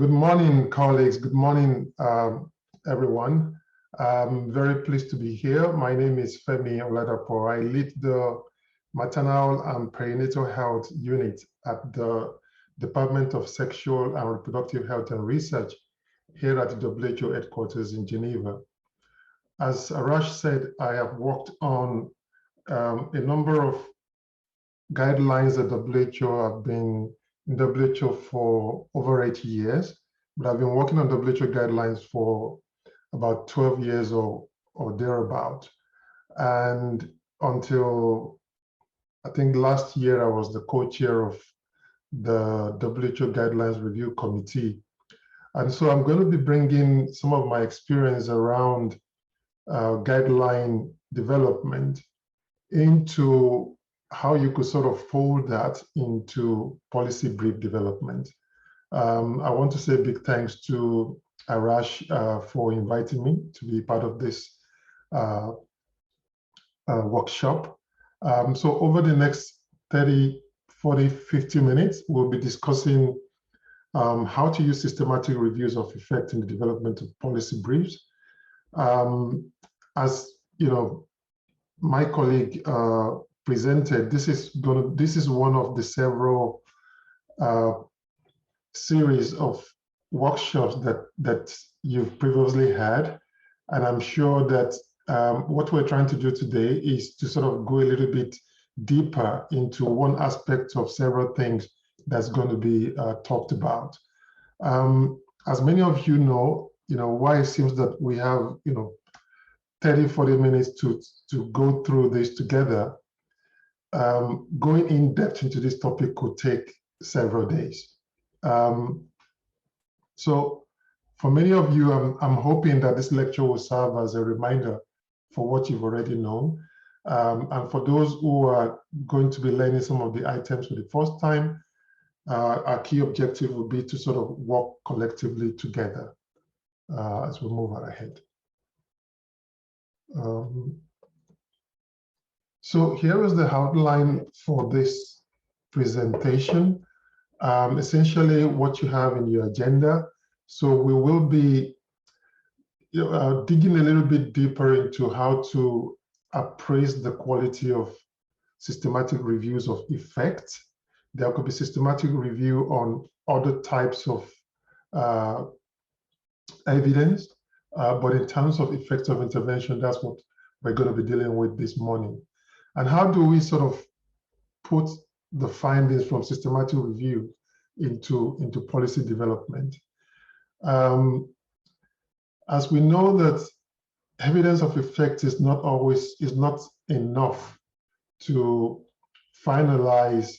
Good morning, colleagues. Good morning, everyone. I'm very pleased to be here. My name is Femi Lederpor. I lead the Maternal and Perinatal Health Unit at the Department of Sexual and Reproductive Health and Research here at the WHO headquarters in Geneva. As Arash said, I have worked on a number of guidelines that WHO have been in WHO for over 8 years, but I've been working on WHO guidelines for about 12 years or thereabout. And until I think last year, I was the co-chair of the WHO Guidelines Review Committee. And so I'm going to be bringing some of my experience around guideline development into how you could sort of fold that into policy brief development. I want to say a big thanks to Arash for inviting me to be part of this workshop. So over the next 30, 40, 50 minutes, we'll be discussing how to use systematic reviews of effect in the development of policy briefs. As you know, my colleague presented, this is one of the several series of workshops that you've previously had, and I'm sure that what we're trying to do today is to sort of go a little bit deeper into one aspect of several things that's going to be talked about. As many of you know, why it seems that we have 30, 40 minutes to go through this together. Going in depth into this topic could take several days. So for many of you, I'm hoping that this lecture will serve as a reminder for what you've already known. And for those who are going to be learning some of the items for the first time, our key objective will be to sort of work collectively together as we move ahead. So here is the outline for this presentation. Essentially what you have in your agenda. So we will be digging a little bit deeper into how to appraise the quality of systematic reviews of effect. There could be systematic review on other types of evidence, but in terms of effects of intervention, that's what we're going to be dealing with this morning. And how do we sort of put the findings from systematic review into policy development? As we know that evidence of effect is not enough to finalize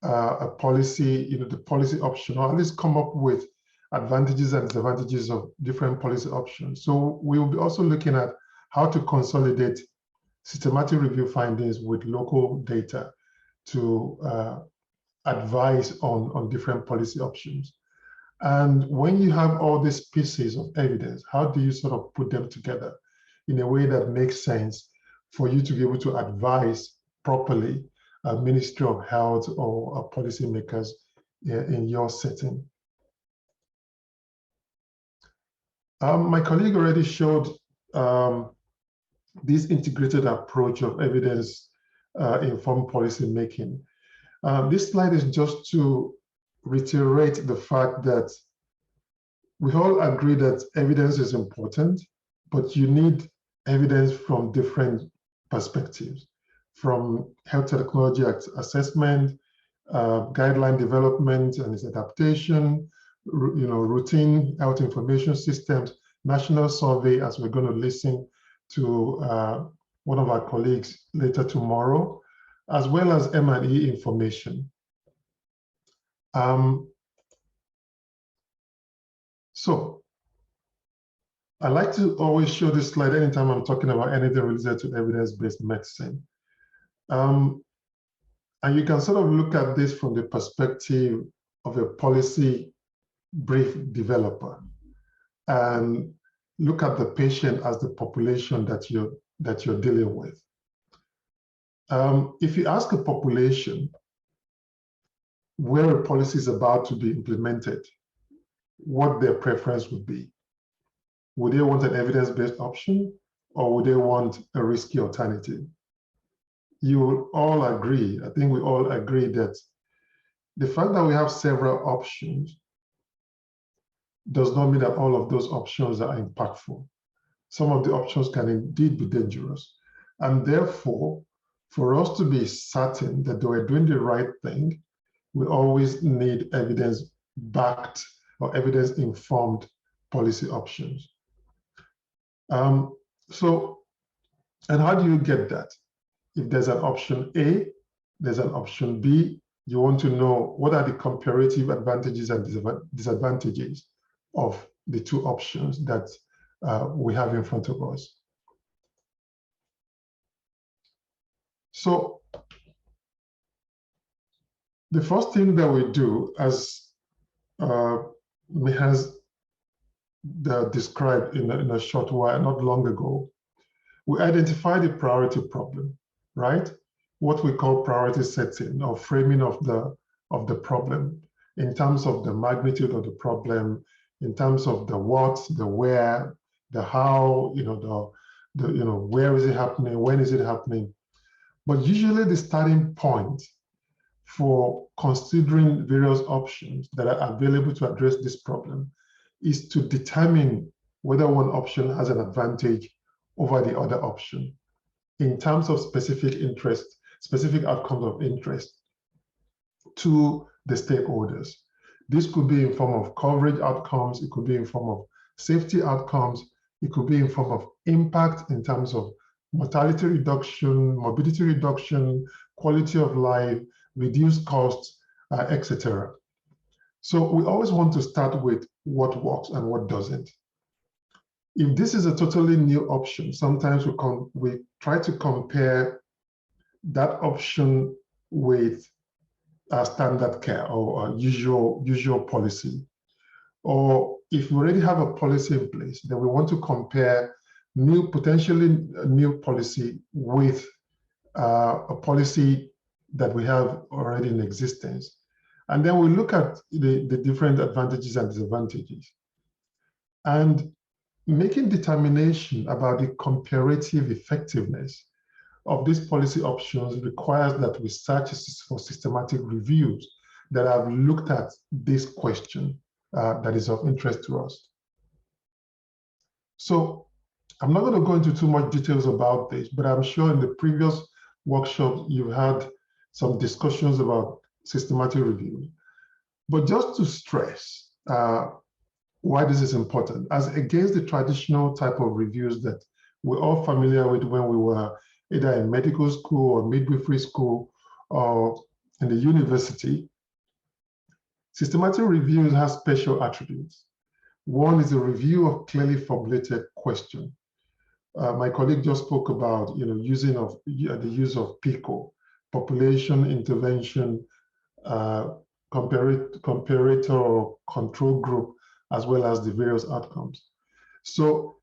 a policy, the policy option, or at least come up with advantages and disadvantages of different policy options. So we will be also looking at how to consolidate systematic review findings with local data to advise on different policy options. And when you have all these pieces of evidence, how do you sort of put them together in a way that makes sense for you to be able to advise properly a Ministry of Health or policymakers in your setting? My colleague already showed this integrated approach of evidence-informed policy making. This slide is just to reiterate the fact that we all agree that evidence is important, but you need evidence from different perspectives, from health technology assessment, guideline development and its adaptation, routine health information systems, national survey, as we're going to listen to one of our colleagues later tomorrow, as well as M&E information. So I like to always show this slide anytime I'm talking about anything related to evidence-based medicine. And you can sort of look at this from the perspective of a policy brief developer and look at the patient as the population that you're dealing with. If you ask a population where a policy is about to be implemented, what their preference would be. Would they want an evidence-based option, or would they want a risky alternative? You will all agree, I think we all agree, that the fact that we have several options does not mean that all of those options are impactful. Some of the options can indeed be dangerous. And therefore, for us to be certain that we're doing the right thing, we always need evidence-backed or evidence-informed policy options. And how do you get that? If there's an option A, there's an option B, you want to know what are the comparative advantages and disadvantages of the two options that we have in front of us. So the first thing that we do, as has described in a short while, not long ago, we identify the priority problem, right? What we call priority setting or framing of the problem in terms of the magnitude of the problem, in terms of the what, the where, the how, where is it happening, when is it happening. But usually the starting point for considering various options that are available to address this problem is to determine whether one option has an advantage over the other option in terms of specific interest, specific outcomes of interest to the stakeholders. This could be in form of coverage outcomes, it could be in form of safety outcomes, it could be in form of impact in terms of mortality reduction, morbidity reduction, quality of life, reduced costs, etc. So we always want to start with what works and what doesn't. If this is a totally new option, sometimes we try to compare that option with standard care or usual policy. Or if we already have a policy in place, then we want to compare potentially new policy with a policy that we have already in existence. And then we look at the different advantages and disadvantages. And making determination about the comparative effectiveness of these policy options requires that we search for systematic reviews that have looked at this question that is of interest to us. So I'm not going to go into too much details about this, but I'm sure in the previous workshop you had some discussions about systematic review. But just to stress why this is important, as against the traditional type of reviews that we're all familiar with when we were either in medical school or midwifery school or in the university, systematic reviews have special attributes. One is a review of clearly formulated question. My colleague just spoke about the use of PICO, population intervention, comparator or control group, as well as the various outcomes. So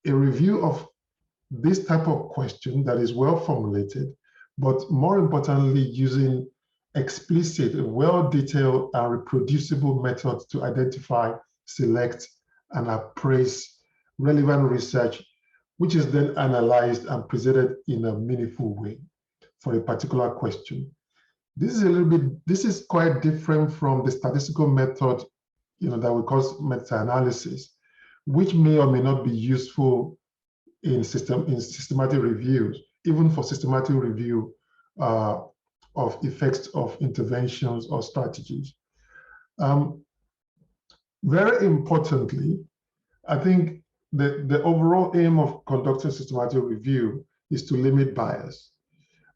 a review of this type of question that is well formulated, but more importantly, using explicit, well-detailed and reproducible methods to identify, select, and appraise relevant research, which is then analyzed and presented in a meaningful way for a particular question. This is quite different from the statistical method, that we call meta-analysis, which may or may not be useful in systematic reviews, even for systematic review of effects of interventions or strategies. Very importantly, I think the overall aim of conducting systematic review is to limit bias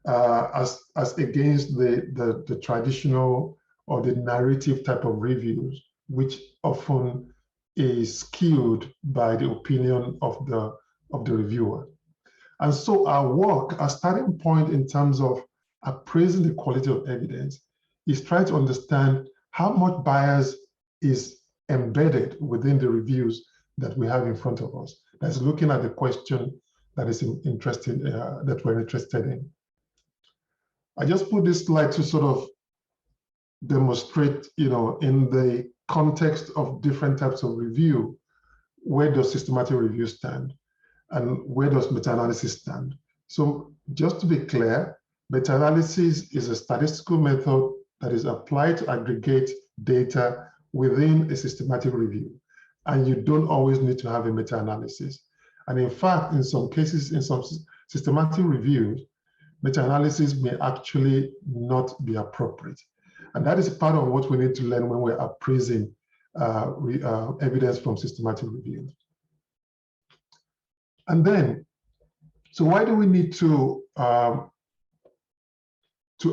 as against the traditional or the narrative type of reviews, which often is skewed by the opinion of the reviewer. And so our starting point in terms of appraising the quality of evidence is trying to understand how much bias is embedded within the reviews that we have in front of us. That's looking at the question that is that we're interested in. I just put this slide to sort of demonstrate, in the context of different types of review, where does systematic review stand? And where does meta-analysis stand? So just to be clear, meta-analysis is a statistical method that is applied to aggregate data within a systematic review. And you don't always need to have a meta-analysis. And in fact, in some cases, in some systematic reviews, meta-analysis may actually not be appropriate. And that is part of what we need to learn when we're appraising evidence from systematic reviews. And then, so why do we need to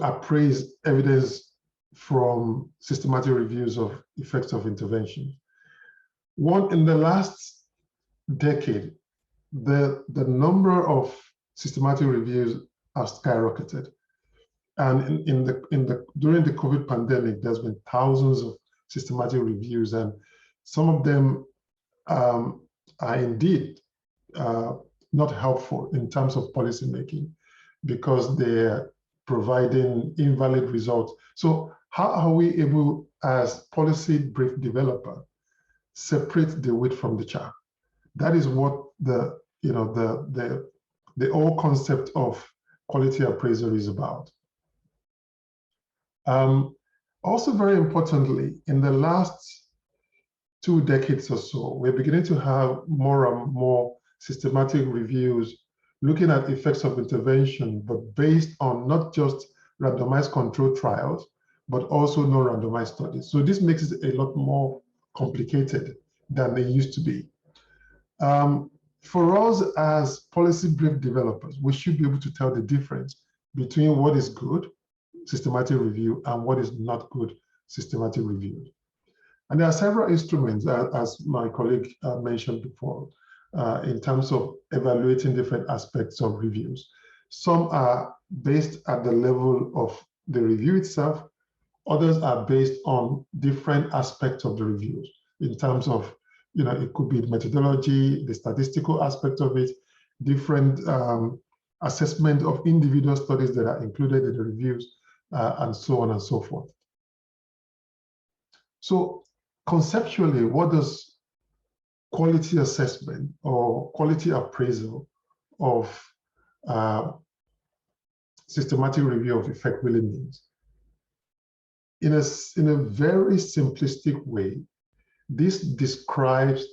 appraise evidence from systematic reviews of effects of intervention? One, in the last decade, the number of systematic reviews have skyrocketed. And during the COVID pandemic, there's been thousands of systematic reviews, and some of them are indeed not helpful in terms of policy making because they're providing invalid results. So how are we able, as policy brief developer, separate the wheat from the chaff? That is what the whole concept of quality appraisal is about. Also, very importantly, in the last 2 decades or so, we're beginning to have more and more systematic reviews looking at effects of intervention, but based on not just randomized control trials, but also non-randomized studies. So this makes it a lot more complicated than they used to be. For us as policy brief developers, we should be able to tell the difference between what is good systematic review and what is not good systematic review. And there are several instruments, as my colleague mentioned before, in terms of evaluating different aspects of reviews. Some are based at the level of the review itself. Others are based on different aspects of the reviews in terms of, it could be the methodology, the statistical aspect of it, different assessment of individual studies that are included in the reviews, and so on and so forth. So conceptually, what does quality assessment or quality appraisal of systematic review of effect really means? In a very simplistic way, this describes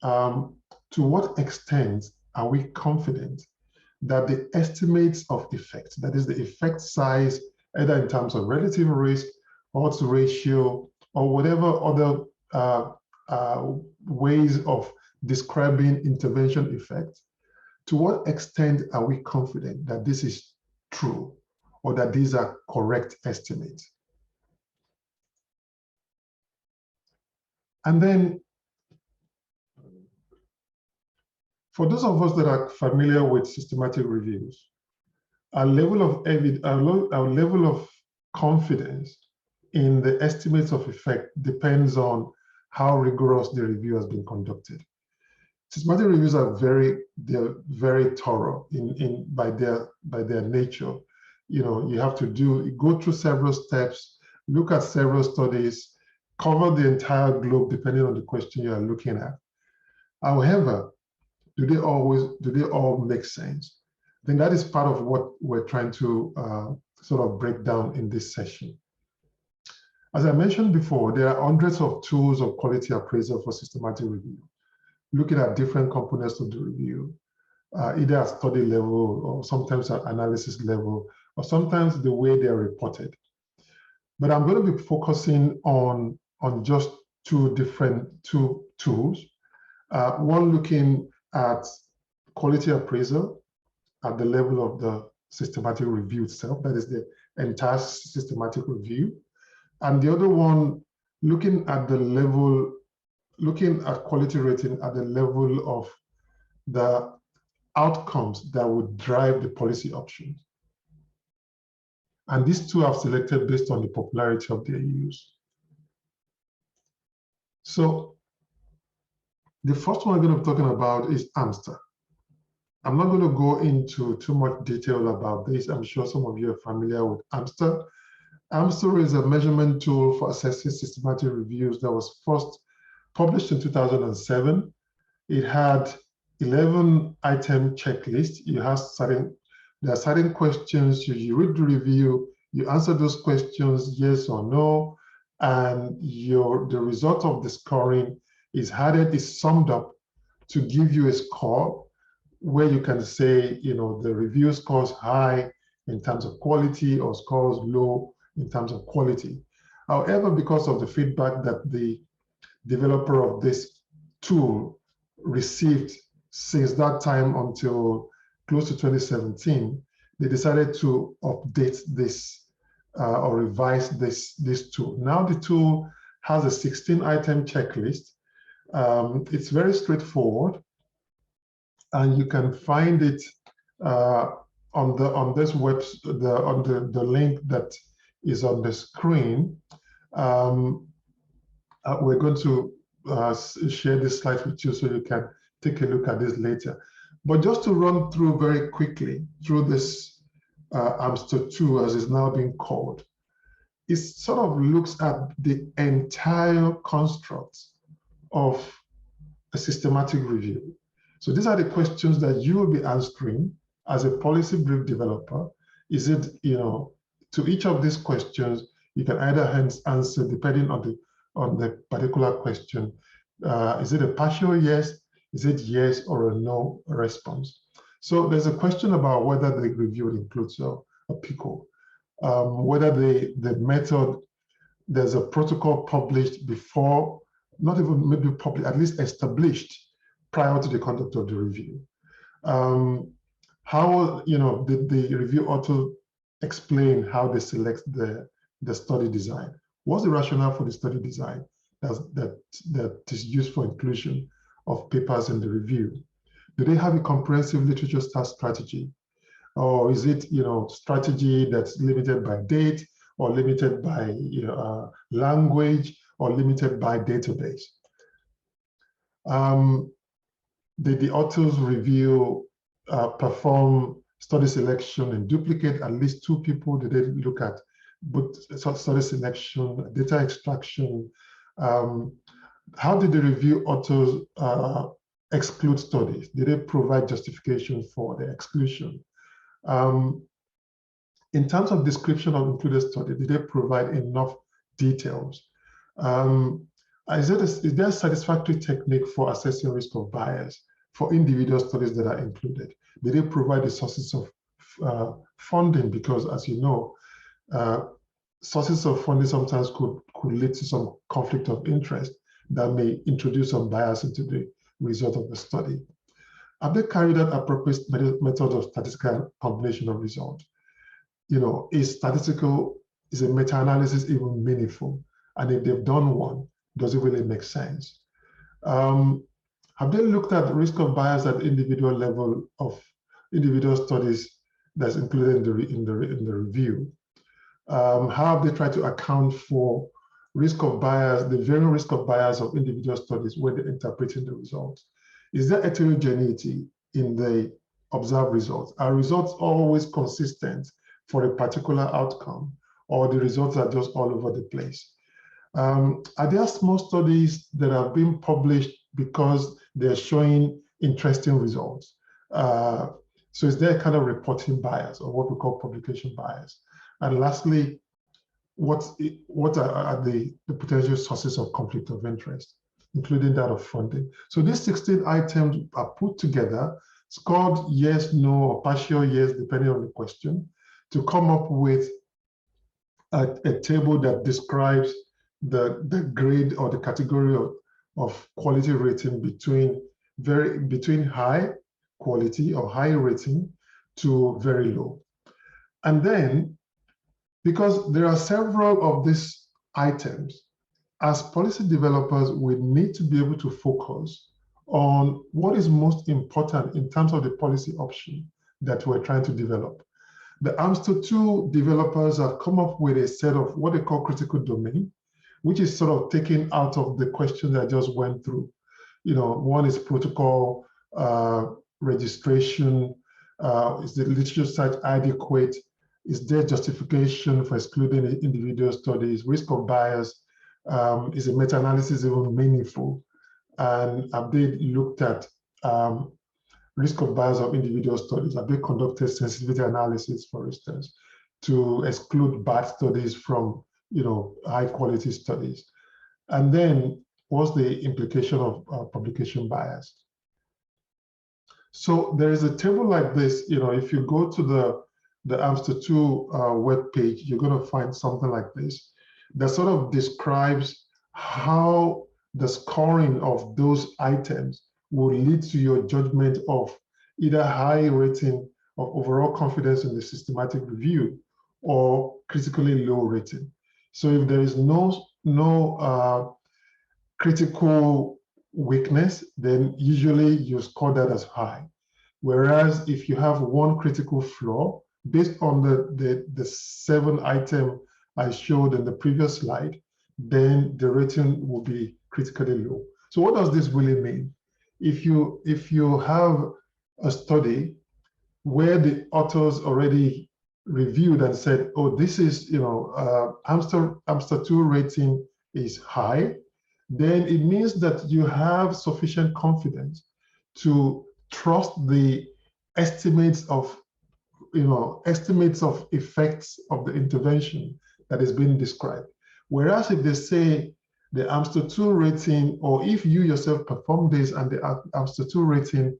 to what extent are we confident that the estimates of effect, that is the effect size, either in terms of relative risk, odds ratio, or whatever other ways of describing intervention effect, to what extent are we confident that this is true or that these are correct estimates? And then, for those of us that are familiar with systematic reviews, our level of confidence in the estimates of effect depends on how rigorous the review has been conducted. Systematic reviews are they're very thorough by their nature. You have to go through several steps, look at several studies, cover the entire globe depending on the question you are looking at. However, do they all make sense? I think that is part of what we're trying to sort of break down in this session. As I mentioned before, there are hundreds of tools of quality appraisal for systematic review, looking at different components of the review, either at study level or sometimes at analysis level, or sometimes the way they are reported. But I'm going to be focusing on just two tools. One looking at quality appraisal at the level of the systematic review itself, that is the entire systematic review. And the other one looking at quality rating at the level of the outcomes that would drive the policy options. And these two I've selected based on the popularity of their use. So the first one I'm going to be talking about is Amster. I'm not going to go into too much detail about this. I'm sure some of you are familiar with Amster. Amster is a measurement tool for assessing systematic reviews that was first published in 2007. It had 11-item checklist. There are certain questions. You read the review, you answer those questions, yes or no, and the result of the scoring is summed up to give you a score where you can say, the review scores high in terms of quality or scores low in terms of quality. However, because of the feedback that the developer of this tool received since that time until close to 2017, they decided to update this or revise this tool. Now the tool has a 16-item checklist. It's very straightforward, and you can find it on this web, on the link that is on the screen. We're going to share this slide with you so you can take a look at this later. But just to run through very quickly through this Amster 2, as it's now being called, it sort of looks at the entire construct of a systematic review. So these are the questions that you will be answering as a policy brief developer. Is it, to each of these questions, you can either answer depending on the particular question. Is it a partial yes? Is it yes or a no response? So there's a question about whether the review includes a PICO, whether the method, there's a protocol published before, not even maybe published, at least established prior to the conduct of the review. How, did the review author explain how they select the study design? What's the rationale for the study design that is used for inclusion of papers in the review? Do they have a comprehensive literature strategy? Or is it, strategy that's limited by date or limited by language or limited by database? Did the author's review perform study selection and duplicate at least 2 people? Did they look at both study selection, data extraction? How did the review authors exclude studies? Did they provide justification for the exclusion? In terms of description of included study, did they provide enough details? Is there a satisfactory technique for assessing risk of bias for individual studies that are included? Did they provide the sources of funding? Because as you know, sources of funding sometimes could lead to some conflict of interest that may introduce some bias into the result of the study. Have they carried out appropriate method of statistical combination of results? Is a meta-analysis even meaningful? And if they've done one, does it really make sense? Have they looked at the risk of bias at individual level of individual studies that's included in the review? How have they tried to account for risk of bias, the varying risk of bias of individual studies when they're interpreting the results? Is there heterogeneity in the observed results? Are results always consistent for a particular outcome, or the results are just all over the place? Are there small studies that have been published because they're showing interesting results? So is there a kind of reporting bias, or what we call publication bias? And lastly, what are the potential sources of conflict of interest, including that of funding? So these 16 items are put together, scored yes, no, or partial yes, depending on the question, to come up with a table that describes the grade or the category of quality rating between high quality or high rating to very low. And then, because there are several of these items, as policy developers, we need to be able to focus on what is most important in terms of the policy option that we're trying to develop. The Amster 2 developers have come up with a set of what they call critical domain, which is sort of taken out of the question that I just went through. One is protocol, registration, is the literature site adequate, Is there justification for excluding individual studies? Risk of bias, is a meta-analysis even meaningful? And have they looked at risk of bias of individual studies? Have they conducted sensitivity analysis, for instance, to exclude bad studies from high quality studies? And then what's the implication of publication bias? So there is a table like this. If you go to the Amster 2 web page, you're going to find something like this that sort of describes how the scoring of those items will lead to your judgment of either high rating of overall confidence in the systematic review or critically low rating. So if there is no critical weakness, then usually you score that as high. Whereas if you have one critical flaw, based on the 7 item I showed in the previous slide, then the rating will be critically low. So what does this really mean? If you have a study where the authors already reviewed and said, oh, this is, Amster 2 rating is high, then it means that you have sufficient confidence to trust the estimates of effects of the intervention that is being described. Whereas if they say the Amster 2 rating, or if you yourself perform this and the Amster 2 rating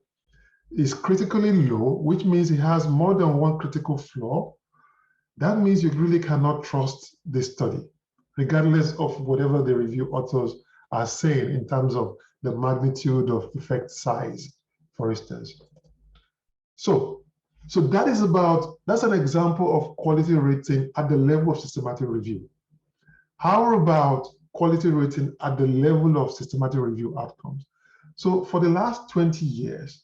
is critically low, which means it has more than one critical flaw, that means you really cannot trust this study, regardless of whatever the review authors are saying in terms of the magnitude of effect size, for instance. So that's an example of quality rating at the level of systematic review. How about quality rating at the level of systematic review outcomes? So for the last 20 years,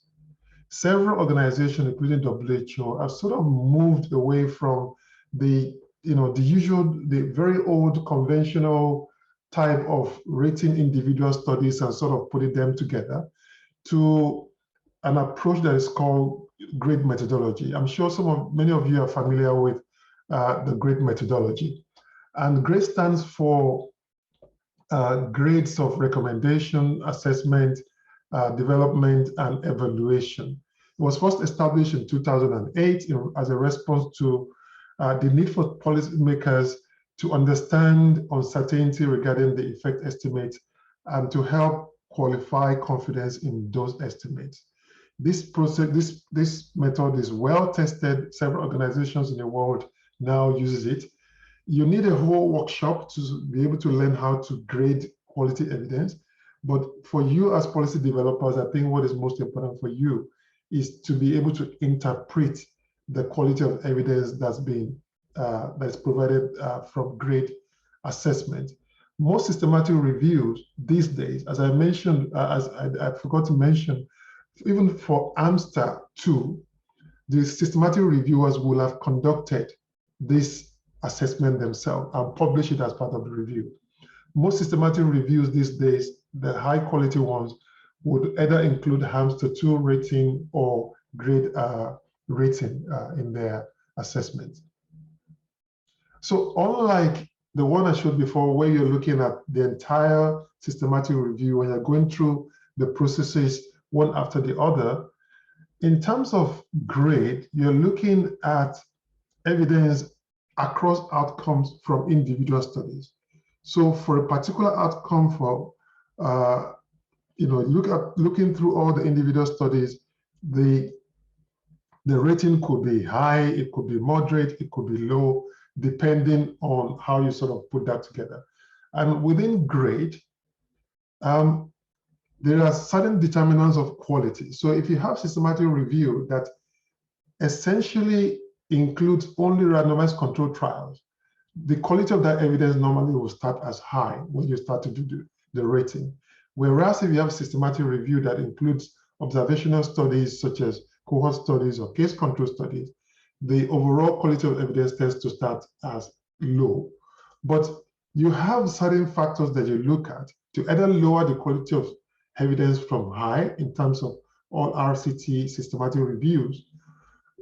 several organizations, including WHO, have sort of moved away from the very old conventional type of rating individual studies and sort of putting them together to an approach that is called grade methodology. I'm sure many of you are familiar with the grade methodology. And grade stands for grades of recommendation, assessment, development, and evaluation. It was first established in 2008 as a response to the need for policymakers to understand uncertainty regarding the effect estimates and to help qualify confidence in those estimates. This method is well tested. Several organizations in the world now uses it. You need a whole workshop to be able to learn how to grade quality evidence. But for you as policy developers, I think what is most important for you is to be able to interpret the quality of evidence that's provided from grade assessment. Most systematic reviews these days, as I mentioned, as I forgot to mention, even for Amster 2, the systematic reviewers will have conducted this assessment themselves and publish it as part of the review. Most systematic reviews these days, the high quality ones, would either include Amster 2 rating or grade rating in their assessment. So unlike the one I showed before, where you're looking at the entire systematic review and you're going through the processes one after the other, in terms of grade, you're looking at evidence across outcomes from individual studies. So for a particular outcome, for looking through all the individual studies, the rating could be high, it could be moderate, it could be low, depending on how you sort of put that together. And within grade, there are certain determinants of quality. So if you have systematic review that essentially includes only randomized controlled trials, the quality of that evidence normally will start as high when you start to do the rating. Whereas if you have systematic review that includes observational studies such as cohort studies or case control studies, the overall quality of evidence tends to start as low. But you have certain factors that you look at to either lower the quality of evidence from high in terms of all RCT systematic reviews,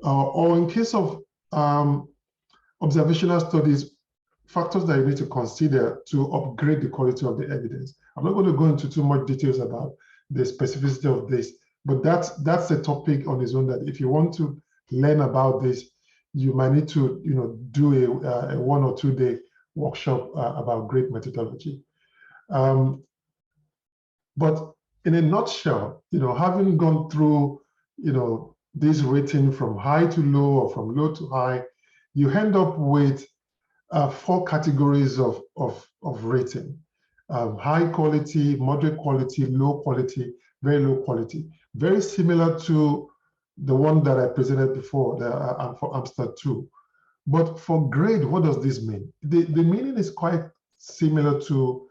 or in case of observational studies, factors that you need to consider to upgrade the quality of the evidence. I'm not going to go into too much details about the specificity of this, but that's a topic on its own that if you want to learn about this, you might need to do a 1 or 2 day workshop about grade methodology. But in a nutshell, having gone through this rating from high to low or from low to high, you end up with 4 categories of rating: high quality, moderate quality, low quality, very low quality. Very similar to the one that I presented before for Amster 2. But for grade, what does this mean? The meaning is quite similar to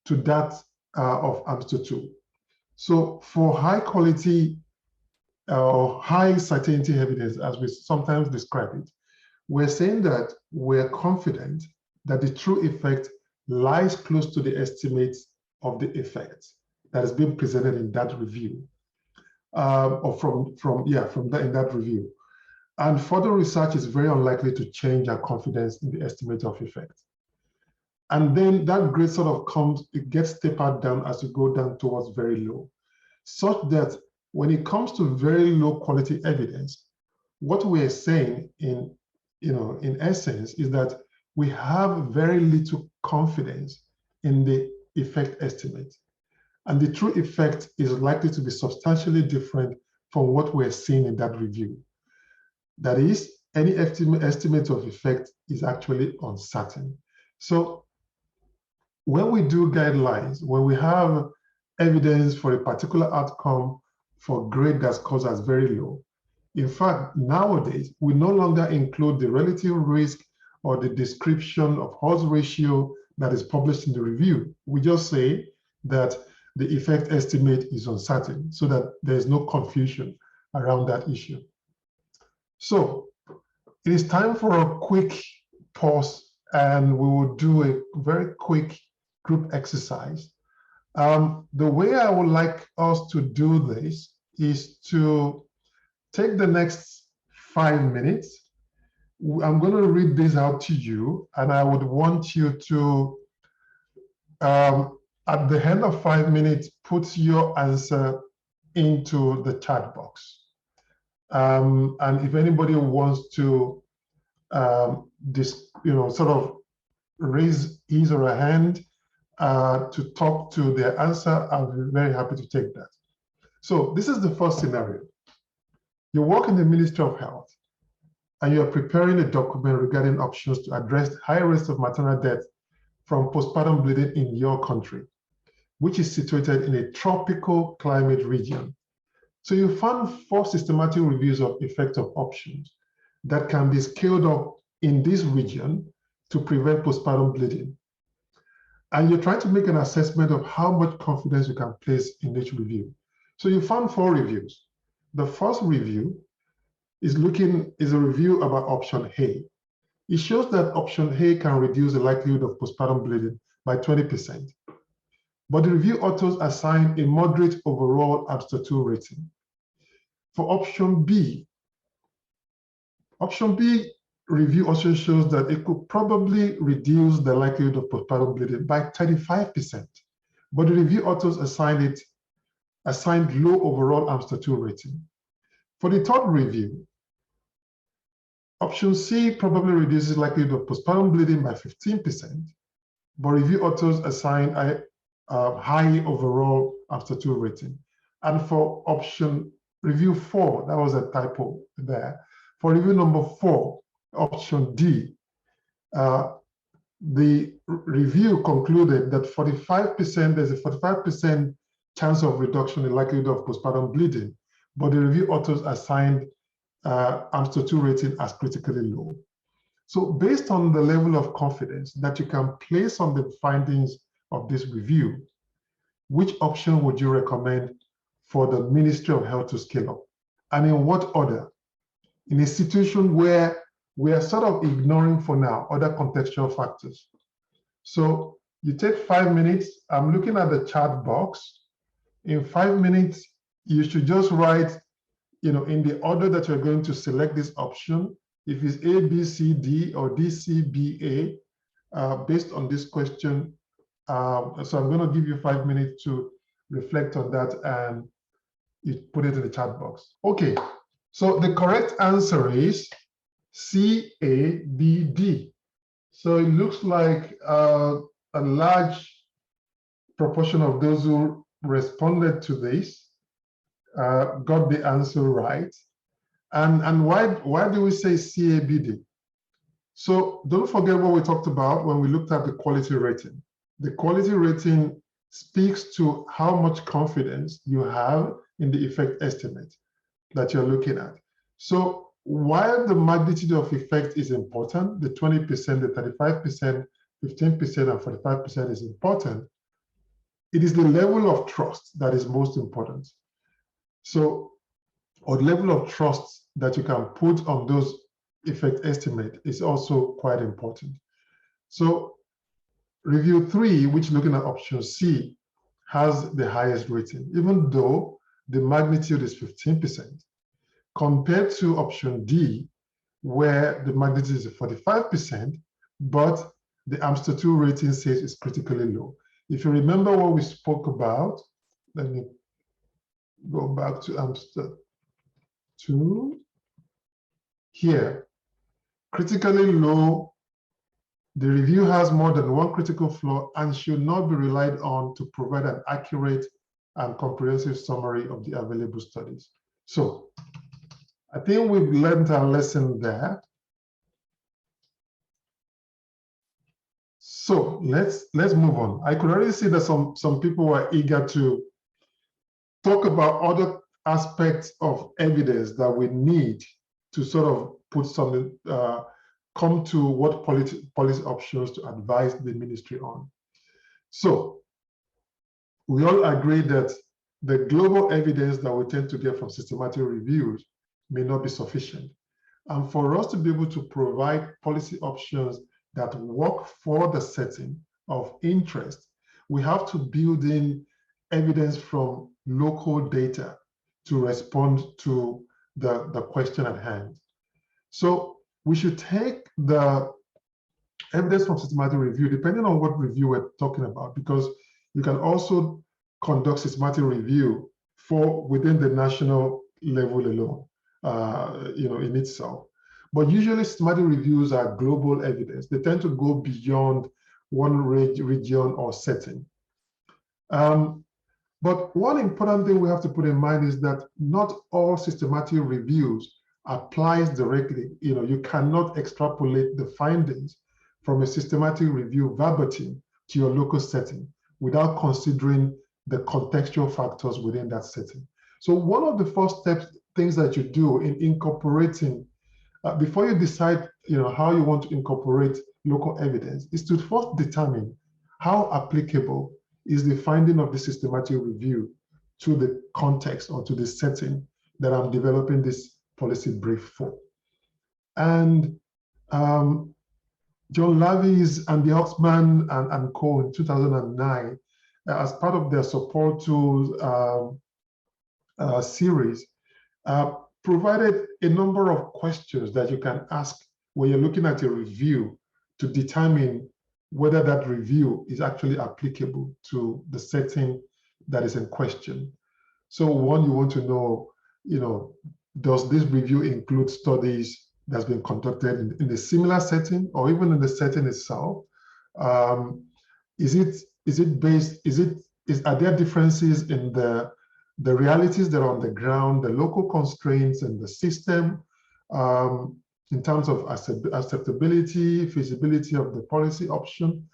that of Amster 2. So for high quality or high certainty evidence, as we sometimes describe it, we're saying that we're confident that the true effect lies close to the estimates of the effect that has been presented in that review, or in that review. And further research is very unlikely to change our confidence in the estimate of effect. And then that grade sort of it gets tapered down as you go down towards very low, such that when it comes to very low quality evidence, what we're saying in essence is that we have very little confidence in the effect estimate. And the true effect is likely to be substantially different from what we're seeing in that review. That is, any estimate of effect is actually uncertain. So when we do guidelines, when we have evidence for a particular outcome for grade that's caused as very low, in fact, nowadays, we no longer include the relative risk or the description of odds ratio that is published in the review. We just say that the effect estimate is uncertain so that there's no confusion around that issue. So it is time for a quick pause, and we will do a very quick group exercise. The way I would like us to do this is to take the next 5 minutes. I'm going to read this out to you, and I would want you to, at the end of 5 minutes, put your answer into the chat box. And if anybody wants to, sort of raise his or her hand to talk to their answer, I'll be very happy to take that. So this is the first scenario. You work in the Ministry of Health, and you are preparing a document regarding options to address high rates of maternal death from postpartum bleeding in your country, which is situated in a tropical climate region. So you found 4 systematic reviews of effect of options that can be scaled up in this region to prevent postpartum bleeding. And you're trying to make an assessment of how much confidence you can place in each review. So you found 4 reviews. The first review is a review about option A. It shows that option A can reduce the likelihood of postpartum bleeding by 20%. But the review authors assign a moderate overall Amster 2 rating. For option B review also shows that it could probably reduce the likelihood of postpartum bleeding by 35%. But the review authors assigned low overall Amster 2 rating. For the third review, option C probably reduces likelihood of postpartum bleeding by 15%, but review authors assign a high overall Amster 2 rating. And for option review 4, that was a typo there. For review number 4, option D, the review concluded that there's a 45% chance of reduction in likelihood of postpartum bleeding, but the review authors assigned Amster 2 rating as critically low. So based on the level of confidence that you can place on the findings of this review, which option would you recommend for the Ministry of Health to scale up? And in what order? In a situation where we are sort of ignoring for now other contextual factors. So you take 5 minutes. I'm looking at the chat box. In 5 minutes, you should just write, in the order that you're going to select this option, if it's A, B, C, D, or D, C, B, A, based on this question. So I'm going to give you 5 minutes to reflect on that and you put it in the chat box. Okay, so the correct answer is C, A, B, D. So it looks like a large proportion of those who responded to this got the answer right. And why do we say CABD? So don't forget what we talked about when we looked at the quality rating. The quality rating speaks to how much confidence you have in the effect estimate that you're looking at. So while the magnitude of effect is important, the 20%, the 35%, 15%, and 45% is important, it is the level of trust that is most important. So, or level of trust that you can put on those effect estimate is also quite important. So review 3, which looking at option C, has the highest rating, even though the magnitude is 15%, compared to option D, where the magnitude is 45%, but the Amster 2 rating says it's critically low. If you remember what we spoke about, let me go back to Amster 2. Here, critically low, the review has more than one critical flaw and should not be relied on to provide an accurate and comprehensive summary of the available studies. So I think we've learned our lesson there. So let's move on. I could already see that some people were eager to talk about other aspects of evidence that we need to sort of put something, come to what policy options to advise the ministry on. So we all agree that the global evidence that we tend to get from systematic reviews may not be sufficient. And for us to be able to provide policy options that work for the setting of interest, we have to build in evidence from local data to respond to the question at hand. So we should take the evidence from systematic review, depending on what review we're talking about, because you can also conduct systematic review for within the national level alone, in itself. But usually systematic reviews are global evidence. They tend to go beyond one region or setting. But one important thing we have to put in mind is that not all systematic reviews applies directly. You cannot extrapolate the findings from a systematic review verbatim to your local setting without considering the contextual factors within that setting. So one of the first things that you do in incorporating, before you decide how you want to incorporate local evidence, is to first determine how applicable is the finding of the systematic review to the context or to the setting that I'm developing this policy brief for. And John Lavis and the Oxman and Co. in 2009, as part of their support tools series, provided a number of questions that you can ask when you're looking at a review to determine whether that review is actually applicable to the setting that is in question. So one, you want to know, does this review include studies that's been conducted in a similar setting or even in the setting itself? Are there differences in the realities that are on the ground, the local constraints and the system, in terms of acceptability, feasibility of the policy option?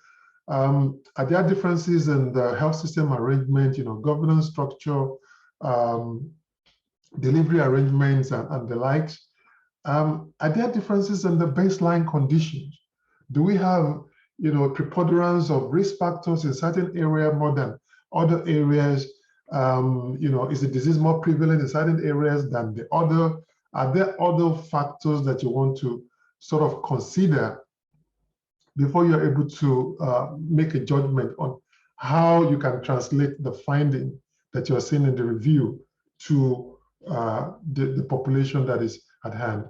Are there differences in the health system arrangement, governance structure, delivery arrangements and the likes? Are there differences in the baseline conditions? Do we have, preponderance of risk factors in certain area more than other areas? Is the disease more prevalent in certain areas than the other? Are there other factors that you want to sort of consider before you're able to make a judgment on how you can translate the finding that you're seeing in the review to the population that is at hand?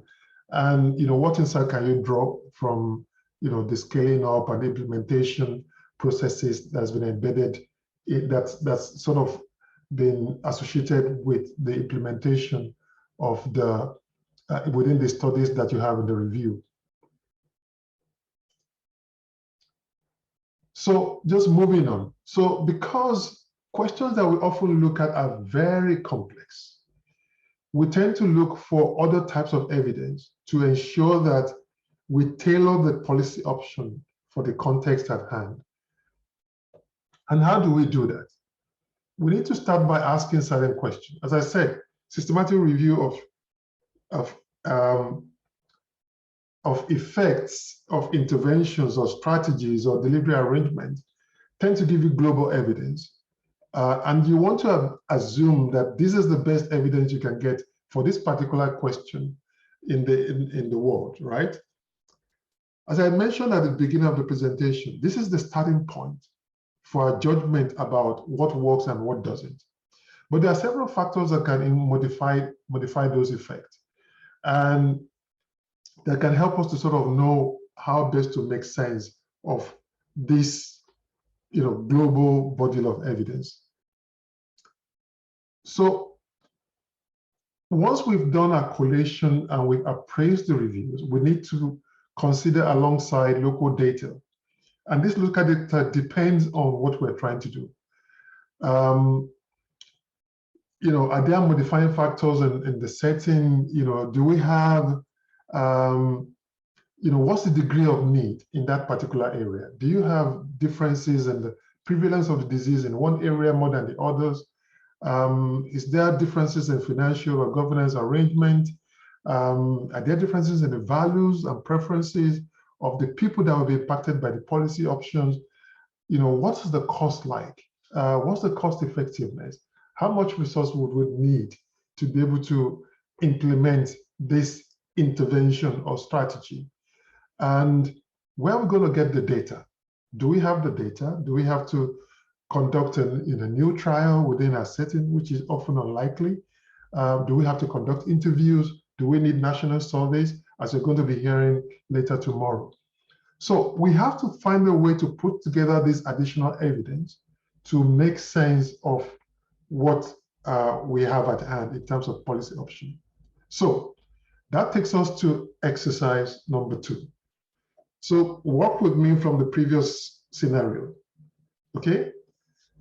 And what insight can you draw from the scaling up and implementation processes that's been embedded, that's sort of been associated with the implementation of the within the studies that you have in the review. So just moving on. So because questions that we often look at are very complex, we tend to look for other types of evidence to ensure that we tailor the policy option for the context at hand. And how do we do that? We need to start by asking certain questions. As I said, systematic review of effects of interventions or strategies or delivery arrangements tend to give you global evidence. And you want to assume that this is the best evidence you can get for this particular question in the world, right? As I mentioned at the beginning of the presentation, this is the starting point for a judgment about what works and what doesn't. But there are several factors that can modify those effects, and that can help us to sort of know how best to make sense of this global body of evidence. So once we've done our collation and we've appraised the reviews, we need to consider alongside local data. And this local data depends on what we're trying to do. Are there modifying factors in the setting? Do we have, what's the degree of need in that particular area? Do you have differences in the prevalence of the disease in one area more than the others? Is there differences in financial or governance arrangement? Are there differences in the values and preferences of the people that will be impacted by the policy options? What is the cost like? What's the cost effectiveness? How much resource would we need to be able to implement this intervention or strategy? And where are we going to get the data? Do we have the data? Do we have to conduct a new trial within a setting, which is often unlikely? Do we have to conduct interviews? Do we need national surveys, as you're going to be hearing later tomorrow? So we have to find a way to put together this additional evidence to make sense of what we have at hand in terms of policy option. So that takes us to exercise number 2. So work with me from the previous scenario, okay?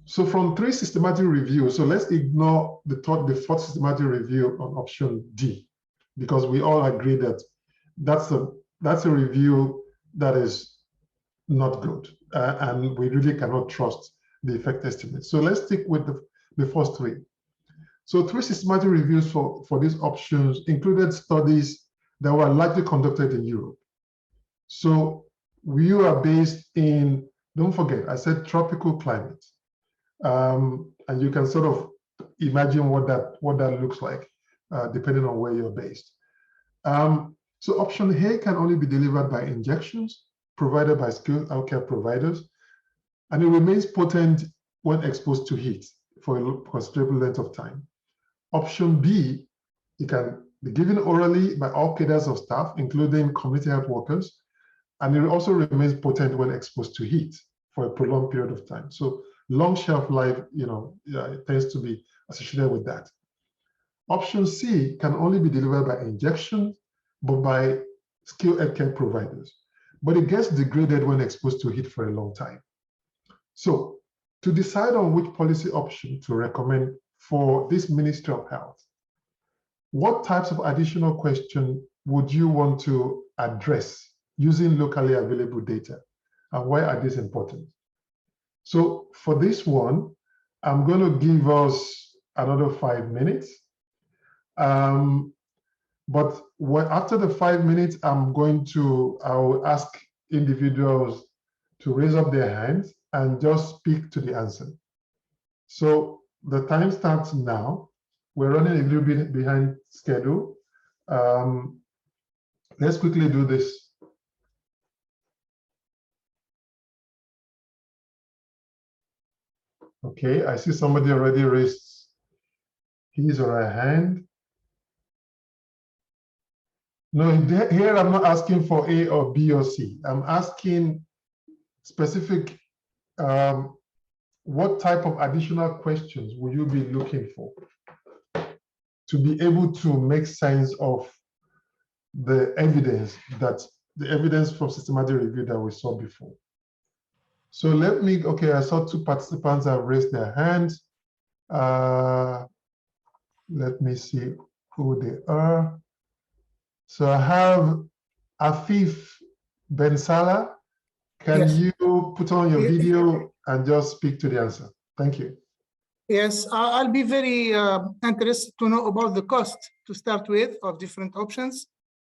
So from 3 systematic reviews, so let's ignore the 4th systematic review on option D, because we all agree that that's a review that is not good, and we really cannot trust the effect estimate. So let's stick with the first 3. So 3 systematic reviews for these options included studies that were largely conducted in Europe. So we are based in, don't forget, I said tropical climate. And you can sort of imagine what that looks like, depending on where you're based. So option A can only be delivered by injections provided by skilled healthcare providers, and it remains potent when exposed to heat for a considerable length of time. Option B, it can be given orally by all cadres of staff, including community health workers, and it also remains potent when exposed to heat for a prolonged period of time. So long shelf life, it tends to be associated with that. Option C can only be delivered by injection, but by skilled healthcare providers. But it gets degraded when exposed to heat for a long time. So to decide on which policy option to recommend for this Ministry of Health, what types of additional questions would you want to address using locally available data? And why are these important? So for this one, I'm going to give us another 5 minutes. But after the 5 minutes, I will ask individuals to raise up their hands and just speak to the answer. So the time starts now. We're running a little bit behind schedule. Let's quickly do this. Okay, I see somebody already raised his or her hand. No, here I'm not asking for A or B or C. I'm asking specific, what type of additional questions will you be looking for to be able to make sense of the evidence from systematic review that we saw before? So let me, okay, I saw two participants have raised their hands. Let me see who they are. So I have Afif Ben Salah. Can Yes. you put on your video and just speak to the answer? Thank you. Yes, I'll be very interested to know about the cost to start with of different options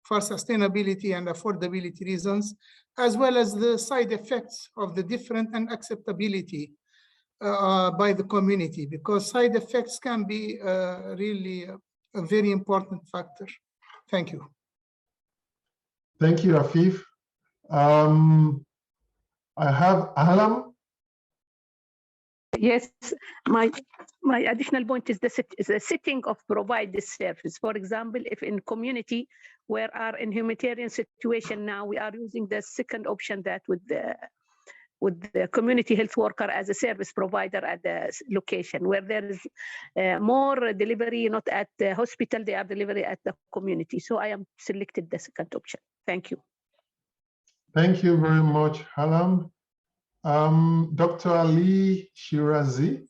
for sustainability and affordability reasons, as well as the side effects of the different and acceptability by the community, because side effects can be really a very important factor. Thank you. Thank you, Afif. I have Alam. Yes, my additional point is the setting of provide this service. For example, if in community where are in humanitarian situation now, we are using the second option that with the community health worker as a service provider at the location where there is more delivery, not at the hospital, they are delivery at the community. So I am selected the second option. Thank you. Thank you very much, Halam. Dr. Ali Shirazi.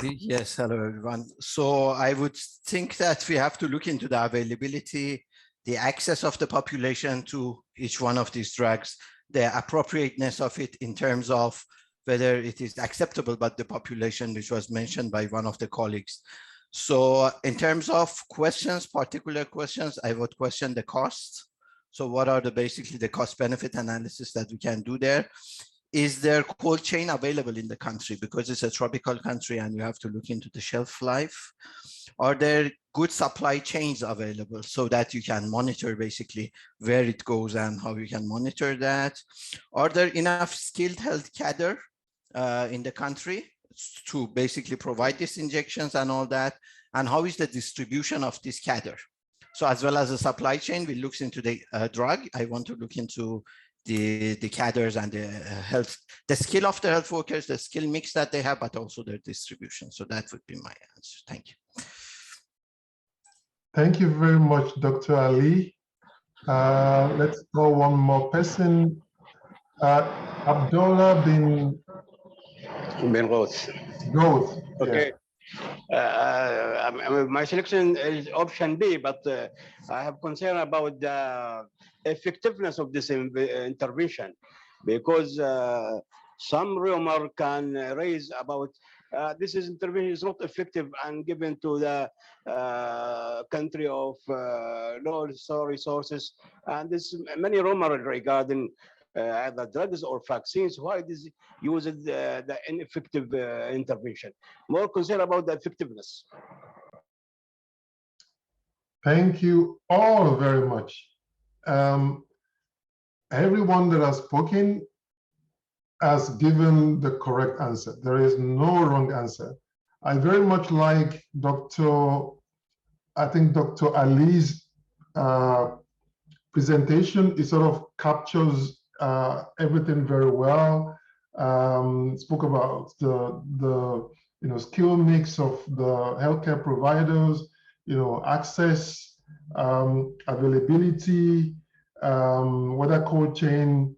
Yes, hello everyone. So I would think that we have to look into the availability, the access of the population to each one of these drugs, the appropriateness of it in terms of whether it is acceptable by the population, which was mentioned by one of the colleagues. So in terms of questions, particular questions, I would question the cost. So what are basically the cost benefit analysis that we can do there? Is there cold chain available in the country because it's a tropical country and you have to look into the shelf life? Are there good supply chains available so that you can monitor basically where it goes and how you can monitor that? Are there enough skilled health cadre in the country to basically provide these injections and all that? And how is the distribution of this cadre? So as well as the supply chain, we look into the drug. I want to look into the cadres and the skill of the health workers, the skill mix that they have, but also their distribution. So that would be my answer. Thank you. Thank you very much, Dr. Ali. Let's go one more person. Abdullah bin Roth. Roth. Okay. My selection is option B, but I have concern about the effectiveness of this intervention, because some rumor can raise about this intervention is not effective and given to the country of low resources, and there's many rumors regarding either drugs or vaccines. Why this uses the ineffective intervention? More concerned about the effectiveness. Thank you all very much. Everyone that has spoken has given the correct answer. There is no wrong answer. I very much like Dr. Ali's presentation. It sort of captures everything very well. Spoke about the skill mix of the healthcare providers, access, availability, whether cold chain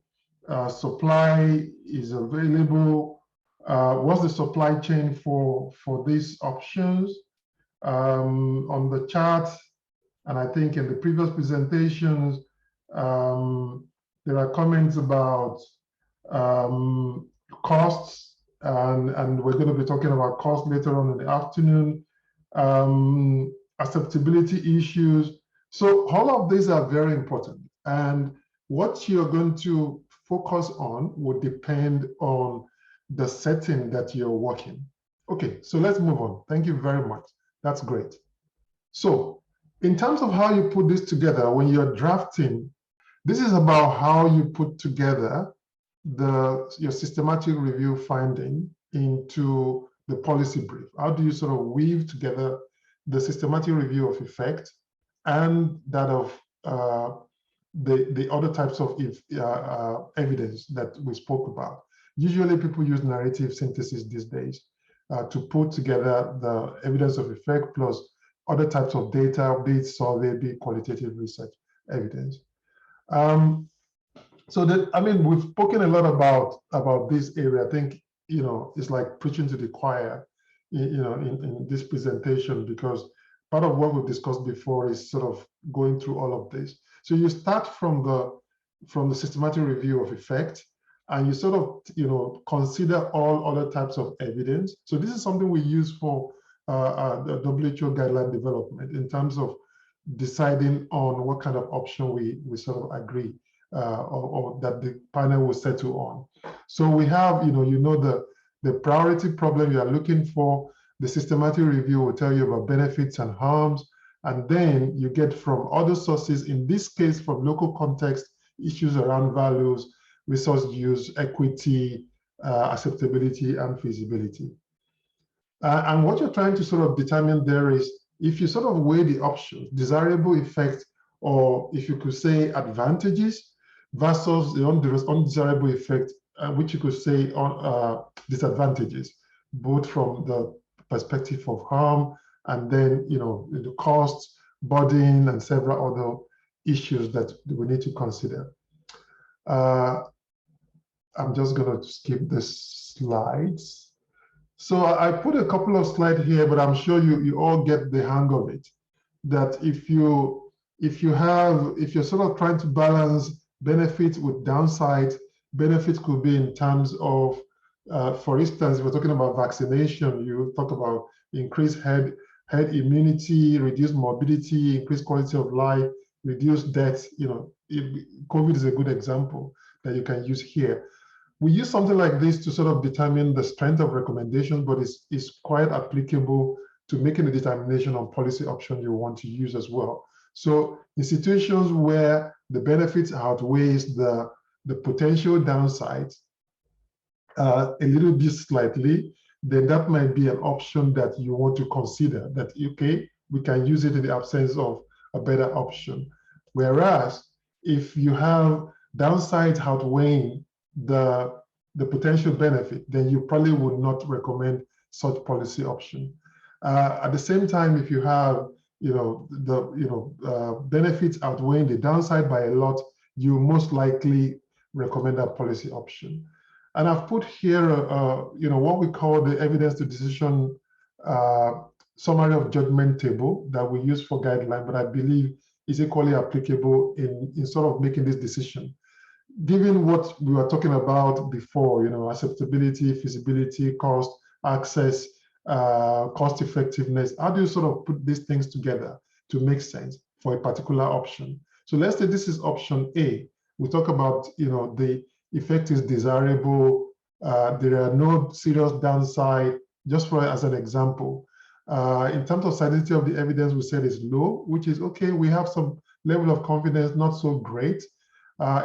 supply is available, what's the supply chain for these options. On the chart, and I think in the previous presentations, there are comments about costs, and we're going to be talking about costs later on in the afternoon, acceptability issues. So all of these are very important, and what you're going to focus on will depend on the setting that you're working. Okay, so let's move on. Thank you very much. That's great. So in terms of how you put this together, when you're drafting, this is about how you put together your systematic review finding into the policy brief. How do you sort of weave together the systematic review of effect and that of the other types of evidence that we spoke about. Usually people use narrative synthesis these days to put together the evidence of effect plus other types of data, be it survey, be it qualitative research evidence. So that, I mean, we've spoken a lot about this area. I think, you know, it's like preaching to the choir, you know, in this presentation, because part of what we've discussed before is sort of going through all of this. So you start from the systematic review of effect, and you sort of, you know, consider all other types of evidence. So this is something we use for the WHO guideline development in terms of deciding on what kind of option we sort of agree or that the panel will settle on. So we have, you know, the priority problem you are looking for. The systematic review will tell you about benefits and harms, and then you get from other sources, in this case from local context, issues around values, resource use, equity, acceptability, and feasibility. And what you're trying to sort of determine there is, if you sort of weigh the options, desirable effect, or if you could say advantages versus the undesirable effect, which you could say on disadvantages, both from the perspective of harm and then, you know, the costs, burden, and several other issues that we need to consider. I'm just going to skip the slides. So I put a couple of slides here, but I'm sure you all get the hang of it. That if you're sort of trying to balance benefits with downside, benefits could be in terms of, for instance, if we're talking about vaccination, you talk about increased herd immunity, reduced morbidity, increased quality of life, reduced deaths. You know, COVID is a good example that you can use here. We use something like this to sort of determine the strength of recommendations, but it's quite applicable to making a determination on policy option you want to use as well. So in situations where the benefits outweighs the potential downsides a little bit slightly, then that might be an option that you want to consider, that, okay, we can use it in the absence of a better option. Whereas if you have downsides outweighing the potential benefit, then you probably would not recommend such policy option. At the same time, if you have, you know, benefits outweighing the downside by a lot, you most likely recommend that policy option. And I've put here, you know, what we call the evidence to decision summary of judgment table that we use for guideline, but I believe is equally applicable in sort of making this decision. Given what we were talking about before, you know, acceptability, feasibility, cost, access, cost effectiveness, how do you sort of put these things together to make sense for a particular option? So let's say this is option A. We talk about, you know, the effect is desirable, there are no serious downside, just for as an example. In terms of salinity of the evidence, we said is low, which is okay. We have some level of confidence, not so great.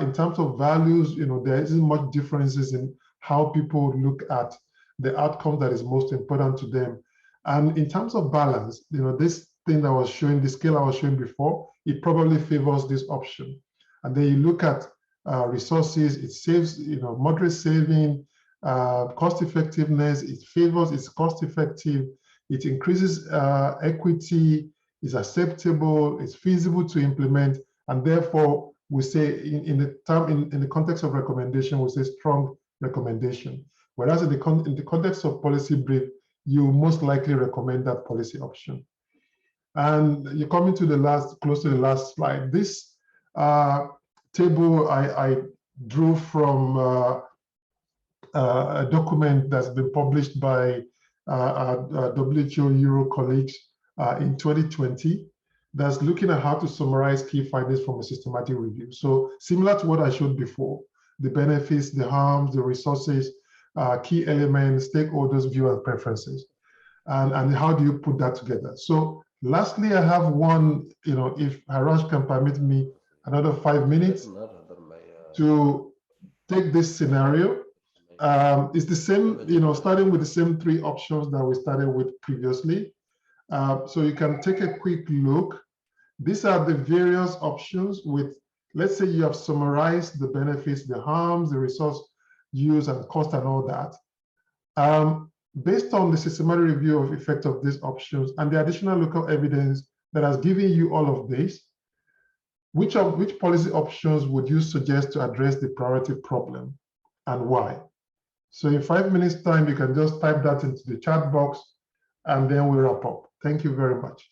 In terms of values, you know, there isn't much differences in how people look at the outcome that is most important to them. And in terms of balance, you know, this thing that I was showing, the scale I was showing before, it probably favors this option. And then you look at resources, it saves, you know, moderate saving, cost effectiveness, it favors, it's cost effective, it increases equity, is acceptable, it's feasible to implement, and therefore we say in the context of recommendation, we say strong recommendation. Whereas in the context of policy brief, you most likely recommend that policy option. And you're coming to the close to the last slide. This table I drew from a document that's been published by our WHO Euro colleagues in 2020. That's looking at how to summarize key findings from a systematic review. So similar to what I showed before, the benefits, the harms, the resources, key elements, stakeholders' view and preferences, and how do you put that together? So lastly, I have one, you know, if Harash can permit me another 5 minutes to take this scenario. It's the same, you know, starting with the same 3 options that we started with previously. So you can take a quick look. These are the various options with, let's say you have summarized the benefits, the harms, the resource use and cost and all that. Based on the systematic review of effect of these options and the additional local evidence that has given you all of this, which policy options would you suggest to address the priority problem and why? So in 5 minutes time, you can just type that into the chat box and then we wrap up. Thank you very much.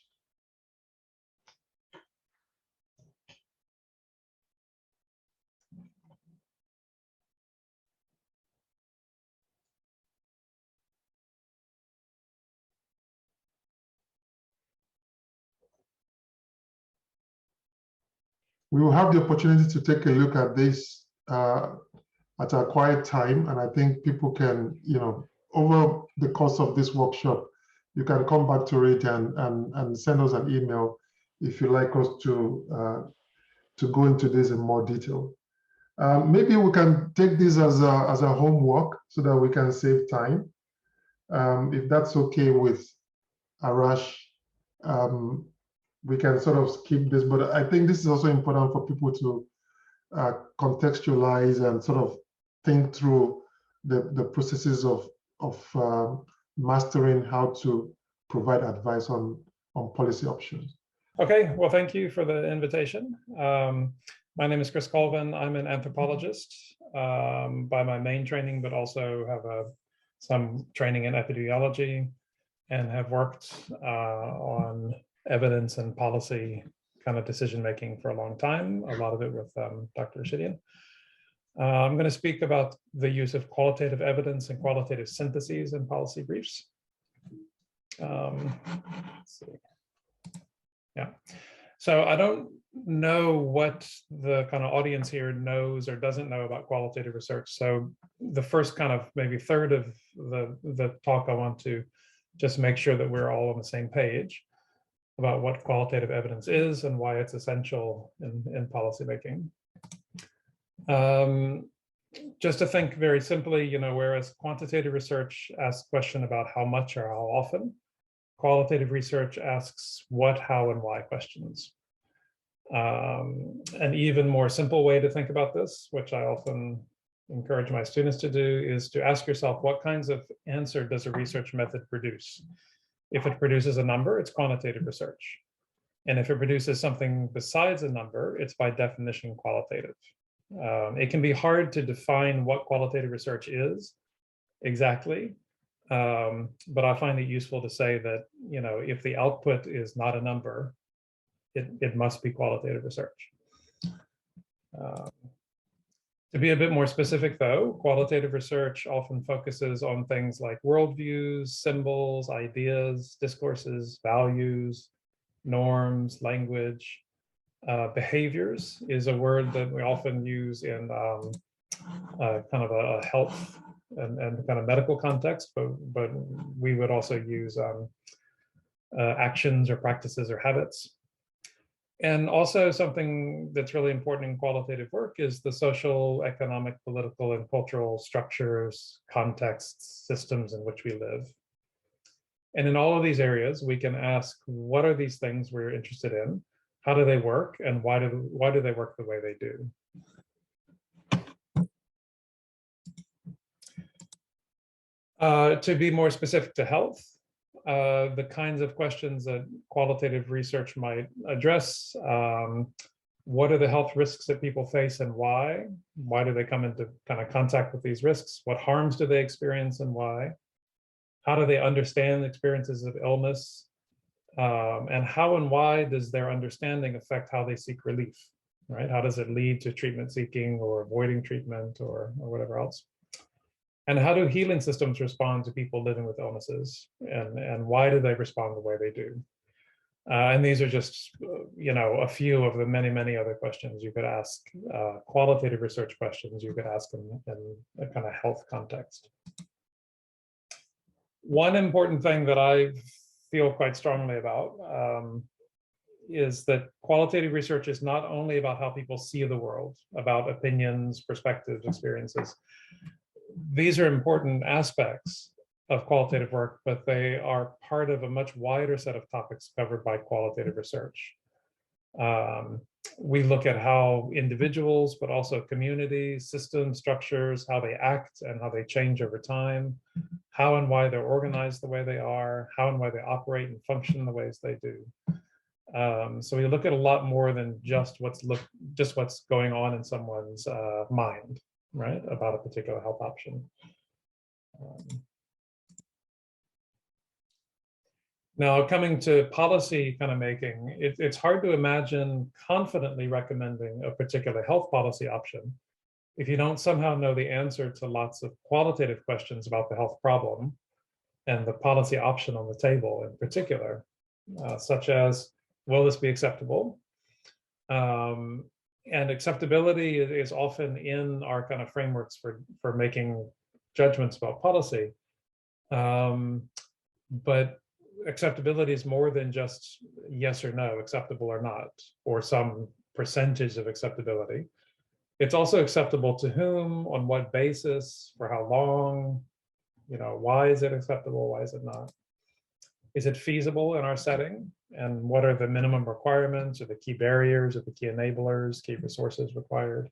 We will have the opportunity to take a look at this at a quiet time, and I think people can, over the course of this workshop, you can come back to it and send us an email if you like us to go into this in more detail. Maybe we can take this as a homework so that we can save time. If that's okay with Arash, we can sort of skip this, but I think this is also important for people to contextualize and sort of think through the processes of mastering how to provide advice on policy options. Okay, well, thank you for the invitation. My name is Chris Colvin. I'm an anthropologist by my main training, but also have some training in epidemiology and have worked on evidence and policy kind of decision-making for a long time, a lot of it with Dr. Rashidian. I'm going to speak about the use of qualitative evidence and qualitative syntheses in policy briefs. Let's see. Yeah, so I don't know what the kind of audience here knows or doesn't know about qualitative research. So the first kind of maybe third of the talk, I want to just make sure that we're all on the same page about what qualitative evidence is and why it's essential in policymaking. Just to think very simply, whereas quantitative research asks a question about how much or how often, qualitative research asks what, how, and why questions. An even more simple way to think about this, which I often encourage my students to do, is to ask yourself, what kinds of answer does a research method produce? If it produces a number, it's quantitative research. And if it produces something besides a number, it's by definition qualitative. It can be hard to define what qualitative research is exactly, but I find it useful to say that, if the output is not a number, it must be qualitative research. To be a bit more specific though, qualitative research often focuses on things like worldviews, symbols, ideas, discourses, values, norms, language. Behaviors is a word that we often use in kind of a health and kind of medical context, but we would also use actions or practices or habits. And also something that's really important in qualitative work is the social, economic, political, and cultural structures, contexts, systems in which we live. And in all of these areas, we can ask, what are these things we're interested in? How do they work? And why do they work the way they do? To be more specific to health, the kinds of questions that qualitative research might address. What are the health risks that people face and why? Why do they come into kind of contact with these risks? What harms do they experience and why? How do they understand experiences of illness? And how and why does their understanding affect how they seek relief, right? How does it lead to treatment seeking or avoiding treatment or whatever else? And how do healing systems respond to people living with illnesses? And why do they respond the way they do? And these are just, a few of the many, many other questions you could ask, qualitative research questions you could ask in a kind of health context. One important thing that I feel quite strongly about is that qualitative research is not only about how people see the world, about opinions, perspectives, experiences. These are important aspects of qualitative work, but they are part of a much wider set of topics covered by qualitative research. We look at how individuals, but also communities, systems, structures, how they act and how they change over time, how and why they're organized the way they are, how and why they operate and function the ways they do. So we look at a lot more than just what's going on in someone's mind, right, about a particular health option. Now, coming to policy kind of making, it's hard to imagine confidently recommending a particular health policy option if you don't somehow know the answer to lots of qualitative questions about the health problem and the policy option on the table in particular, such as, will this be acceptable? And acceptability is often in our kind of frameworks for making judgments about policy. But acceptability is more than just yes or no, acceptable or not, or some percentage of acceptability. It's also acceptable to whom, on what basis, for how long, why is it acceptable, why is it not? Is it feasible in our setting? And what are the minimum requirements or the key barriers or the key enablers, key resources required?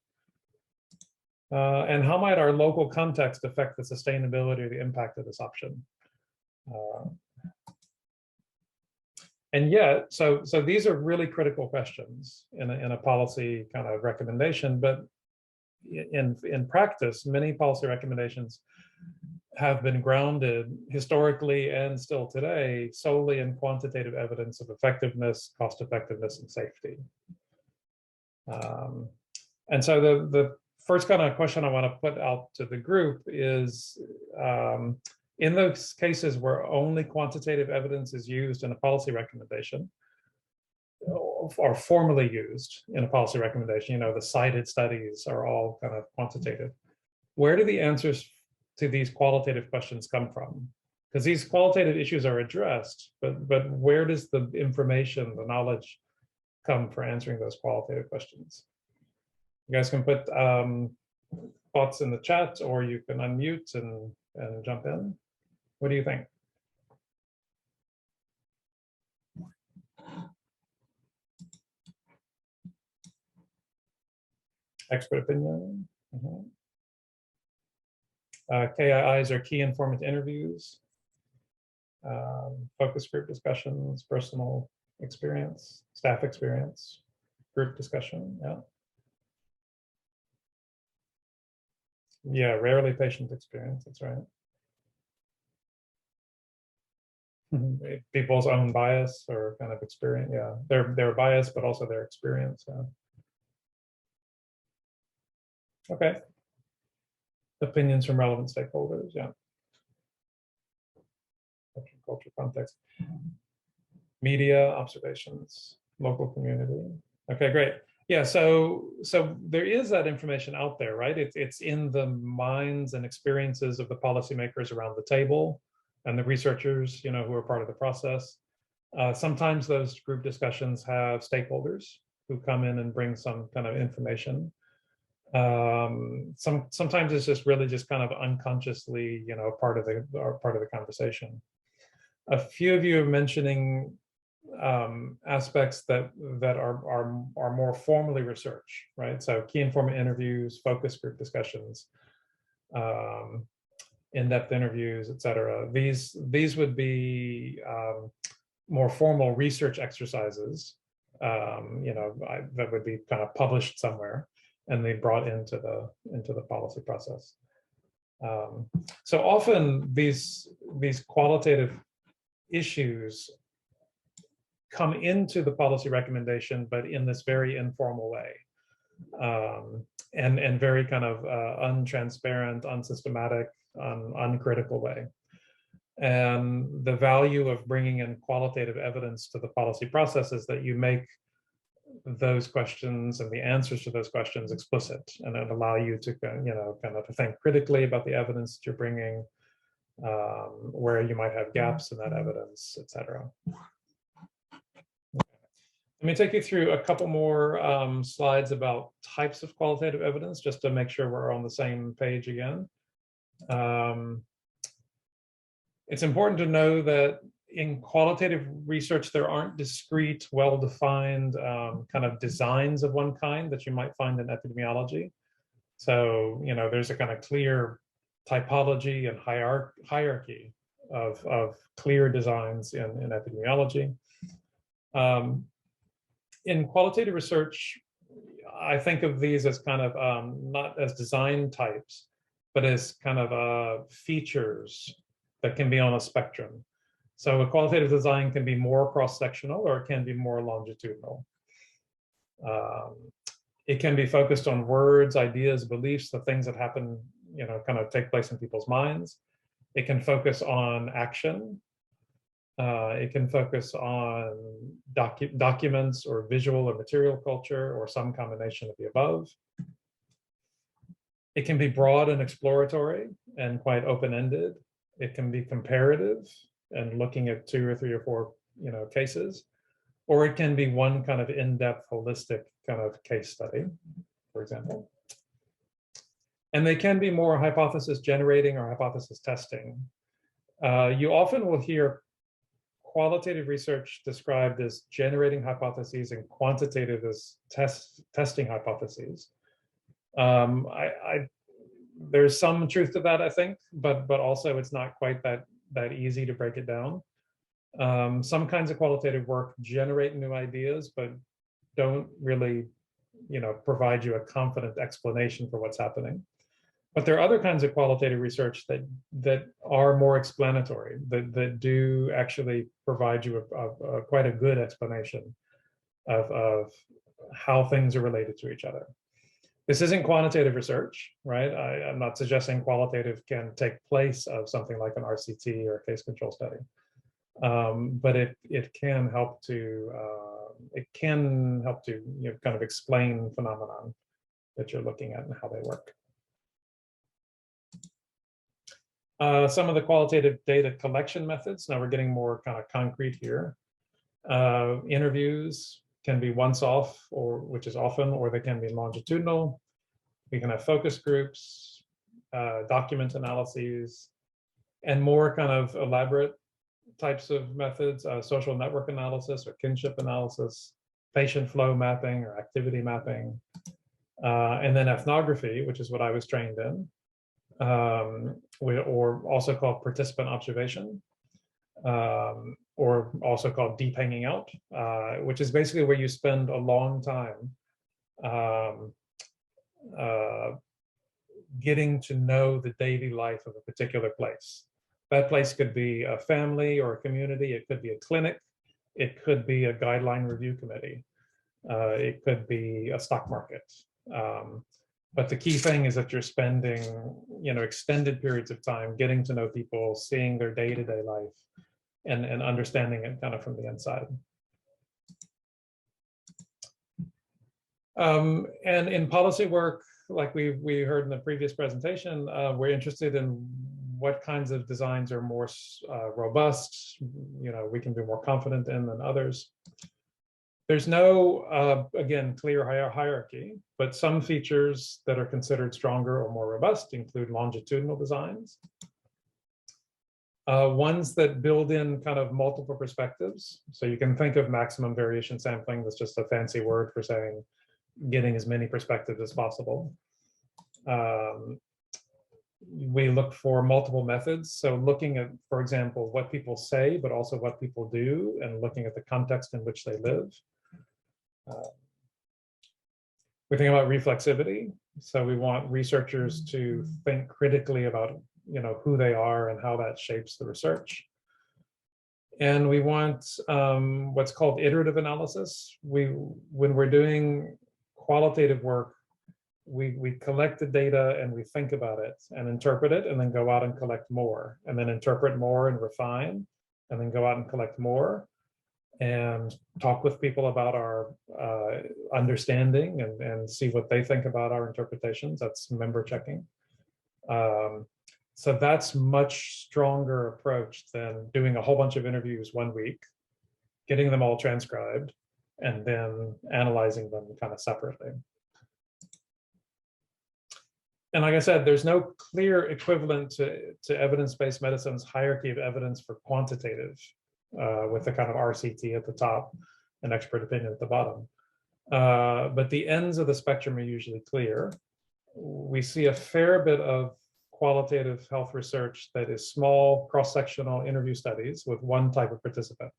And how might our local context affect the sustainability or the impact of this option? And yet, so these are really critical questions in a policy kind of recommendation, but in practice, many policy recommendations have been grounded historically and still today solely in quantitative evidence of effectiveness, cost effectiveness, and safety. And so the first kind of question I want to put out to the group is, in those cases where only quantitative evidence is used in a policy recommendation, or formally used in a policy recommendation, the cited studies are all kind of quantitative. Where do the answers to these qualitative questions come from? Because these qualitative issues are addressed, but where does the information, the knowledge come for answering those qualitative questions? You guys can put thoughts in the chat, or you can unmute and jump in. What do you think? Expert opinion. KIIs are key informant interviews, focus group discussions, personal experience, staff experience, group discussion. Yeah, rarely patient experience. That's right. People's own bias or kind of experience. Yeah, their bias, but also their experience. Yeah. Okay. Opinions from relevant stakeholders. Yeah. Culture context. Media observations, local community. Okay, great. Yeah, so there is that information out there, right? It's in the minds and experiences of the policymakers around the table and the researchers, who are part of the process. Sometimes those group discussions have stakeholders who come in and bring some kind of information. Sometimes it's just really just kind of unconsciously, part of the conversation. A few of you are mentioning aspects that are more formally researched, right? So key informant interviews, focus group discussions, in-depth interviews, et cetera. These would be more formal research exercises, that would be kind of published somewhere and they brought into the policy process. So often these qualitative issues come into the policy recommendation, but in this very informal way, and very kind of untransparent, unsystematic, uncritical way. And the value of bringing in qualitative evidence to the policy process is that you make those questions and the answers to those questions explicit, and it allow you to kind of think critically about the evidence that you're bringing, where you might have gaps in that evidence, et cetera. Let me take you through a couple more slides about types of qualitative evidence, just to make sure we're on the same page again. It's important to know that in qualitative research, there aren't discrete, well-defined kind of designs of one kind that you might find in epidemiology. So, you know, there's a kind of clear typology and hierarchy of clear designs in epidemiology. In qualitative research, I think of these as kind of not as design types, but as kind of features that can be on a spectrum. So a qualitative design can be more cross-sectional or it can be more longitudinal. It can be focused on words, ideas, beliefs, the things that happen, you know, kind of take place in people's minds. It can focus on action. It can focus on documents or visual or material culture or some combination of the above. It can be broad and exploratory and quite open-ended. It can be comparative and looking at 2 or 3 or 4, you know, cases, or it can be one kind of in-depth, holistic kind of case study, for example. And they can be more hypothesis generating or hypothesis testing. You often will hear qualitative research described as generating hypotheses and quantitative as testing hypotheses. There's some truth to that, I think, but also it's not quite that easy to break it down. Some kinds of qualitative work generate new ideas, but don't really, you know, provide you a confident explanation for what's happening. But there are other kinds of qualitative research that are more explanatory, that do actually provide you quite a good explanation of how things are related to each other. This isn't quantitative research, right? I'm not suggesting qualitative can take place of something like an RCT or a case control study, but it can help to you know, kind of explain phenomenon that you're looking at and how they work. Some of the qualitative data collection methods. Now we're getting more kind of concrete here. Interviews can be once-off, or which is often, or they can be longitudinal. We can have focus groups, document analyses, and more kind of elaborate types of methods, social network analysis or kinship analysis, patient flow mapping or activity mapping, and then ethnography, which is what I was trained in, or also called participant observation. Or also called deep hanging out, which is basically where you spend a long time getting to know the daily life of a particular place. That place could be a family or a community, it could be a clinic, it could be a guideline review committee, it could be a stock market. But the key thing is that you're spending, you know, extended periods of time getting to know people, seeing their day-to-day life, and understanding it kind of from the inside. And in policy work, like we heard in the previous presentation, we're interested in what kinds of designs are more robust, you know, we can be more confident in than others. There's no, again, clear hierarchy, but some features that are considered stronger or more robust include longitudinal designs. Ones that build in kind of multiple perspectives. So you can think of maximum variation sampling, that's just a fancy word for saying getting as many perspectives as possible. We look for multiple methods. So looking at, for example, what people say, but also what people do, and looking at the context in which they live. We think about reflexivity. So we want researchers to think critically about, you know, who they are and how that shapes the research. And we want what's called iterative analysis. When we're doing qualitative work, we collect the data and we think about it and interpret it, and then go out and collect more, and then interpret more and refine, and then go out and collect more and talk with people about our understanding and see what they think about our interpretations. That's member checking. So that's much stronger approach than doing a whole bunch of interviews one week, getting them all transcribed, and then analyzing them kind of separately. And like I said, there's no clear equivalent to evidence-based medicine's hierarchy of evidence for quantitative with the kind of RCT at the top and expert opinion at the bottom. But the ends of the spectrum are usually clear. We see a fair bit of qualitative health research that is small cross-sectional interview studies with one type of participant.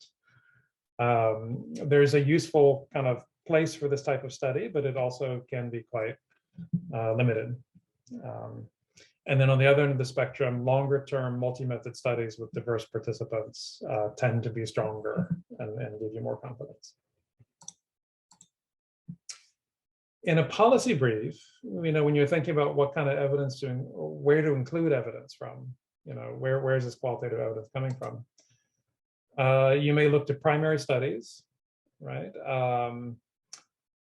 There's a useful kind of place for this type of study, but it also can be quite limited. And then on the other end of the spectrum, longer term multi-method studies with diverse participants tend to be stronger and give you more confidence. In a policy brief, when you're thinking about what kind of evidence where to include evidence from, where is this qualitative evidence coming from? You may look to primary studies, right?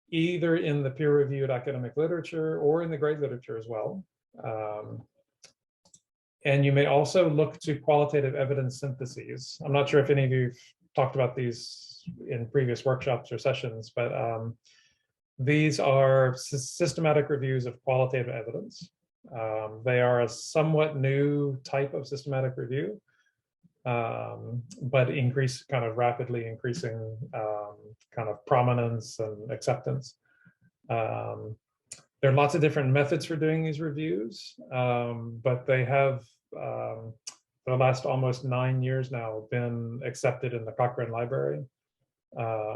Either in the peer-reviewed academic literature or in the grade literature as well. And you may also look to qualitative evidence syntheses. I'm not sure if any of you have talked about these in previous workshops or sessions, but these are systematic reviews of qualitative evidence. They are a somewhat new type of systematic review, but rapidly increasing kind of prominence and acceptance. There are lots of different methods for doing these reviews, but they have, for the last almost 9 years now, been accepted in the Cochrane Library.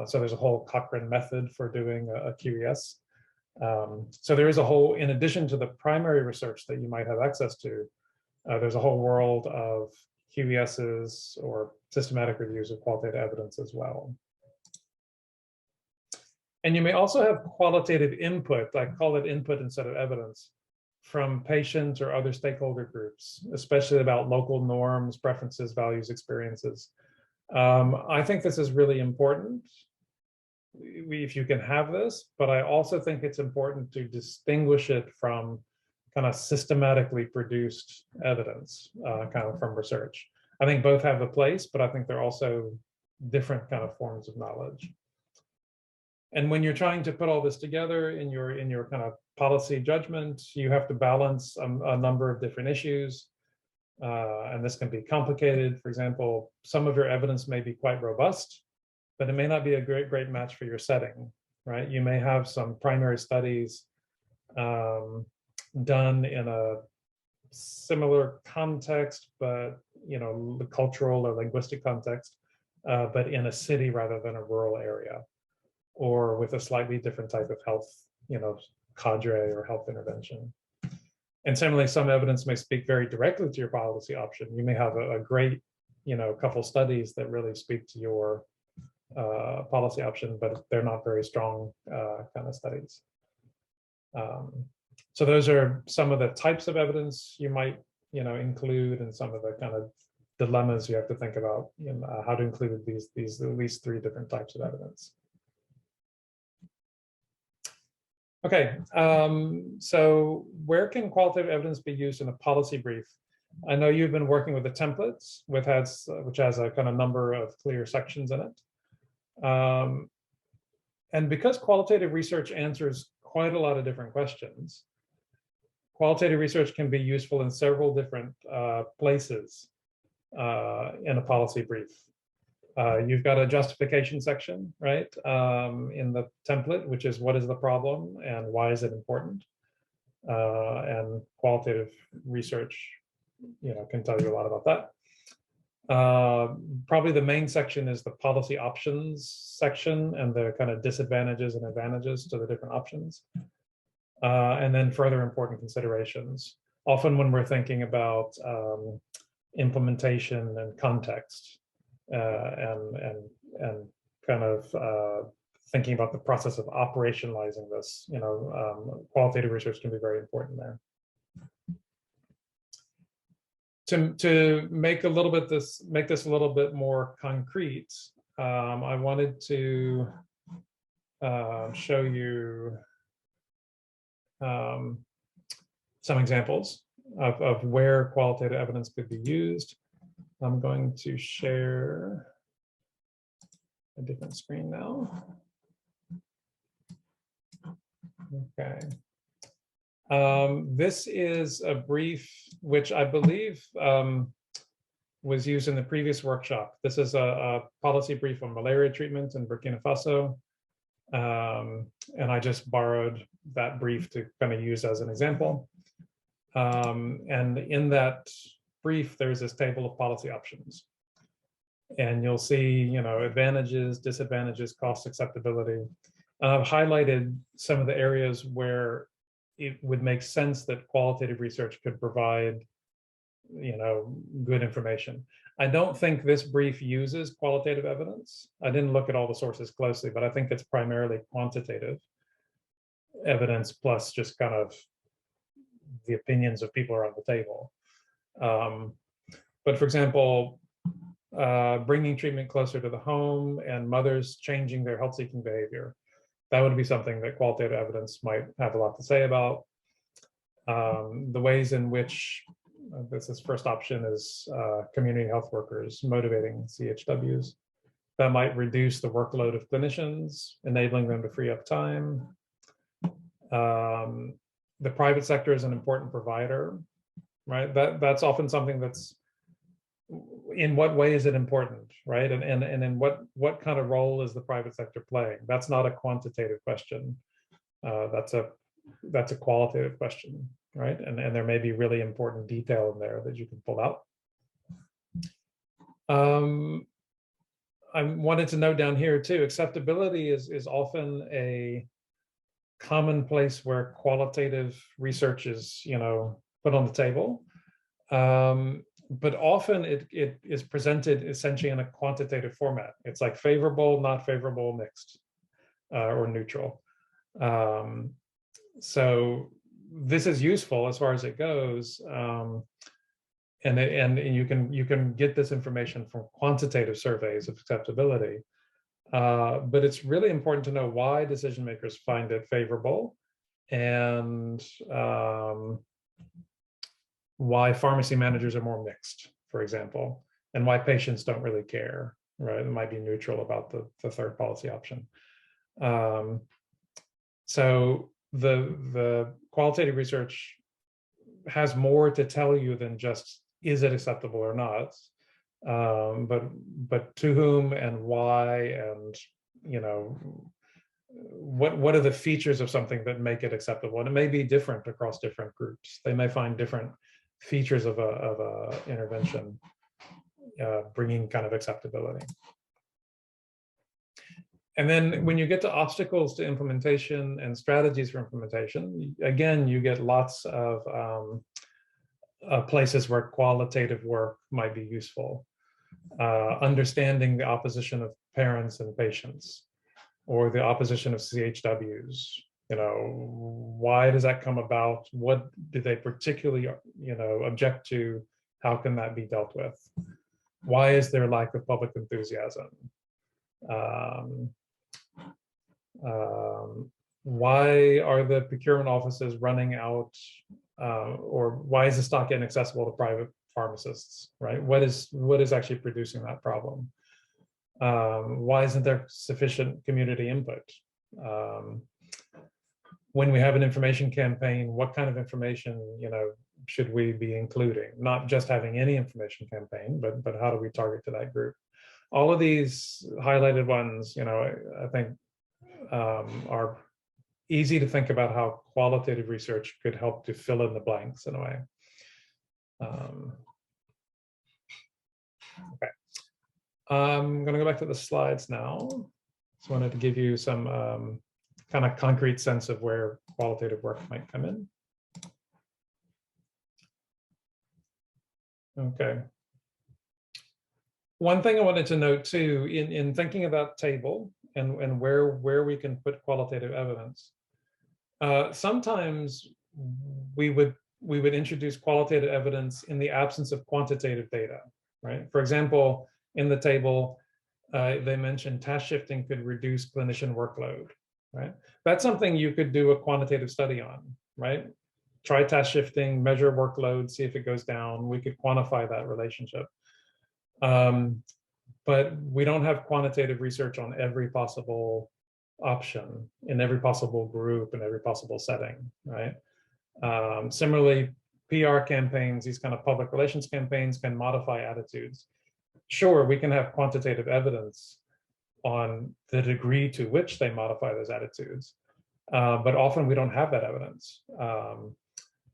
So there's a whole Cochrane method for doing a QES. So there is a whole, in addition to the primary research that you might have access to, there's a whole world of QESs or systematic reviews of qualitative evidence as well. And you may also have qualitative input, I call it input instead of evidence, from patients or other stakeholder groups, especially about local norms, preferences, values, experiences. I think this is really important if you can have this, but I also think it's important to distinguish it from kind of systematically produced evidence, kind of from research. I think both have a place, but I think they're also different kind of forms of knowledge. And when you're trying to put all this together in your kind of policy judgment, you have to balance a number of different issues. And this can be complicated. For example, some of your evidence may be quite robust, but it may not be a great match for your setting, right? You may have some primary studies done in a similar context, but the cultural or linguistic context, but in a city rather than a rural area, or with a slightly different type of health, cadre or health intervention. And similarly, some evidence may speak very directly to your policy option. You may have a great, couple studies that really speak to your policy option, but they're not very strong kind of studies. So those are some of the types of evidence you might, include, and some of the kind of dilemmas you have to think about in how to include these at least 3 different types of evidence. Okay, so where can qualitative evidence be used in a policy brief? I know you've been working with the templates, which has a kind of number of clear sections in it. And because qualitative research answers quite a lot of different questions, qualitative research can be useful in several different places in a policy brief. You've got a justification section, right, in the template, which is what is the problem and why is it important? And qualitative research, can tell you a lot about that. Probably the main section is the policy options section and the kind of disadvantages and advantages to the different options. And then further important considerations. Often when we're thinking about implementation and context, and kind of thinking about the process of operationalizing this, qualitative research can be very important there. To make this a little bit more concrete, I wanted to show you some examples of where qualitative evidence could be used. I'm going to share a different screen now. Okay. This is a brief which I believe was used in the previous workshop. This is a policy brief on malaria treatment in Burkina Faso. And I just borrowed that brief to kind of use as an example. And in that brief, there's this table of policy options. And you'll see, you know, advantages, disadvantages, cost, acceptability. I've highlighted some of the areas where it would make sense that qualitative research could provide, you know, good information. I don't think this brief uses qualitative evidence. I didn't look at all the sources closely, but I think it's primarily quantitative evidence plus just kind of the opinions of people around the table. But for example, bringing treatment closer to the home and mothers changing their health-seeking behavior. That would be something that qualitative evidence might have a lot to say about. The ways in which, this first option is community health workers motivating CHWs. That might reduce the workload of clinicians, enabling them to free up time. The private sector is an important provider, right? That's often something that's, in what way is it important, right? And in what kind of role is the private sector playing? That's not a quantitative question. That's a qualitative question, right? And there may be really important detail in there that you can pull out. I wanted to note down here too, acceptability is often a common place where qualitative research is, you know, put on the table. But often it is presented essentially in a quantitative format. It's like favorable, not favorable, mixed, or neutral. So this is useful as far as it goes, and you can get this information from quantitative surveys of acceptability. But it's really important to know why decision makers find it favorable, and why pharmacy managers are more mixed, for example, and why patients don't really care, right? It might be neutral about the third policy option. So the qualitative research has more to tell you than just, is it acceptable or not? But to whom and why, and, you know, what are the features of something that make it acceptable? And it may be different across different groups. They may find different features of a intervention bringing kind of acceptability. And then when you get to obstacles to implementation and strategies for implementation, again, you get lots of places where qualitative work might be useful. Understanding the opposition of parents and patients, or the opposition of CHWs. You know, why does that come about? What do they particularly, you know, object to? How can that be dealt with? Why is there lack of public enthusiasm? Why are the procurement offices running out, or why is the stock inaccessible to private pharmacists, right? What is actually producing that problem? Why isn't there sufficient community input? When we have an information campaign, what kind of information, you know, should we be including? Not just having any information campaign, but how do we target to that group? All of these highlighted ones, you know, I think are easy to think about how qualitative research could help to fill in the blanks in a way. Okay, I'm going to go back to the slides now. Just wanted to give you some kind of concrete sense of where qualitative work might come in. Okay. One thing I wanted to note too, in thinking about table and where we can put qualitative evidence, sometimes we would introduce qualitative evidence in the absence of quantitative data, right? For example, in the table, they mentioned task shifting could reduce clinician workload, right? That's something you could do a quantitative study on, right? Try task shifting, measure workload, see if it goes down. We could quantify that relationship. But we don't have quantitative research on every possible option in every possible group in every possible setting, right? Similarly, PR campaigns, these kind of public relations campaigns can modify attitudes. Sure, we can have quantitative evidence on the degree to which they modify those attitudes, but often we don't have that evidence.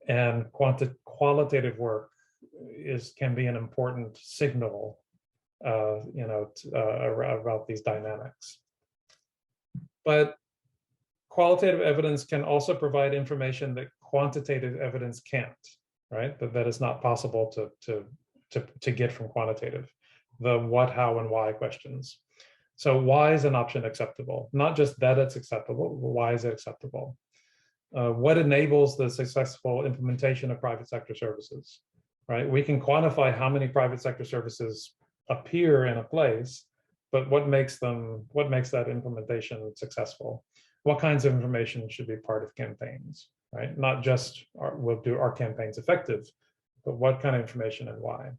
And qualitative work can be an important signal, about these dynamics. But qualitative evidence can also provide information that quantitative evidence can't, right? That is not possible to get from quantitative. The what, how, and why questions. So why is an option acceptable? Not just that it's acceptable, but why is it acceptable? What enables the successful implementation of private sector services, right? We can quantify how many private sector services appear in a place, but what makes that implementation successful? What kinds of information should be part of campaigns, right? Not just will do our campaigns effective, but what kind of information and why?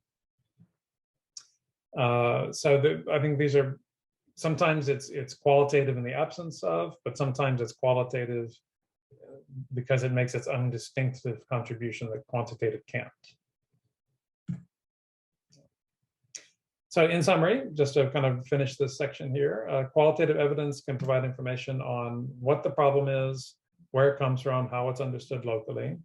I think these are, sometimes it's qualitative in the absence of, but sometimes it's qualitative because it makes its own distinctive contribution that quantitative can't. So in summary, just to kind of finish this section here, qualitative evidence can provide information on what the problem is, where it comes from, how it's understood locally,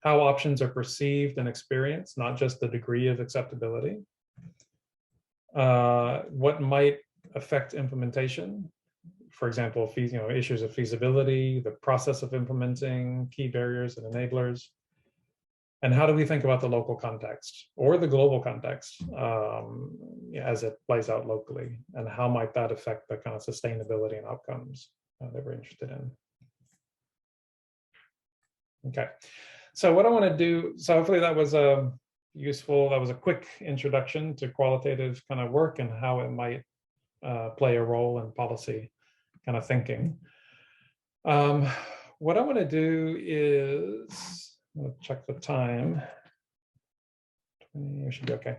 how options are perceived and experienced, not just the degree of acceptability, what might affect implementation, for example, issues of feasibility, the process of implementing, key barriers and enablers, and how do we think about the local context or the global context as it plays out locally, and how might that affect the kind of sustainability and outcomes that we're interested in. Okay, so what I want to do, so hopefully that was useful. That was a quick introduction to qualitative kind of work and how it might play a role in policy kind of thinking. What I want to do is, I'll check the time. 20, should be okay.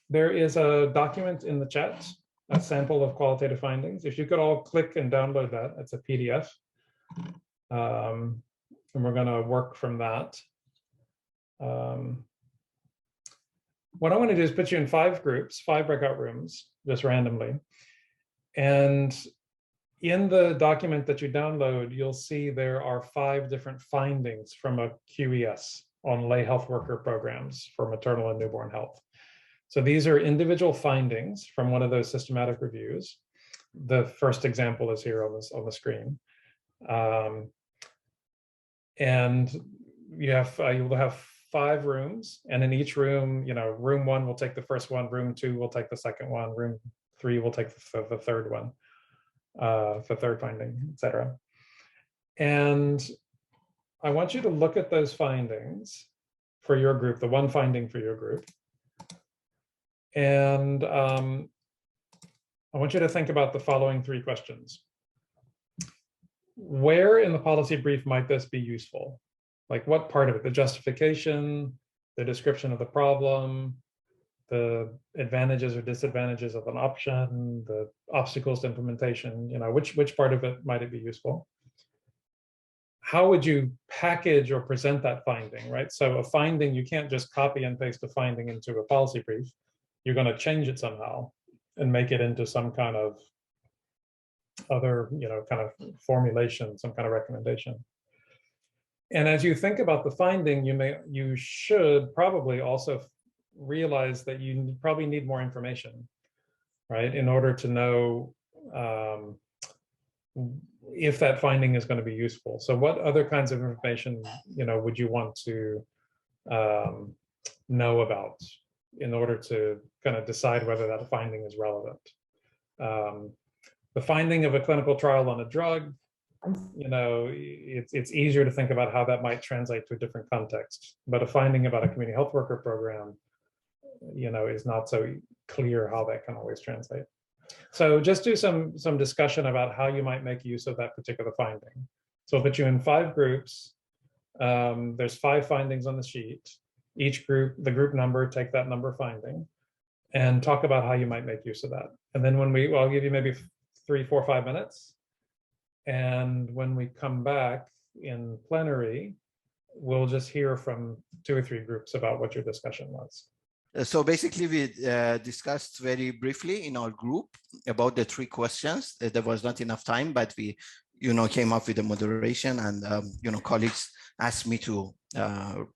There is a document in the chat, a sample of qualitative findings. If you could all click and download that, it's a PDF. And we're going to work from that. What I want to do is put you in 5 groups, 5 breakout rooms, just randomly. And in the document that you download, you'll see there are 5 different findings from a QES on lay health worker programs for maternal and newborn health. So these are individual findings from one of those systematic reviews. The first example is here on the screen. And you'll have 5 rooms, and in each room, room 1 will take the first one, room 2 will take the second one, room 3 will take the third one, the third finding, etc. And I want you to look at those findings for your group, the one finding for your group. And I want you to think about the following 3 questions. Where in the policy brief might this be useful? Like what part of it? The justification, the description of the problem, the advantages or disadvantages of an option, the obstacles to implementation, which part of it might it be useful? How would you package or present that finding, right? So a finding, you can't just copy and paste a finding into a policy brief. You're going to change it somehow and make it into some kind of other, kind of formulation, some kind of recommendation. And as you think about the finding, you should probably also realize that you probably need more information, right, in order to know if that finding is going to be useful. So what other kinds of information, would you want to know about in order to kind of decide whether that finding is relevant? The finding of a clinical trial on a drug, it's easier to think about how that might translate to a different context. But a finding about a community health worker program, is not so clear how that can always translate. So just do some discussion about how you might make use of that particular finding. So I'll put you in 5 groups. There's 5 findings on the sheet. Each group, the group number, take that number finding and talk about how you might make use of that. And then I'll give you maybe 3, 4, 5 minutes. And when we come back, in plenary, we'll just hear from 2 or 3 groups about what your discussion was. So basically, we discussed very briefly in our group about the 3 questions. There was not enough time, but we, came up with a moderation, and colleagues asked me to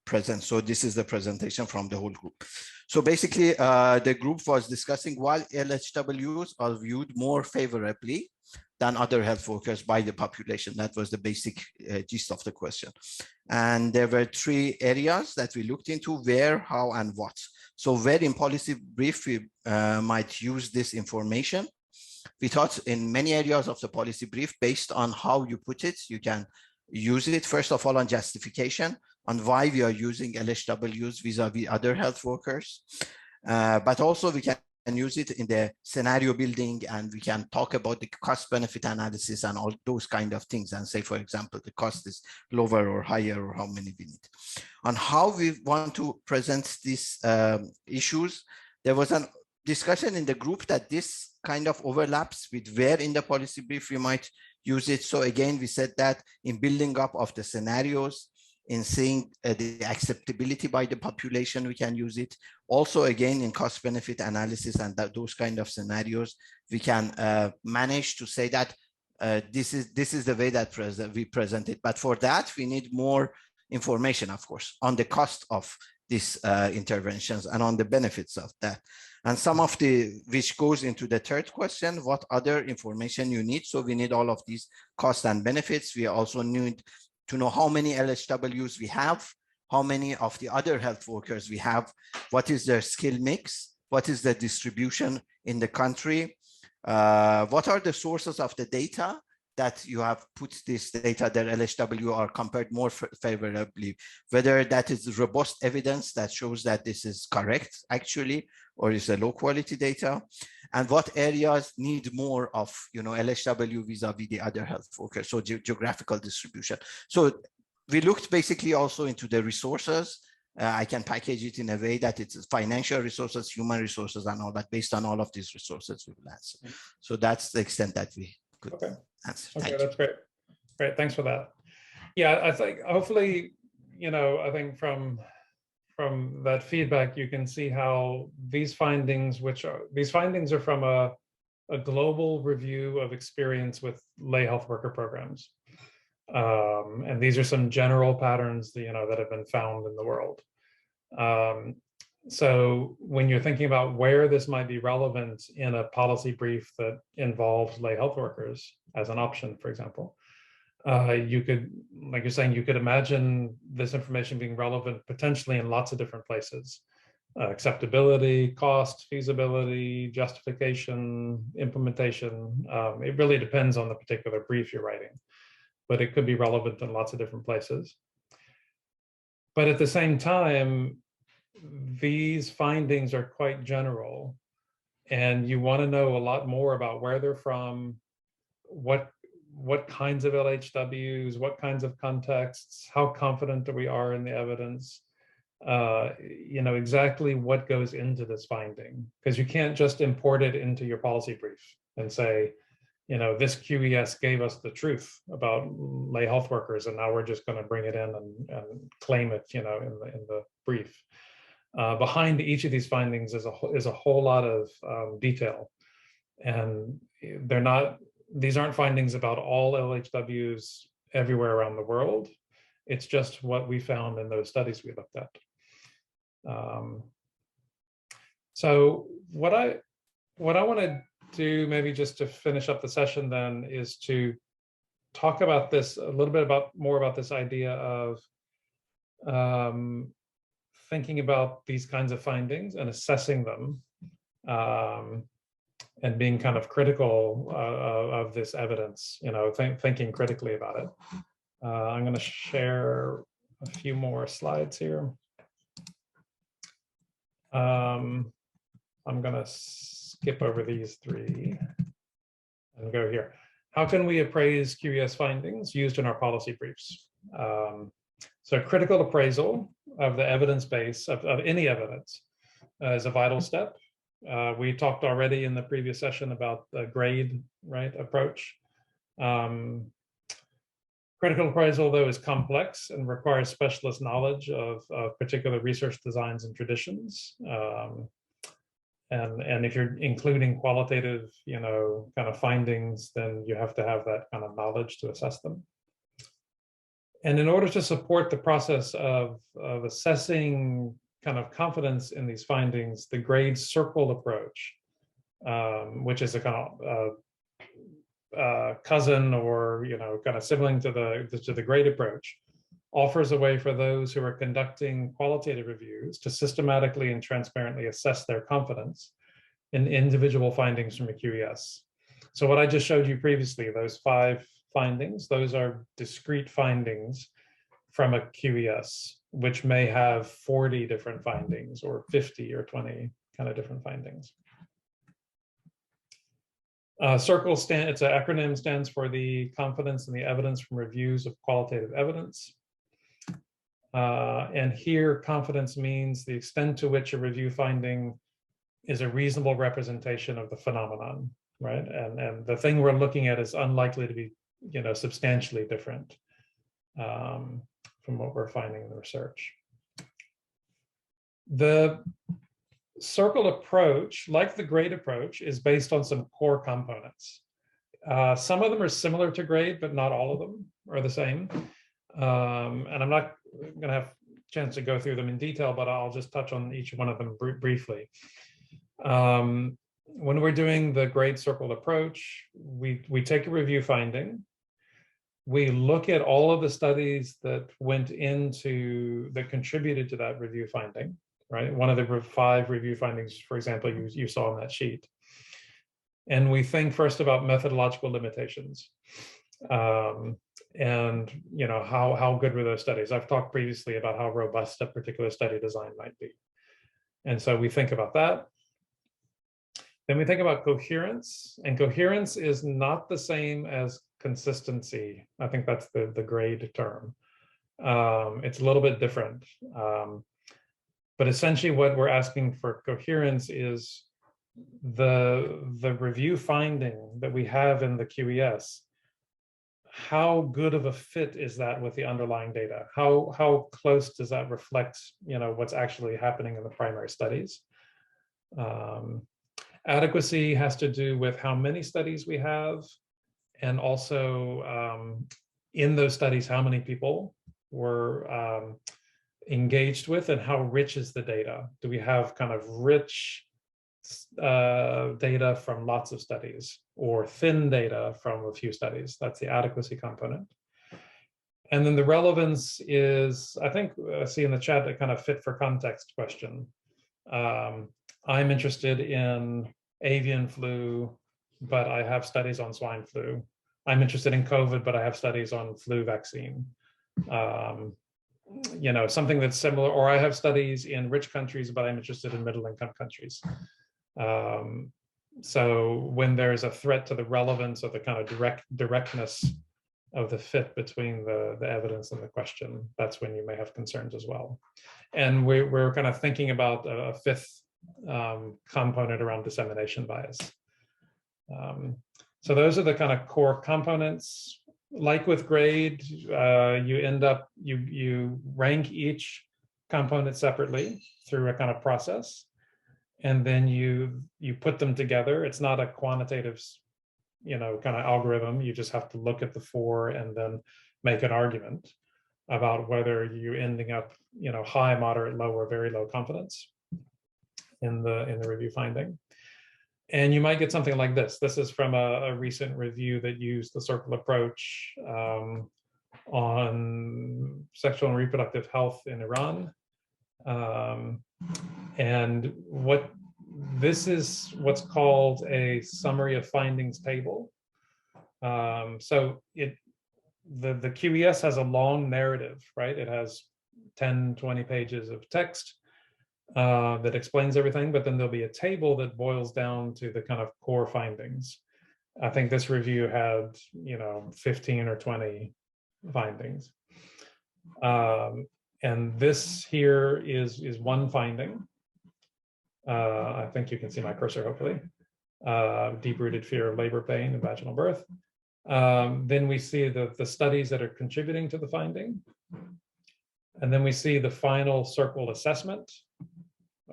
present. So this is the presentation from the whole group. So basically, the group was discussing why LHWs are viewed more favorably than other health workers by the population. That was the basic gist of the question. And there were 3 areas that we looked into: where, how, and what. So where in policy brief, we might use this information. We thought in many areas of the policy brief, based on how you put it, you can use it, first of all, on justification, on why we are using LHWs vis-a-vis other health workers. But also we can use it in the scenario building, and we can talk about the cost benefit analysis and all those kind of things, and say, for example, the cost is lower or higher, or how many we need. On how we want to present these issues, there was a discussion in the group that this kind of overlaps with where in the policy brief we might use it. So again, we said that in building up of the scenarios, in seeing the acceptability by the population, we can use it. Also, again, in cost benefit analysis and those kind of scenarios, we can manage to say that this is the way that we present it. But for that, we need more information, of course, on the cost of these interventions and on the benefits of that. And some of which goes into the 3rd question, what other information you need. So we need all of these costs and benefits. We also need to know how many LHWs we have, how many of the other health workers we have, what is their skill mix, what is the distribution in the country, what are the sources of the data that you have put this data, their LHW are compared more favorably, whether that is robust evidence that shows that this is correct actually, or is a low quality data, and what areas need more of LHW vis-a-vis the other health workers, so geographical distribution. So we looked basically also into the resources. I can package it in a way that it's financial resources, human resources, and all that. Based on all of these resources, we will answer. So that's the extent that we could answer. Okay, that's great. Great, thanks for that. Yeah, I think hopefully, I think from that feedback, you can see how these findings, are from a global review of experience with lay health worker programs. And these are some general patterns that, that have been found in the world. So when you're thinking about where this might be relevant in a policy brief that involves lay health workers as an option, for example, you could, like you're saying, you could imagine this information being relevant potentially in lots of different places. Acceptability, cost, feasibility, justification, implementation. It really depends on the particular brief you're writing, but it could be relevant in lots of different places. But at the same time, these findings are quite general, and you want to know a lot more about where they're from, what kinds of LHWs, what kinds of contexts, how confident we are in the evidence, exactly what goes into this finding, because you can't just import it into your policy brief and say, this QES gave us the truth about lay health workers, and now we're just going to bring it in and claim it, in the brief. Behind each of these findings is a whole lot of detail, and these aren't findings about all LHWs everywhere around the world. It's just what we found in those studies we looked at. So what I want to do, maybe just to finish up the session then, is to talk about this a little bit more about this idea of thinking about these kinds of findings and assessing them, and being kind of critical of this evidence, thinking critically about it. I'm going to share a few more slides here. I'm going to skip over these 3 and go here. How can we appraise QES findings used in our policy briefs? So critical appraisal of the evidence base of any evidence is a vital step. We talked already in the previous session about the grade, approach. Critical appraisal, though, is complex and requires specialist knowledge of particular research designs and traditions. And if you're including qualitative, kind of findings, then you have to have that kind of knowledge to assess them. And in order to support the process of assessing kind of confidence in these findings, the grade circle approach, which is a kind of cousin or kind of sibling to the grade approach, offers a way for those who are conducting qualitative reviews to systematically and transparently assess their confidence in individual findings from a QES. So what I just showed you previously, those 5 findings, those are discrete findings from a QES, which may have 40 different findings or 50 or 20 kind of different findings. CIRCLE it's an acronym, stands for the Confidence in the Evidence from Reviews of Qualitative Evidence. And here, confidence means the extent to which a review finding is a reasonable representation of the phenomenon, right? And the thing we're looking at is unlikely to be, substantially different from what we're finding in the research. The CIRCLE approach, like the grade approach, is based on some core components. Some of them are similar to grade, but not all of them are the same. And I'm not going to have a chance to go through them in detail, but I'll just touch on each one of them briefly. When we're doing the grade CIRCLE approach, we take a review finding. We look at all of the studies that contributed to that review finding, right? One of the 5 review findings, for example, you saw on that sheet. And we think first about methodological limitations. And how good were those studies? I've talked previously about how robust a particular study design might be. And so we think about that. Then we think about coherence, and coherence is not the same as consistency. I think that's the grade term. It's a little bit different. But essentially what we're asking for coherence is the review finding that we have in the QES. How good of a fit is that with the underlying data? How close does that reflect, what's actually happening in the primary studies? Adequacy has to do with how many studies we have, and also in those studies, how many people were engaged with, and how rich is the data? Do we have kind of rich data from lots of studies, or thin data from a few studies? That's the adequacy component. And then the relevance is, I think, see in the chat, a kind of fit for context question. I'm interested in avian flu, but I have studies on swine flu. I'm interested in COVID, but I have studies on flu vaccine. Something that's similar, or I have studies in rich countries, but I'm interested in middle income countries. So when there's a threat to the relevance of the kind of directness of the fit between the evidence and the question, that's when you may have concerns as well. And we're kind of thinking about a 5th component around dissemination bias. So those are the kind of core components. Like with grade, you rank each component separately through a kind of process, and then you put them together. It's not a quantitative, kind of algorithm. You just have to look at the 4 and then make an argument about whether you're ending up, high, moderate, low, or very low confidence in the review finding. And you might get something like this. This is from a recent review that used the CIRCLE approach on sexual and reproductive health in Iran. And this is what's called a summary of findings table. So the QES has a long narrative, right? It has 10, 20 pages of text that explains everything, but then there'll be a table that boils down to the kind of core findings. I think this review had, 15 or 20 findings. And this here is one finding. I think you can see my cursor, hopefully. Deep-rooted fear of labor pain and vaginal birth. Then we see the studies that are contributing to the finding. And then we see the final circled assessment,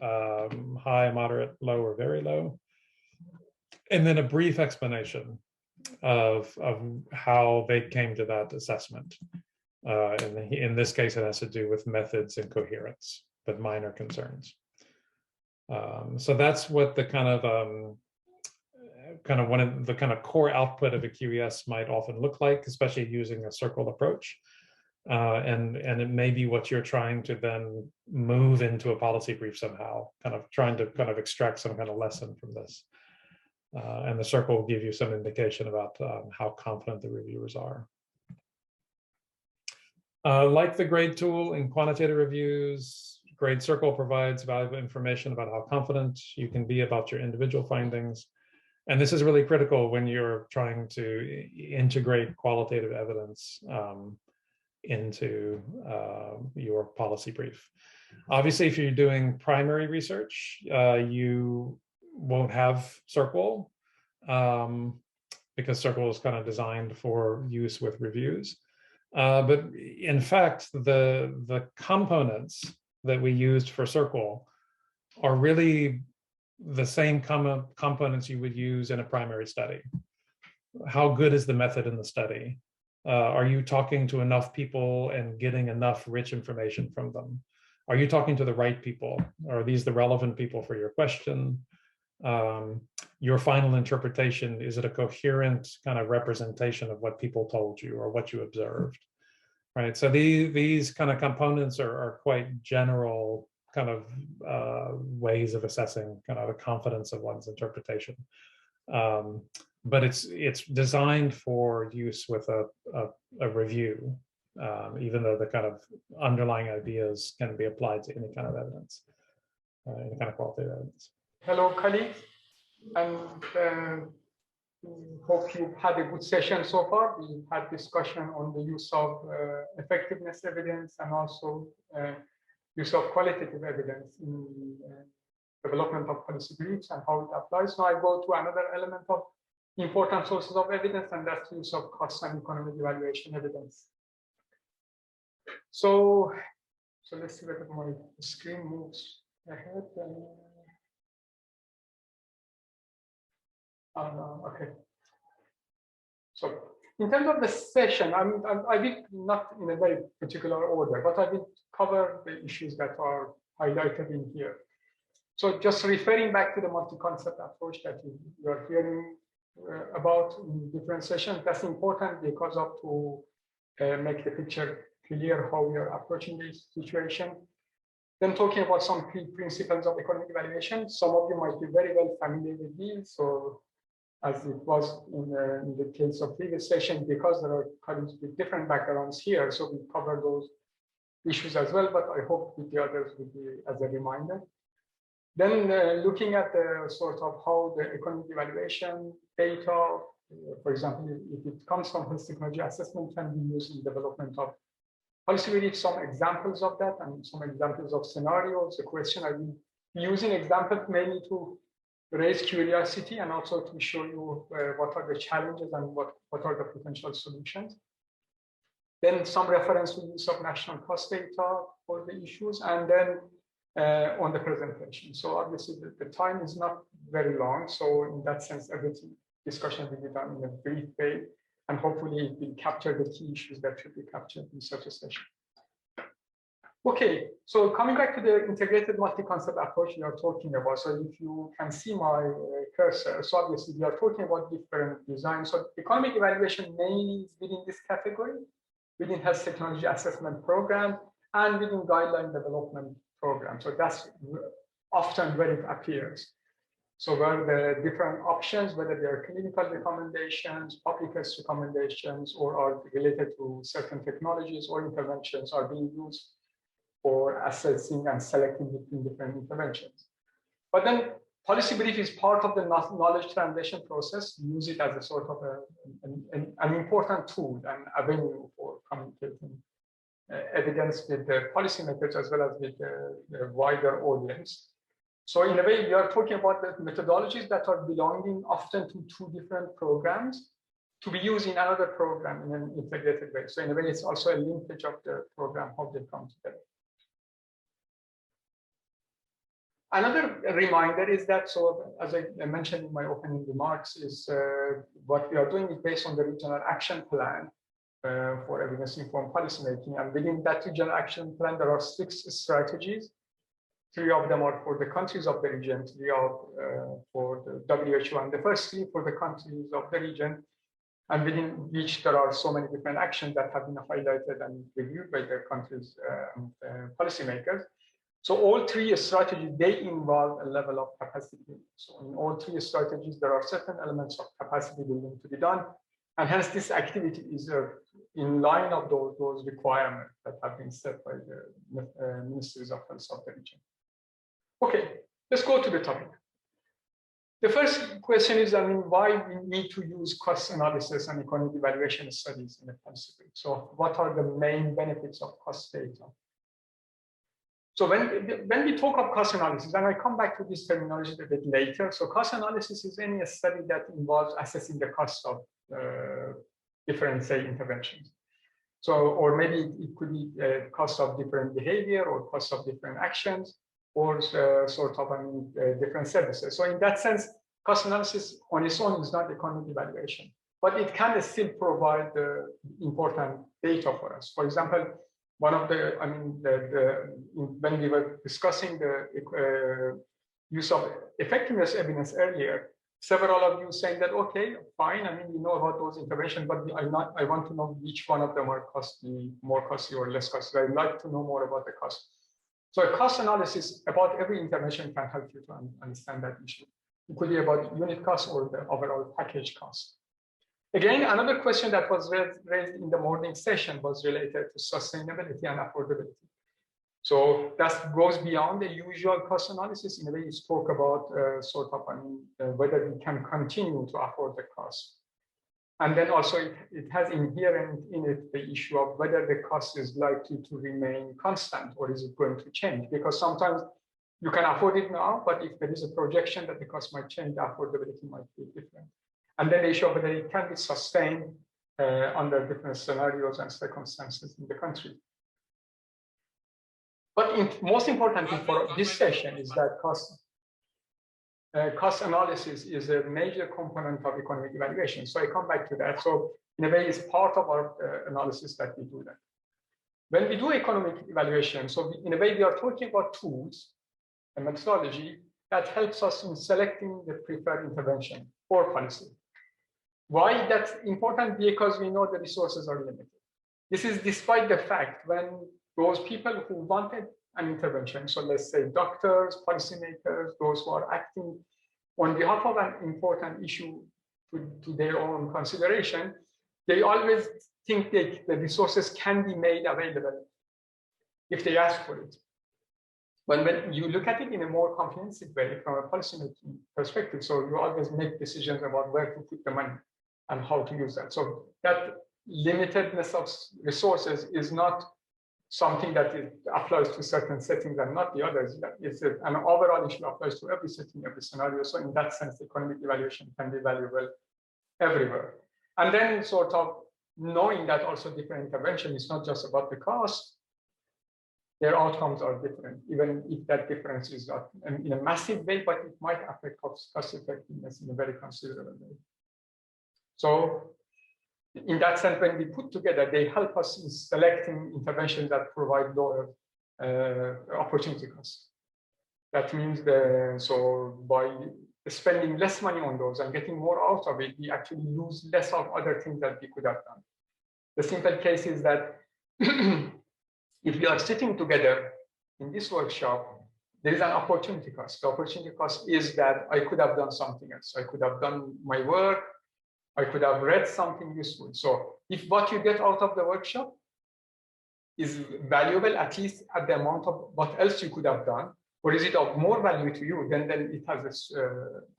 high, moderate, low, or very low. And then a brief explanation of how they came to that assessment. In this case, it has to do with methods and coherence, but minor concerns. So that's what the kind of one of the kind of core output of a QES might often look like, especially using a circle approach. And it may be what you're trying to then move into a policy brief somehow, kind of trying to kind of extract some kind of lesson from this. And the circle will give you some indication about how confident the reviewers are. Like the grade tool in quantitative reviews, grade circle provides valuable information about how confident you can be about your individual findings. And this is really critical when you're trying to integrate qualitative evidence into your policy brief. Obviously, if you're doing primary research, you won't have circle because circle is kind of designed for use with reviews. But in fact, the components that we used for circle are really the same components you would use in a primary study. How good is the method in the study? Are you talking to enough people and getting enough rich information from them? Are you talking to the right people? Are these the relevant people for your question? Your final interpretation, is it a coherent kind of representation of what people told you or what you observed? Right. So these kind of components are quite general kind of ways of assessing kind of the confidence of one's interpretation. But it's designed for use with a review, even though the kind of underlying ideas can be applied to any kind of evidence, any kind of qualitative evidence. Hello, colleagues, and hope you've had a good session so far. We had discussion on the use of effectiveness evidence and also use of qualitative evidence in development of policy briefs and how it applies. Now I go to another element of important sources of evidence, and that's the use of cost and economic evaluation evidence. So let's see whether my screen moves ahead. Okay. So in terms of the session, I will not in a very particular order, but I will cover the issues that are highlighted in here. So just referring back to the multi-concept approach that you are hearing about in different sessions, that's important because of to make the picture clear how we are approaching this situation. Then talking about some key principles of economic evaluation. Some of you might be very well familiar with these. So as it was in the case of previous session, because there are colleagues with different backgrounds here, so we cover those issues as well, but I hope with the others will be as a reminder. Then looking at the sort of how the economic evaluation data, for example, if it comes from health technology assessment, can be used in development of policy briefs, some examples of that and some examples of scenarios. The question I will be using examples mainly to raise curiosity and also to show you what are the challenges and what are the potential solutions. Then some reference to use of national cost data for the issues, and then on the presentation. So obviously the time is not very long. So in that sense, everything discussion will be done in a brief way, and hopefully it will capture the key issues that should be captured in such a session. Okay, so coming back to the integrated multi-concept approach we are talking about. So if you can see my cursor, so obviously we are talking about different designs. So economic evaluation mainly is within this category, within health technology assessment program and within guideline development program. So that's often where it appears. So where the different options, whether they are clinical recommendations, public health recommendations, or are related to certain technologies or interventions, are being used for assessing and selecting between different interventions. But then policy brief is part of the knowledge translation process. We use it as a sort of an important tool and avenue for communicating evidence with the policymakers as well as with the wider audience. So in a way, we are talking about the methodologies that are belonging often to two different programs. to be used in another program in an integrated way. So in a way, it's also a linkage of the program, how they come together. Another reminder is that, so as I mentioned in my opening remarks, is what we are doing is based on the regional action plan for evidence-informed policymaking. And within that regional action plan, there are 6 strategies. 3 of them are for the countries of the region, 3 are for the WHO, and the first 3 for the countries of the region, and within which there are so many different actions that have been highlighted and reviewed by the countries' policymakers. So all 3 strategies, they involve a level of capacity building. So in all 3 strategies, there are certain elements of capacity building to be done. And hence this activity is in line of those requirements that have been set by the ministries of health of the region. Okay, let's go to the topic. The first question is, why we need to use cost analysis and economic evaluation studies in the policy. So what are the main benefits of cost data? So when we talk of cost analysis, and I come back to this terminology a bit later. So cost analysis is any study that involves assessing the cost of different, say, interventions. So, or maybe it could be cost of different behavior or cost of different actions, or sort of different services. So in that sense, cost analysis on its own is not economic evaluation, but it can still provide important data for us. For example, one of the, when we were discussing the use of effectiveness evidence earlier, several of you saying that, okay, fine, we know about those interventions, but I want to know which one of them are costly, more costly or less costly. I'd like to know more about the cost. So a cost analysis about every intervention can help you to understand that issue. It could be about unit cost or the overall package cost. Again, another question that was raised in the morning session was related to sustainability and affordability. So that goes beyond the usual cost analysis. In a way, you spoke about whether we can continue to afford the cost. And then also it has inherent in it the issue of whether the cost is likely to remain constant or is it going to change? Because sometimes you can afford it now, but if there is a projection that the cost might change, the affordability might be different. And then the issue of whether it can be sustained under different scenarios and circumstances in the country. But most importantly for this session is that cost analysis is a major component of economic evaluation. So I come back to that. So in a way, it's part of our analysis that we do that. When we do economic evaluation, so in a way, we are talking about tools and methodology that helps us in selecting the preferred intervention or policy. Why that's important? Because we know the resources are limited. This is despite the fact when those people who wanted an intervention, so let's say doctors, policymakers, those who are acting on behalf of an important issue to their own consideration, they always think that the resources can be made available if they ask for it. When you look at it in a more comprehensive way from a policymaking perspective, so you always make decisions about where to put the money and how to use that. So that limitedness of resources is not something that applies to certain settings and not the others. It's an overall issue applies to every setting, every scenario. So in that sense, economic evaluation can be valuable everywhere. And then sort of knowing that also different intervention is not just about the cost, their outcomes are different, even if that difference is not in a massive way, but it might affect cost effectiveness in a very considerable way. So in that sense, when we put together, they help us in selecting interventions that provide lower opportunity costs. That means so by spending less money on those and getting more out of it, we actually lose less of other things that we could have done. The simple case is that if we are sitting together in this workshop, there is an opportunity cost. The opportunity cost is that I could have done something else. I could have done my work. I could have read something useful. So if what you get out of the workshop is valuable, at least at the amount of what else you could have done, or is it of more value to you, then it has this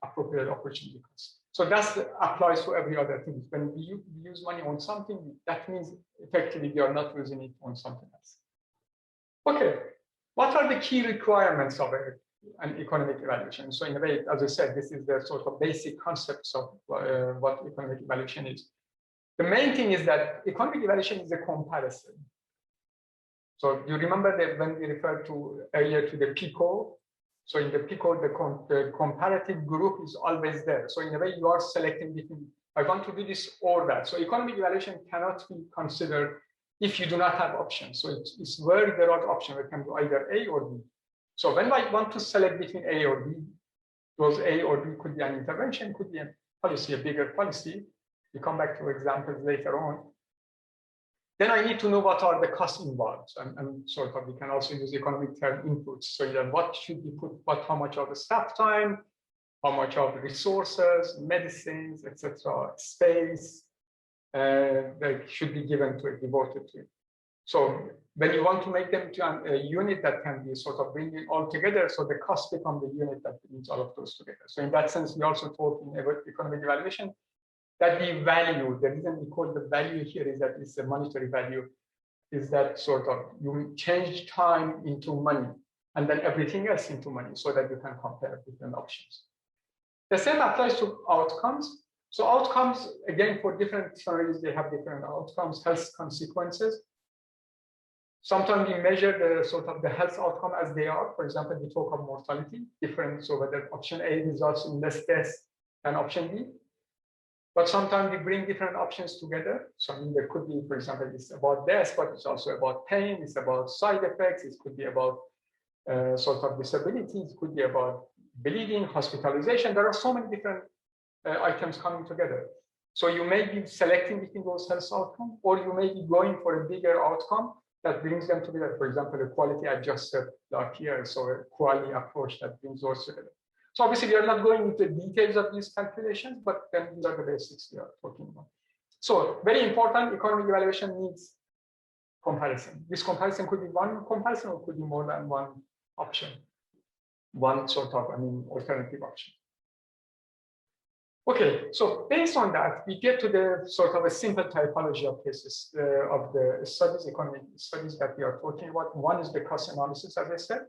appropriate opportunity cost. So that applies to every other thing. When we use money on something, that means effectively we are not using it on something else. Okay, what are the key requirements of an economic evaluation? So in a way, as I said, this is the sort of basic concepts of what economic evaluation is. The main thing is that economic evaluation is a comparison. So you remember that when we referred to earlier to the PICO, so in the PICO, the comparative group is always there. So in a way, you are selecting between, I want to do this or that. So economic evaluation cannot be considered if you do not have options. So it's where there are options. We can do either A or B. So when I want to select between A or B, those A or B could be an intervention, could be a policy, a bigger policy. We come back to examples later on. Then I need to know what are the costs involved, and sort of we can also use economic term inputs. So that what should be put, how much of the staff time, how much of the resources, medicines, etc., space that should be given to it, devoted to it. So when you want to make them to a unit that can be sort of bringing all together, so the cost become the unit that brings all of those together. So in that sense, we also talk in economic evaluation that the value, the reason we call the value here is that it's a monetary value, is that sort of you change time into money and then everything else into money so that you can compare different options. The same applies to outcomes. So outcomes, again, for different scenarios, they have different outcomes, health consequences. Sometimes we measure the sort of the health outcome as they are. For example, we talk of mortality, different. So whether option A results in less deaths than option B. But sometimes we bring different options together. So I mean, there could be, for example, it's about death, but it's also about pain. It's about side effects. It could be about sort of disability. It could be about bleeding, hospitalization. There are so many different items coming together. So you may be selecting between those health outcomes, or you may be going for a bigger outcome that brings them together. For example, a quality adjusted like here, so a quality approach that brings those together. So obviously, we are not going into the details of these calculations, but then these are the basics we are talking about. So very important, economic evaluation needs comparison. This comparison could be one comparison or could be more than one option. One sort of, alternative option. Okay, so based on that, we get to the sort of a simple typology of cases of the studies, economic studies that we are talking about. One is the cost analysis, as I said.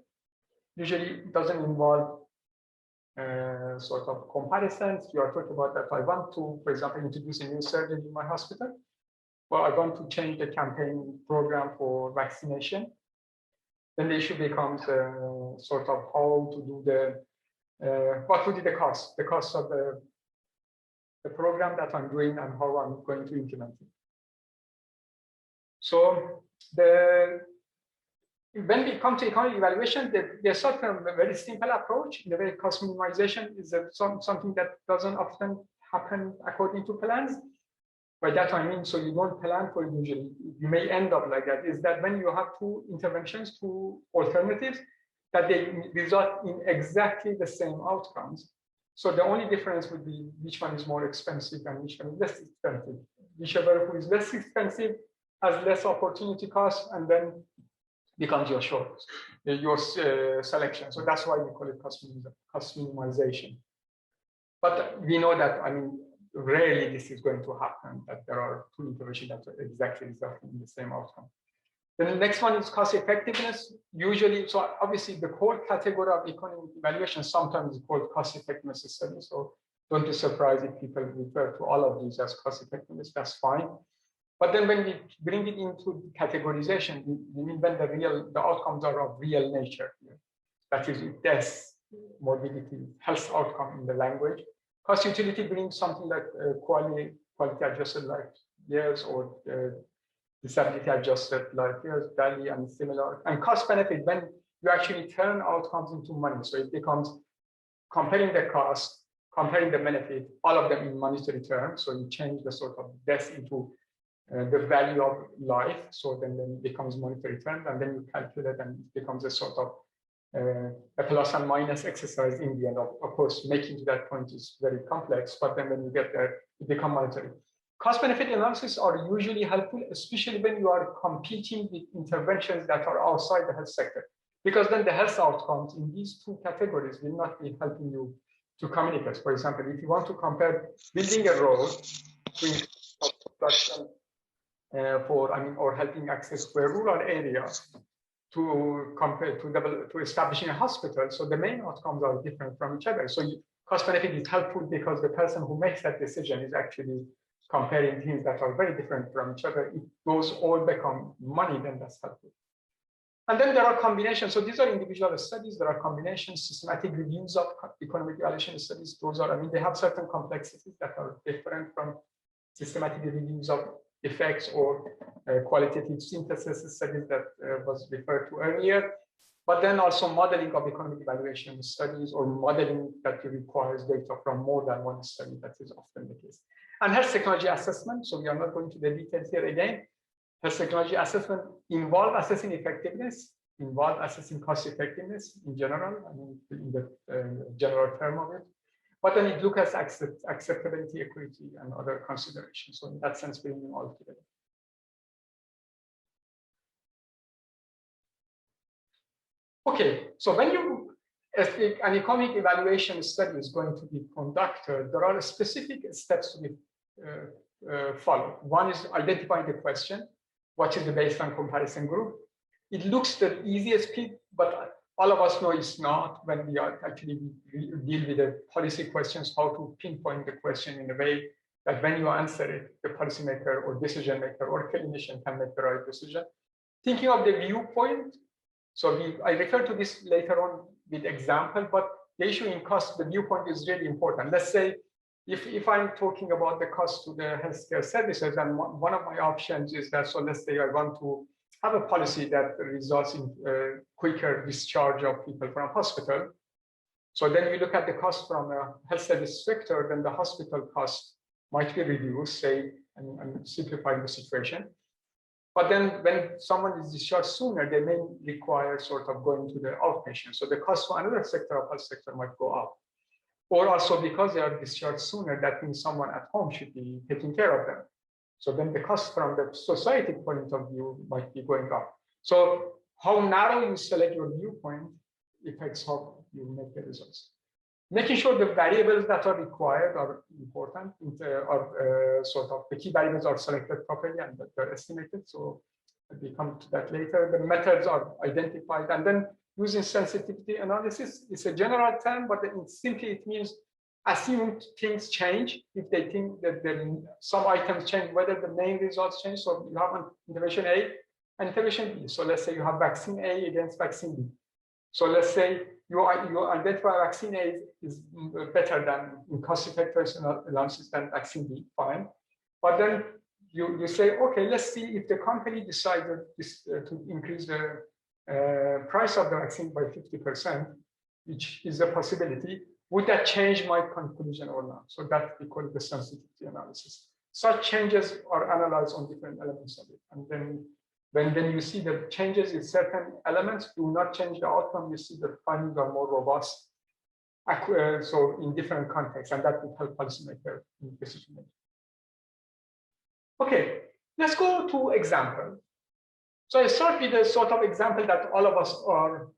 Usually it doesn't involve sort of comparisons. You are talking about that I want to, for example, introduce a new surgeon in my hospital. Well, I want to change the campaign program for vaccination. Then the issue becomes sort of how to do the, what would be the cost of the program that I'm doing and how I'm going to implement it. So when we come to economic evaluation, there's sort of a very simple approach. The way cost minimization is something that doesn't often happen according to plans. By that I mean, so you don't plan for it usually. You may end up like that, is that when you have two interventions, two alternatives, that they result in exactly the same outcomes. So the only difference would be which one is more expensive and which one is less expensive. Whichever who is less expensive has less opportunity cost and then becomes your choice, your selection. So that's why we call it cost minimization. But we know that, rarely this is going to happen, that there are two interventions that are exactly resulting in the same outcome. Then the next one is cost effectiveness. Usually, so obviously the core category of economic evaluation sometimes is called cost effectiveness study. So don't be surprised if people refer to all of these as cost effectiveness, that's fine. But then when we bring it into categorization, we mean when the outcomes are of real nature. That is death, morbidity, health outcome in the language. Cost utility brings something like quality adjusted life years or disability adjusted life years, value and similar. And cost benefit, when you actually turn outcomes into money. So it becomes comparing the cost, comparing the benefit, all of them in monetary terms. So you change the sort of death into the value of life. So then it becomes monetary terms, and then you calculate and it becomes a sort of a plus and minus exercise in the end. Of course, making to that point is very complex, but then when you get there, it becomes monetary. Cost benefit analysis are usually helpful, especially when you are competing with interventions that are outside the health sector, because then the health outcomes in these two categories will not be helping you to communicate. For example, if you want to compare building a road to production or helping access to a rural area to compare to establishing a hospital, so the main outcomes are different from each other. So cost benefit is helpful because the person who makes that decision is actually comparing things that are very different from each other, if those all become money, then that's helpful. And then there are combinations. So these are individual studies. There are combinations, systematic reviews of economic evaluation studies. Those are, I mean, they have certain complexities that are different from systematic reviews of effects or qualitative synthesis studies that was referred to earlier. But then also modeling of economic evaluation studies or modeling that requires data from more than one study. That is often the case. And health technology assessment. So we are not going to the details here again. Health technology assessment involve assessing effectiveness, involve assessing cost effectiveness in general, I mean, in the general term of it. But then it looks at acceptability, equity, and other considerations. So in that sense, bringing them all together. Okay, so when an economic evaluation study is going to be conducted, there are specific steps to be followed. One is identifying the question. What is the baseline comparison group? It looks the easiest pick, but all of us know it's not when we are actually deal with the policy questions, how to pinpoint the question in a way that when you answer it, the policymaker or decision maker or clinician can make the right decision. Thinking of the viewpoint. So I refer to this later on with example, but the issue in cost, the viewpoint is really important. Let's say if I'm talking about the cost to the healthcare services, and one of my options is that, so let's say I want to have a policy that results in quicker discharge of people from hospital. So then we look at the cost from a health service sector, then the hospital cost might be reduced, say, and simplifying the situation. But then when someone is discharged sooner, they may require sort of going to the outpatient. So the cost for another sector of health sector might go up. Or also because they are discharged sooner, that means someone at home should be taking care of them. So then the cost from the society point of view might be going up. So how narrow you select your viewpoint affects how you make the results. Making sure the variables that are required are important, sort of the key variables are selected properly and that they're estimated. So we come to that later. The methods are identified, and then using sensitivity analysis. It's a general term, but it means assume things change. If they think that some items change, whether the main results change. So you have intervention A and intervention B. So let's say you have vaccine A against vaccine B. So let's say you identify vaccine A is better than in cost effectiveness analysis than vaccine B, fine. But then you say, okay, let's see if the company decided to increase the price of the vaccine by 50%, which is a possibility. Would that change my conclusion or not? So that we call it the sensitivity analysis. Such changes are analyzed on different elements of it. And then when you see the changes in certain elements do not change the outcome, you see the findings are more robust. So in different contexts, and that will help policymakers in decision making. Okay, let's go to example. So I start with a sort of example that all of us are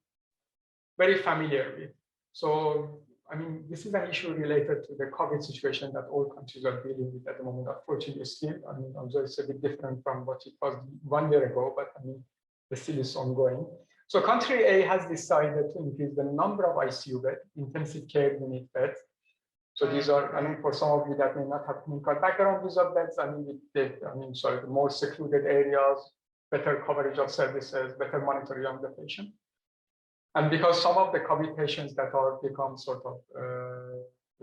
very familiar with. So, I mean, this is an issue related to the COVID situation that all countries are dealing with at the moment. Unfortunately, still, I mean, although it's a bit different from what it was 1 year ago, but I mean, the still is ongoing. So country A has decided to increase the number of ICU beds, intensive care unit beds. So these are, I mean, for some of you that may not have clinical background, these are beds, sorry, more secluded areas, better coverage of services, better monitoring of the patient. And because some of the COVID patients that are become sort of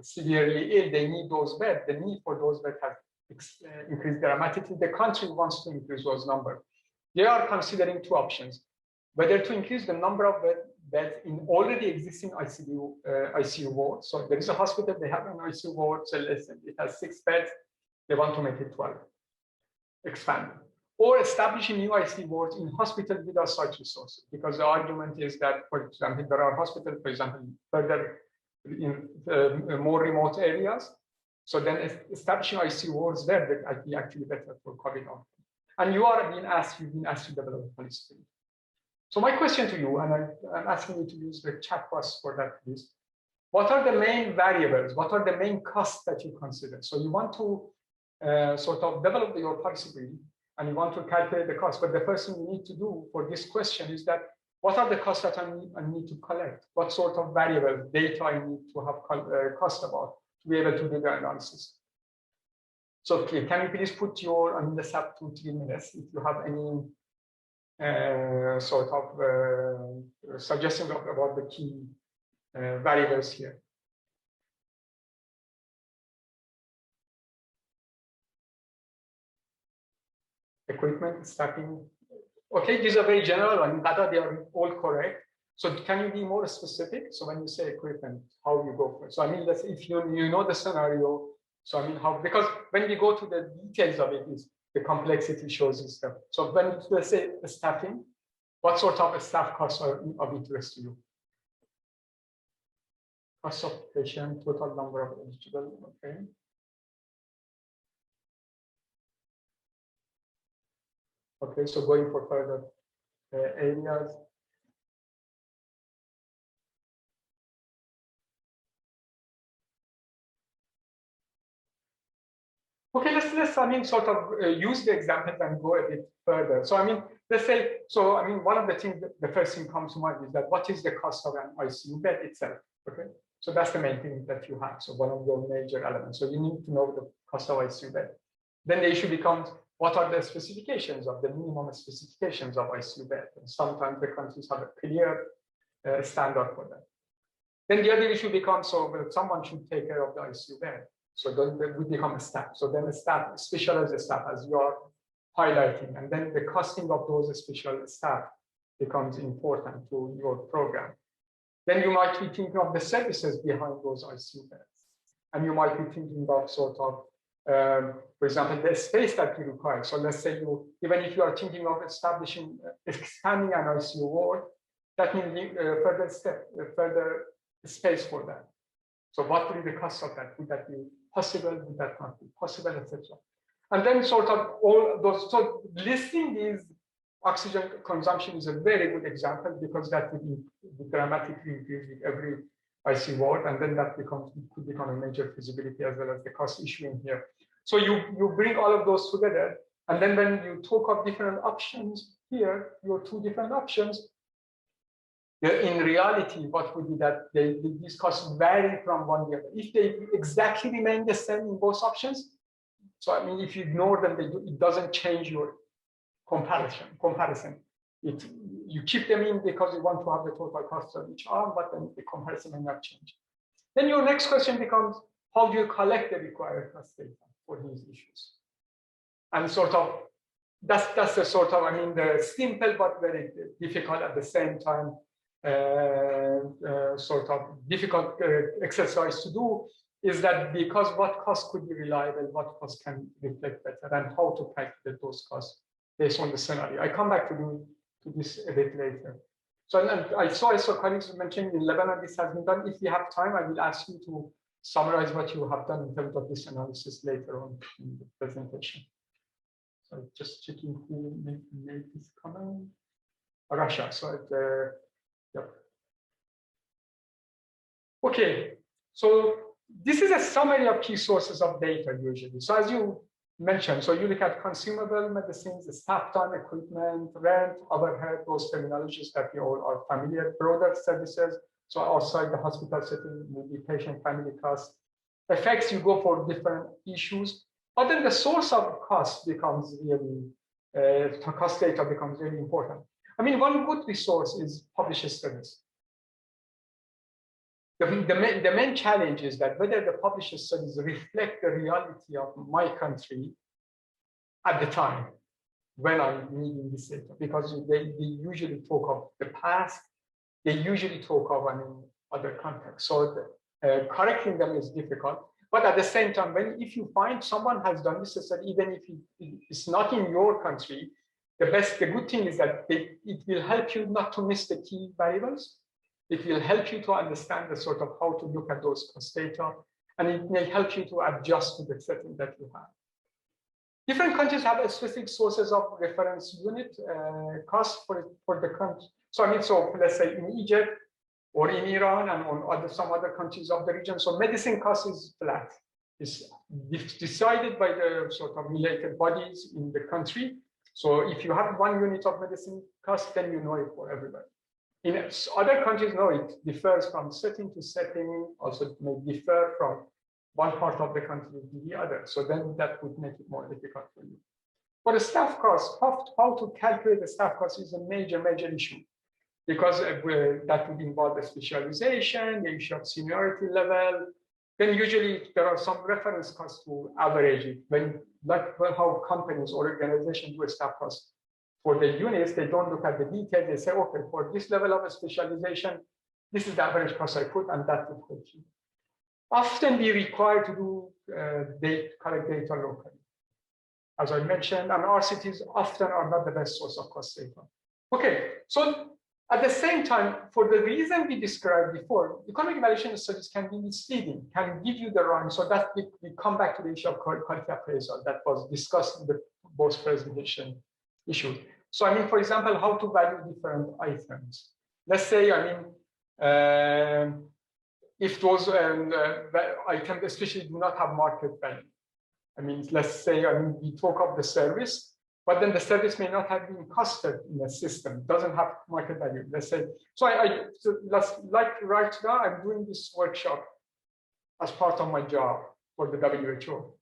severely ill, they need those beds. The need for those beds has increased dramatically. The country wants to increase those numbers. They are considering two options: whether to increase the number of beds in already existing ICU wards. So there is a hospital, they have an ICU ward, so listen, it has 6 beds, they want to make it 12, expand. Or establishing new ICU wards in hospitals without such resources, because the argument is that, for example, there are hospitals, for example, further in more remote areas. So then establishing ICU wards there would be actually better for COVID outcomes. And you've been asked to develop a policy. So my question to you, and I'm asking you to use the chat box for that, please. What are the main variables? What are the main costs that you consider? So you want to sort of develop your policy brief, and you want to calculate the cost. But the first thing you need to do for this question is that, what are the costs that I need to collect? What sort of variable data I need to have cost about to be able to do the analysis? So can you please put your, I mean, let's have 2-3 minutes if you have any sort of suggestions about the key variables here. Equipment, staffing. Okay, these are very general and data, they are all correct. So can you be more specific? So when you say equipment, how you go for it? So I mean, let's, if you know the scenario, so I mean, how, because when we go to the details of it, is the complexity shows this stuff. So when, let's say, staffing, what sort of staff costs are of interest to you? Cost of patient, total number of eligible, okay. Okay, so going for further areas. Okay, let's I mean, sort of use the examples and go a bit further. So I mean, let's say, so I mean, one of the things, the first thing comes to mind is that what is the cost of an ICU bed itself? Okay, so that's the main thing that you have. So one of your major elements. So you need to know the cost of ICU bed. Then the issue becomes, what are the specifications of the minimum specifications of ICU bed? And sometimes the countries have a clear standard for that. Then the other issue becomes, so well, someone should take care of the ICU bed. So then we become a staff. So then a staff, specialized staff, as you are highlighting, and then the costing of those special staff becomes important to your program. Then you might be thinking of the services behind those ICU beds, and you might be thinking of sort of, for example, the space that you require. So let's say you, even if you are thinking of expanding an ICU ward, that means further space for that. So what will be the cost of that? Would that be possible? Would that not be possible, etc.? And then sort of all those, so listing these oxygen consumption is a very good example, because that would dramatically increase with every ICU ward, and then that could become a major feasibility as well as the cost issue in here. So you bring all of those together, and then when you talk of different options here, your two different options, in reality, what would be that these costs vary from one to the other. If they exactly remain the same in both options, so I mean, if you ignore them, it doesn't change your comparison. You keep them in because you want to have the total cost of each arm, but then the comparison may not change. Then your next question becomes, how do you collect the required cost data for these issues? And sort of, that's the sort of, I mean, the simple but very difficult at the same time, sort of difficult exercise to do, is that because what cost could be reliable, what cost can reflect better, and how to calculate those costs based on the scenario. I come back to this a bit later. So I saw colleagues mentioning in Lebanon this has been done. If you have time, I will ask you to summarize what you have done in terms of this analysis later on in the presentation. So just checking who made this comment. Russia. So yep. Okay, so this is a summary of key sources of data usually. So as you mentioned, so you look at consumable medicines, staff time, equipment, rent, overhead, those terminologies that we all are familiar, product services. So outside the hospital setting, maybe patient family costs. Effects, you go for different issues. But then the source of cost becomes really, cost data becomes really important. I mean, one good resource is published studies. The main challenge is that whether the published studies reflect the reality of my country at the time when I'm needing this data, because they usually talk of the past, they usually talk of other contexts. So correcting them is difficult. But at the same time, if you find someone has done this study, even if it's not in your country, the good thing is that it will help you not to miss the key variables. It will help you to understand the sort of how to look at those cost data, and it may help you to adjust to the setting that you have. Different countries have specific sources of reference unit cost for the country. So I mean, so let's say in Egypt or in Iran and on some other countries of the region, so medicine cost is flat. It's decided by the sort of related bodies in the country. So if you have 1 unit of medicine cost, then you know it for everybody. In other countries, no, it differs from setting to setting. Also, it may differ from one part of the country will be the other. So then that would make it more difficult for you. For the staff cost, how to calculate the staff cost is a major issue, because that would involve the specialization, the issue of seniority level. Then usually there are some reference costs to average it. How companies or organizations do a staff cost for the units, they don't look at the detail. They say, okay, for this level of specialization, this is the average cost I put, and that would help you. Often be required to do collect data locally. As I mentioned, and RCTs often are not the best source of cost data. Okay, so at the same time, for the reason we described before, economic evaluation studies can be misleading, can give you the wrong. So that we come back to the issue of quality appraisal that was discussed in the both presentation issue. So I mean, for example, how to value different items. Let's say, I mean, if those items especially do not have market value. I mean, let's say, I mean, we talk of the service, but then the service may not have been costed in the system, doesn't have market value. Let's say, so like right now, I'm doing this workshop as part of my job for the WHO.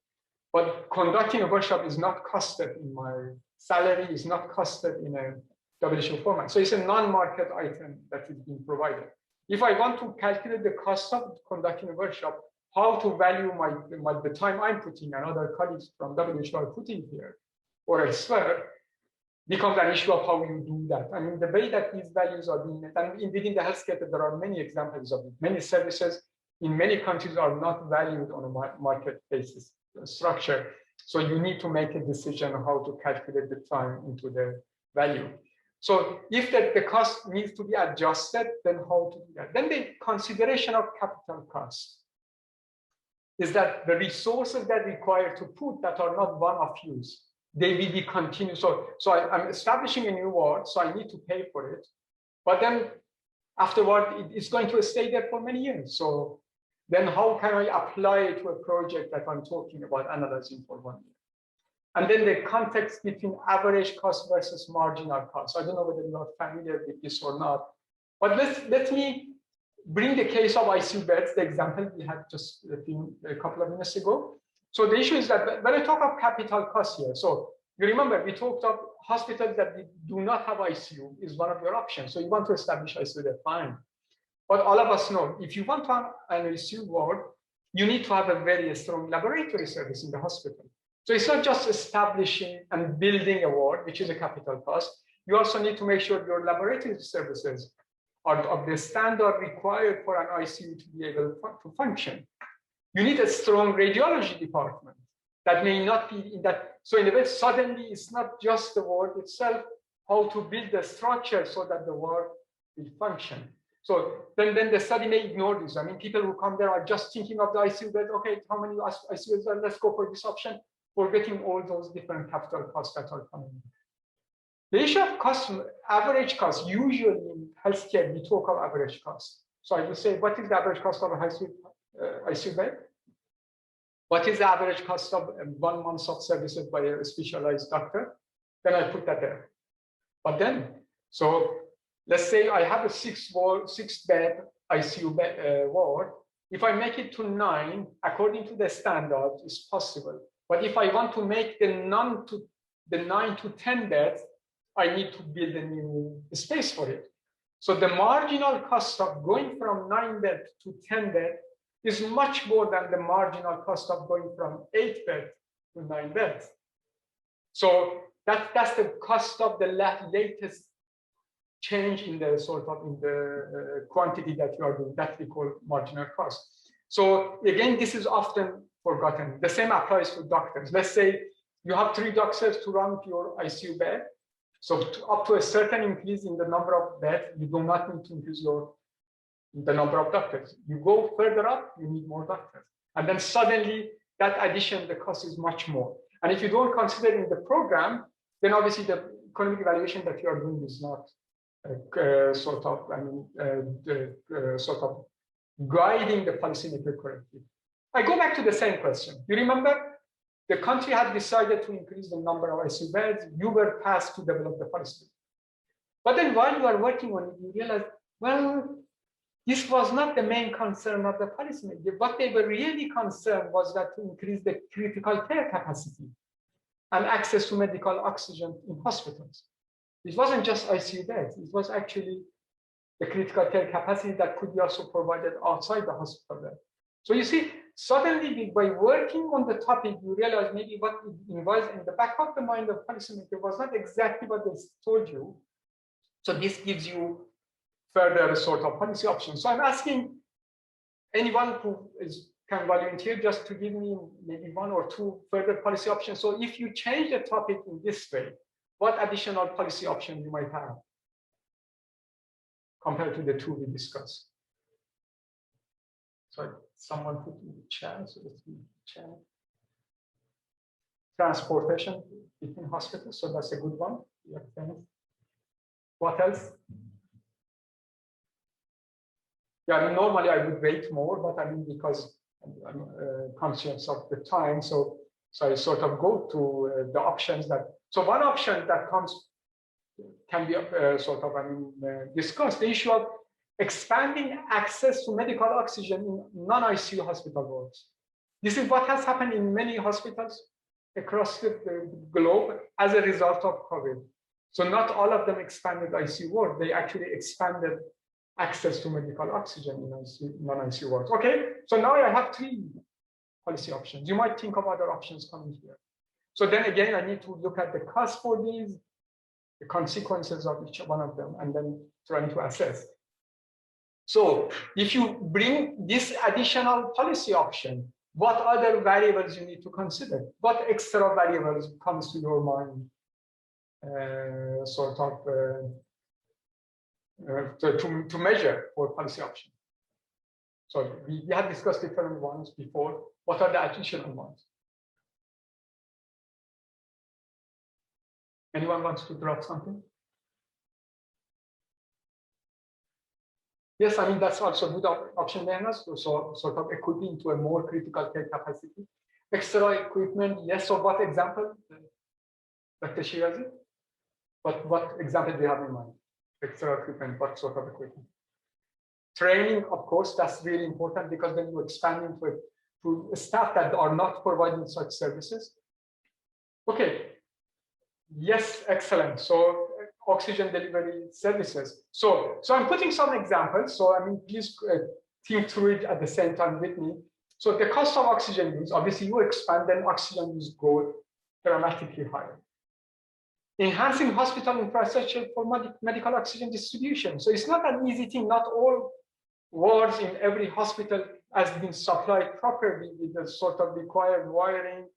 But conducting a workshop is not costed in my salary, is not costed in a WHO format. So it's a non-market item that is being provided. If I want to calculate the cost of conducting a workshop, how to value the time I'm putting and other colleagues from WHO are putting here or elsewhere, becomes an issue of how you do that. I mean, the way that these values are being met, and within the healthcare, there are many examples of it. Many services in many countries are not valued on a market basis structure. So you need to make a decision on how to calculate the time into the value. So if the cost needs to be adjusted, then how to do that? Then the consideration of capital cost is that the resources that require to put that are not one-off use, they will be continuous. So I'm establishing a new ward, so I need to pay for it. But then afterward, it's going to stay there for many years. So then how can I apply it to a project that I'm talking about analyzing for 1 year? And then the context between average cost versus marginal cost. I don't know whether you are familiar with this or not, but let me bring the case of ICU beds, the example we had just a couple of minutes ago. So the issue is that when I talk of capital cost here, so you remember we talked of hospitals that do not have ICU is one of your options. So you want to establish ICU, that's fine. But all of us know, if you want to have an ICU ward, you need to have a very strong laboratory service in the hospital. So it's not just establishing and building a ward, which is a capital cost. You also need to make sure your laboratory services are of the standard required for an ICU to be able to function. You need a strong radiology department that may not be in that. So in a way, suddenly it's not just the ward itself, how to build the structure so that the ward will function. So then the study may ignore this. I mean, people who come there are just thinking of the ICU bed. Okay, how many ICUs are? Let's go for this option. Forgetting all those different capital costs that are coming in. The issue of cost, average cost, usually in healthcare, we talk of average cost. So I will say, what is the average cost of a ICU bed? What is the average cost of 1 month of services by a specialized doctor? Then I put that there. But then, so let's say I have a 6-bed ICU ward. If I make it to 9, according to the standard, it's possible. But if I want to make the 9 to 10 beds, I need to build a new space for it. So the marginal cost of going from 9 bed to 10 bed is much more than the marginal cost of going from 8 bed to 9 beds. So that's the cost of the latest change in the quantity that you are doing, that we call marginal cost. So again, this is often forgotten. The same applies to doctors. Let's say you have 3 doctors to run your ICU bed. So up to a certain increase in the number of beds, you do not need to increase the number of doctors. You go further up, you need more doctors. And then suddenly that addition, the cost is much more. And if you don't consider in the program, then obviously the economic evaluation that you are doing is not sort of guiding the policymaker correctly. I go back to the same question. You remember the country had decided to increase the number of ICU beds. You were tasked to develop the policy. But then while you are working on it, you realize, well, this was not the main concern of the policymakers. What they were really concerned was that to increase the critical care capacity and access to medical oxygen in hospitals. It wasn't just ICU beds, it was actually the critical care capacity that could be also provided outside the hospital bed. So you see, suddenly by working on the topic, you realize maybe what it involves in the back of the mind of policymaker was not exactly what they told you. So this gives you further sort of policy options. So I'm asking anyone who can volunteer just to give me maybe one or two further policy options. So if you change the topic in this way, what additional policy option you might have compared to the two we discussed? So someone put in the chat, so let's see the chat. Transportation between hospitals, so that's a good one. Yeah, what else? Yeah, I mean, normally I would wait more, but I mean, because I'm conscious of the time, so I sort of go to the options that. So one option that can be sort of discussed, the issue of expanding access to medical oxygen in non-ICU hospital wards. This is what has happened in many hospitals across the globe as a result of COVID. So not all of them expanded ICU wards, they actually expanded access to medical oxygen in non-ICU wards. Okay, so now I have three policy options. You might think of other options coming here. So then again, I need to look at the cost for these, the consequences of each one of them, and then trying to assess. So if you bring this additional policy option, what other variables you need to consider? What extra variables comes to your mind to measure for policy option? So we have discussed different ones before. What are the additional ones? Anyone wants to drop something? Yes, I mean, that's also a good option there, so sort of equipping to a more critical care capacity. Extra equipment, yes, so what example, Dr. Shirazi? What example do you have in mind? Extra equipment, what sort of equipment? Training, of course, that's really important because then you expand into to staff that are not providing such services. Okay, yes, excellent. So oxygen delivery services. So I'm putting some examples. So I mean, please think through it at the same time with me. So the cost of oxygen use, obviously you expand, then oxygen use go dramatically higher. Enhancing hospital infrastructure for medical oxygen distribution. So it's not an easy thing. Not all wards in every hospital has been supplied properly with the sort of required wiring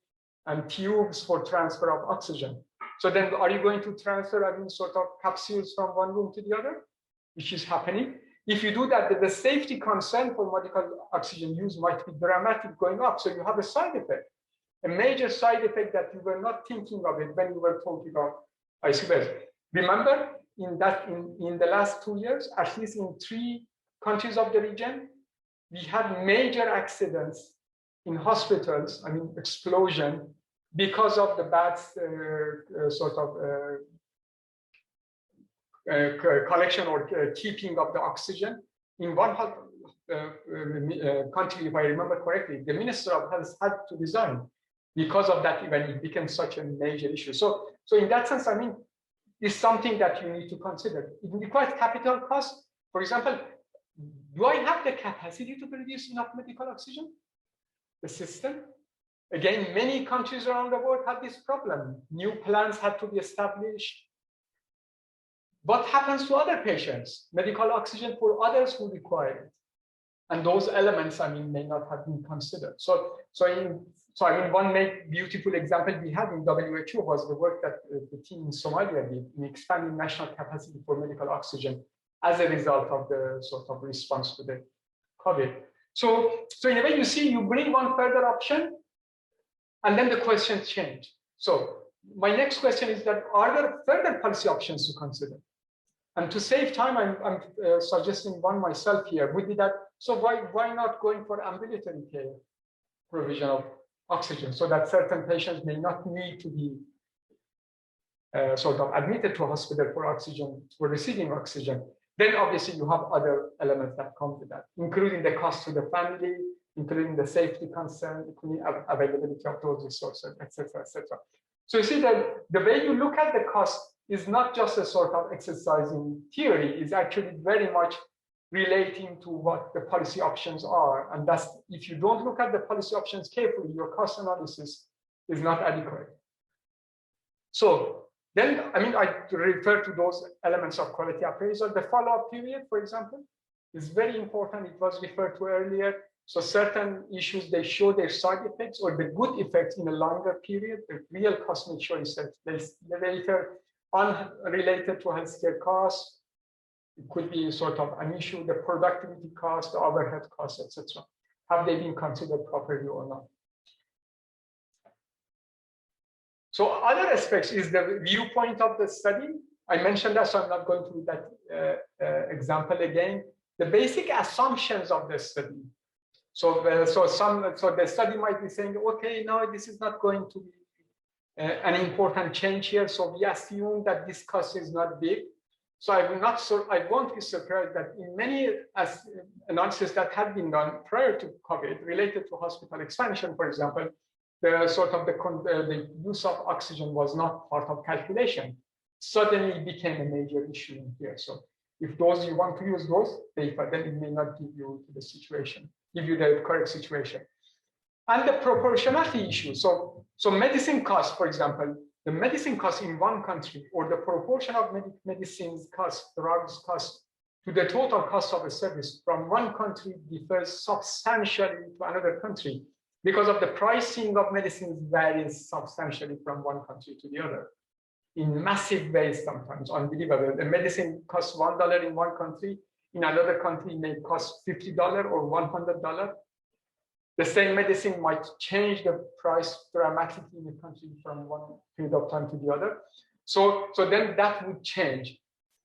and tubes for transfer of oxygen. So then are you going to transfer, I mean, sort of capsules from one room to the other, which is happening? If you do that, the safety concern for medical oxygen use might be dramatic going up. So you have a side effect, a major side effect that you were not thinking of it when you were talking about ICU beds. Remember in the last 2 years, at least in 3 countries of the region, we had major accidents in hospitals, I mean, explosion, because of the bad collection or keeping of the oxygen. In one country, if I remember correctly, the Minister of Health had to resign because of that when it became such a major issue. So in that sense, I mean, it's something that you need to consider. It requires capital costs. For example, do I have the capacity to produce enough medical oxygen? The system? Again, many countries around the world have this problem. New plants have to be established. What happens to other patients? Medical oxygen for others who require it. And those elements, I mean, may not have been considered. So I mean, one beautiful example we had in WHO was the work that the team in Somalia did in expanding national capacity for medical oxygen as a result of the sort of response to the COVID. So in a way, you see, you bring one further option, and then the questions change. So my next question is that, are there further policy options to consider? And to save time, I'm suggesting one myself here, would be that, so why not going for ambulatory care provision of oxygen, so that certain patients may not need to be sort of admitted to a hospital for oxygen, for receiving oxygen. Then obviously you have other elements that come with that, including the cost to the family, including the safety concern, including availability of those resources, etc., etc. So you see that the way you look at the cost is not just a sort of exercise in theory, it's actually very much relating to what the policy options are. And that's, if you don't look at the policy options carefully, your cost analysis is not adequate. So then, I mean, I refer to those elements of quality appraisal. The follow-up period, for example, is very important. It was referred to earlier. So certain issues, they show their side effects or the good effects in a longer period. The real cost may show itself later, unrelated to healthcare costs. It could be sort of an issue, the productivity cost, the overhead costs, etc. Have they been considered properly or not? So other aspects is the viewpoint of the study. I mentioned that, so I'm not going through that example again. The basic assumptions of the study. So the study might be saying, okay, no, this is not going to be an important change here. So we assume that this cost is not big. So I won't be surprised that in many analyses that had been done prior to COVID related to hospital expansion, for example, the use of oxygen was not part of calculation. Suddenly it became a major issue in here. So if those you want to use those data, then it may not give you the correct situation. And the proportionality issue. So medicine costs, for example, the medicine cost in one country or the proportion of medicines cost, drugs cost to the total cost of a service from one country differs substantially to another country because of the pricing of medicines varies substantially from one country to the other in massive ways, sometimes unbelievable. The medicine costs $1 in one country, in another country may cost $50 or $100. The same medicine might change the price dramatically in a country from one period of time to the other. So then that would change.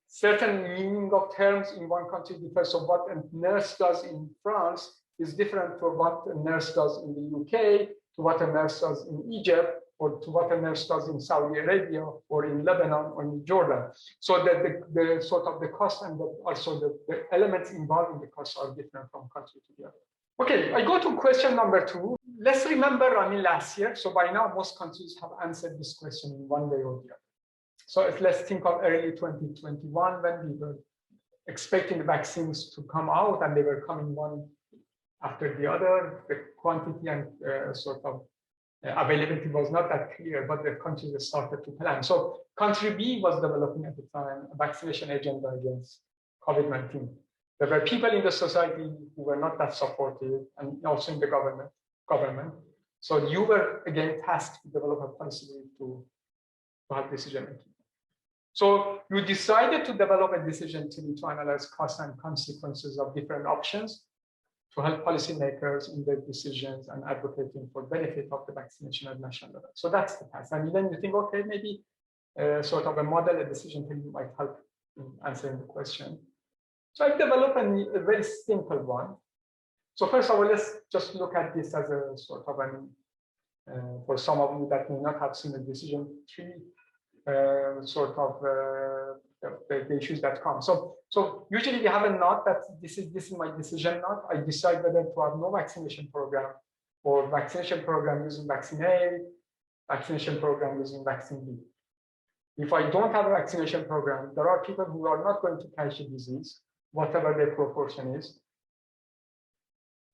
Certain meaning of terms in one country differs. So what a nurse does in France is different from what a nurse does in the UK, to what a nurse does in Egypt, or to what a nurse does in Saudi Arabia, or in Lebanon, or in Jordan. So that the sort of the cost and also the elements involved in the cost are different from country to the other. Okay, I go to question number 2. Let's remember, last year. So by now, most countries have answered this question in one way or the other. So let's think of early 2021 when we were expecting the vaccines to come out and they were coming one after the other. The quantity and availability was not that clear, but the countries started to plan. So country B was developing at the time a vaccination agenda against COVID-19. There were people in the society who were not that supportive, and also in the government. So you were again tasked to develop a policy to have decision making. So you decided to develop a decision tree to analyze costs and consequences of different options to help policymakers in their decisions and advocating for benefit of the vaccination at national level. So that's the task. And then you think, okay, maybe sort of a model, a decision tree might help in answering the question. So I've developed a very simple one. So first of all, let's just look at this as a sort of for some of you that may not have seen a decision tree, the issues that come. So usually we have a knot that this is my decision knot. I decide whether to have no vaccination program or vaccination program using vaccine A, vaccination program using vaccine B. If I don't have a vaccination program, there are people who are not going to catch the disease, whatever their proportion is.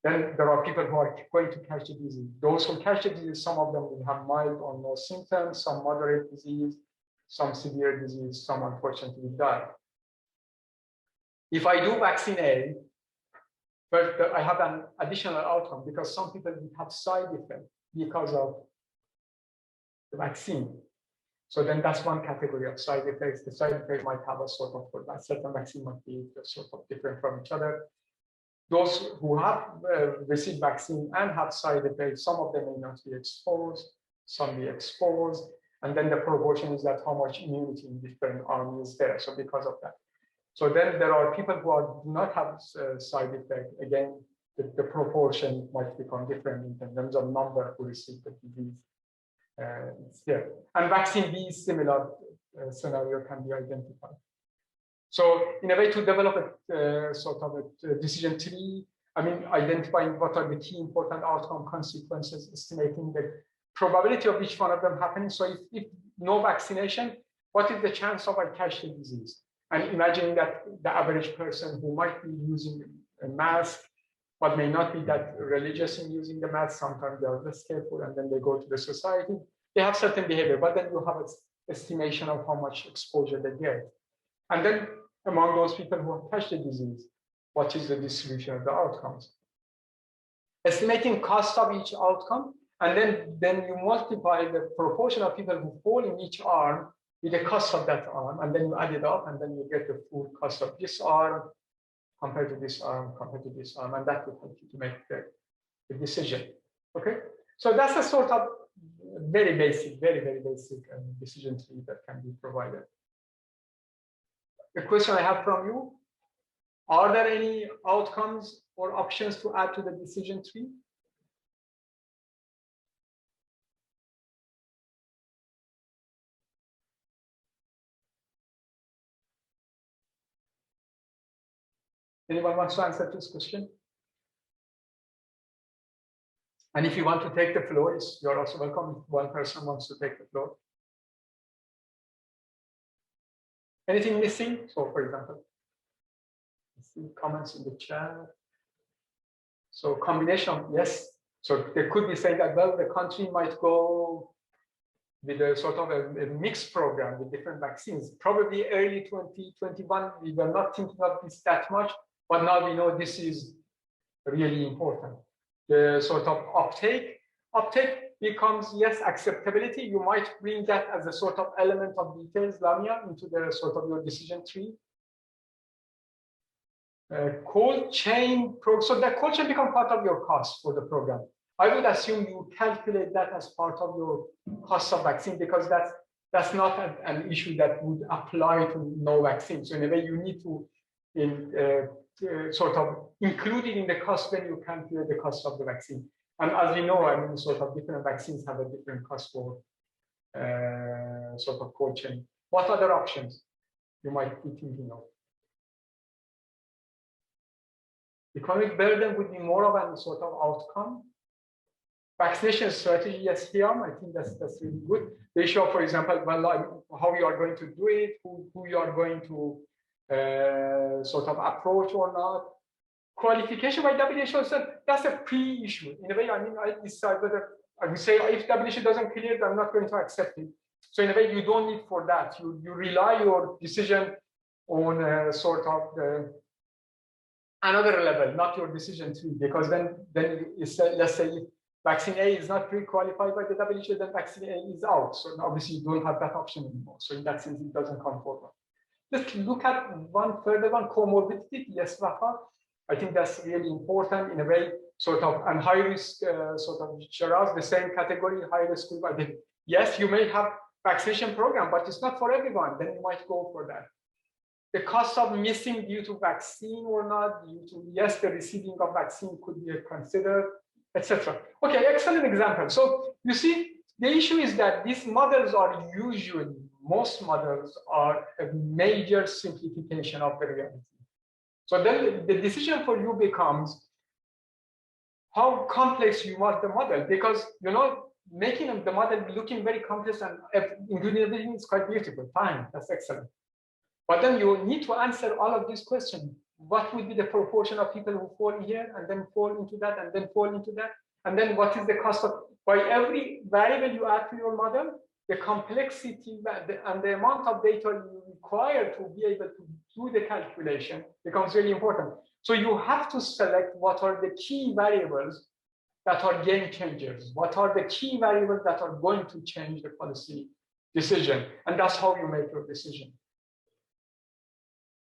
Then there are people who are going to catch the disease. Those who catch the disease, some of them will have mild or no symptoms, some moderate disease, some severe disease, some unfortunately die. If I do vaccine A, but I have an additional outcome because some people will have side effects because of the vaccine. So then that's one category of side effects. The side effects might have a sort of, for that certain vaccine might be sort of different from each other. Those who have received vaccine and have side effects, some of them may not be exposed, some be exposed. And then the proportion is that how much immunity in different arms is there. So because of that. So then there are people who do not have side effect. Again, the proportion might become different in terms of number who receive the disease. And vaccine B, similar scenario can be identified. So in a way to develop a sort of a decision tree, I mean, identifying what are the key important outcome consequences, estimating the probability of each one of them happening. So if no vaccination, what is the chance of I catch the disease? And imagining that the average person who might be using a mask, but may not be that religious in using the mask, sometimes they are less careful and then they go to the society. They have certain behavior, but then you have an estimation of how much exposure they get. And then among those people who catch the disease, what is the distribution of the outcomes? Estimating cost of each outcome, and then you multiply the proportion of people who fall in each arm with the cost of that arm, and then you add it up, and then you get the full cost of this arm compared to this arm, compared to this arm, and that will help you to make the decision. Okay, so that's a sort of very basic, very basic decision tree that can be provided. The question I have from you: are there any outcomes or options to add to the decision tree? Anyone wants to answer this question? And if you want to take the floor, you're also welcome. If one person wants to take the floor. Anything missing? So, for example, see comments in the chat. So, combination of yes. So, they could be saying that, well, the country might go with a sort of a mixed program with different vaccines. Probably early 2021, we were not thinking of this that much, but now we know this is really important. The sort of uptake becomes, yes, acceptability. You might bring that as a sort of element of details, Lamia, into the sort of your decision tree. Cold chain, so that cold chain become part of your cost for the program. I would assume you calculate that as part of your cost of vaccine, because that's not an issue that would apply to no vaccine. So in a way, you need to sort of include it in the cost when you calculate the cost of the vaccine. And as we know, I mean, sort of different vaccines have a different cost for sort of cold chain. What other options you might be thinking of? Economic burden would be more of a sort of outcome. Vaccination strategy, yes, here, I think that's really good. They show, for example, well, how you are going to do it, who you are going to sort of approach or not. Qualification by WHO, so that's a pre-issue. In a way, I mean, I decide whether I would say if WHO doesn't clear it, I'm not going to accept it. So in a way, you don't need for that. You rely your decision on sort of another level, not your decision tree, because then it's, let's say if vaccine A is not pre-qualified by the WHO, then vaccine A is out. So obviously you don't have that option anymore. So in that sense, it doesn't come forward. Let's look at one further one, comorbidity. Yes, Rafa. I think that's really important in a way, sort of, and high risk sort of Shiraz, the same category, high risk group. I think, yes, you may have vaccination program, but it's not for everyone. Then you might go for that. The cost of missing due to vaccine or not, due to, yes, the receiving of vaccine could be considered, etc. Okay, excellent example. So you see, the issue is that these models are usually, most models are a major simplification of the reality. So then the decision for you becomes how complex you want the model, because, you know, making the model looking very complex and including everything is quite beautiful. Fine, that's excellent. But then you need to answer all of these questions. What would be the proportion of people who fall here and then fall into that and then fall into that? And then what is the cost of, by every variable you add to your model, the complexity and the amount of data you require to be able to do the calculation becomes really important. So you have to select what are the key variables that are game changers. What are the key variables that are going to change the policy decision? And that's how you make your decision.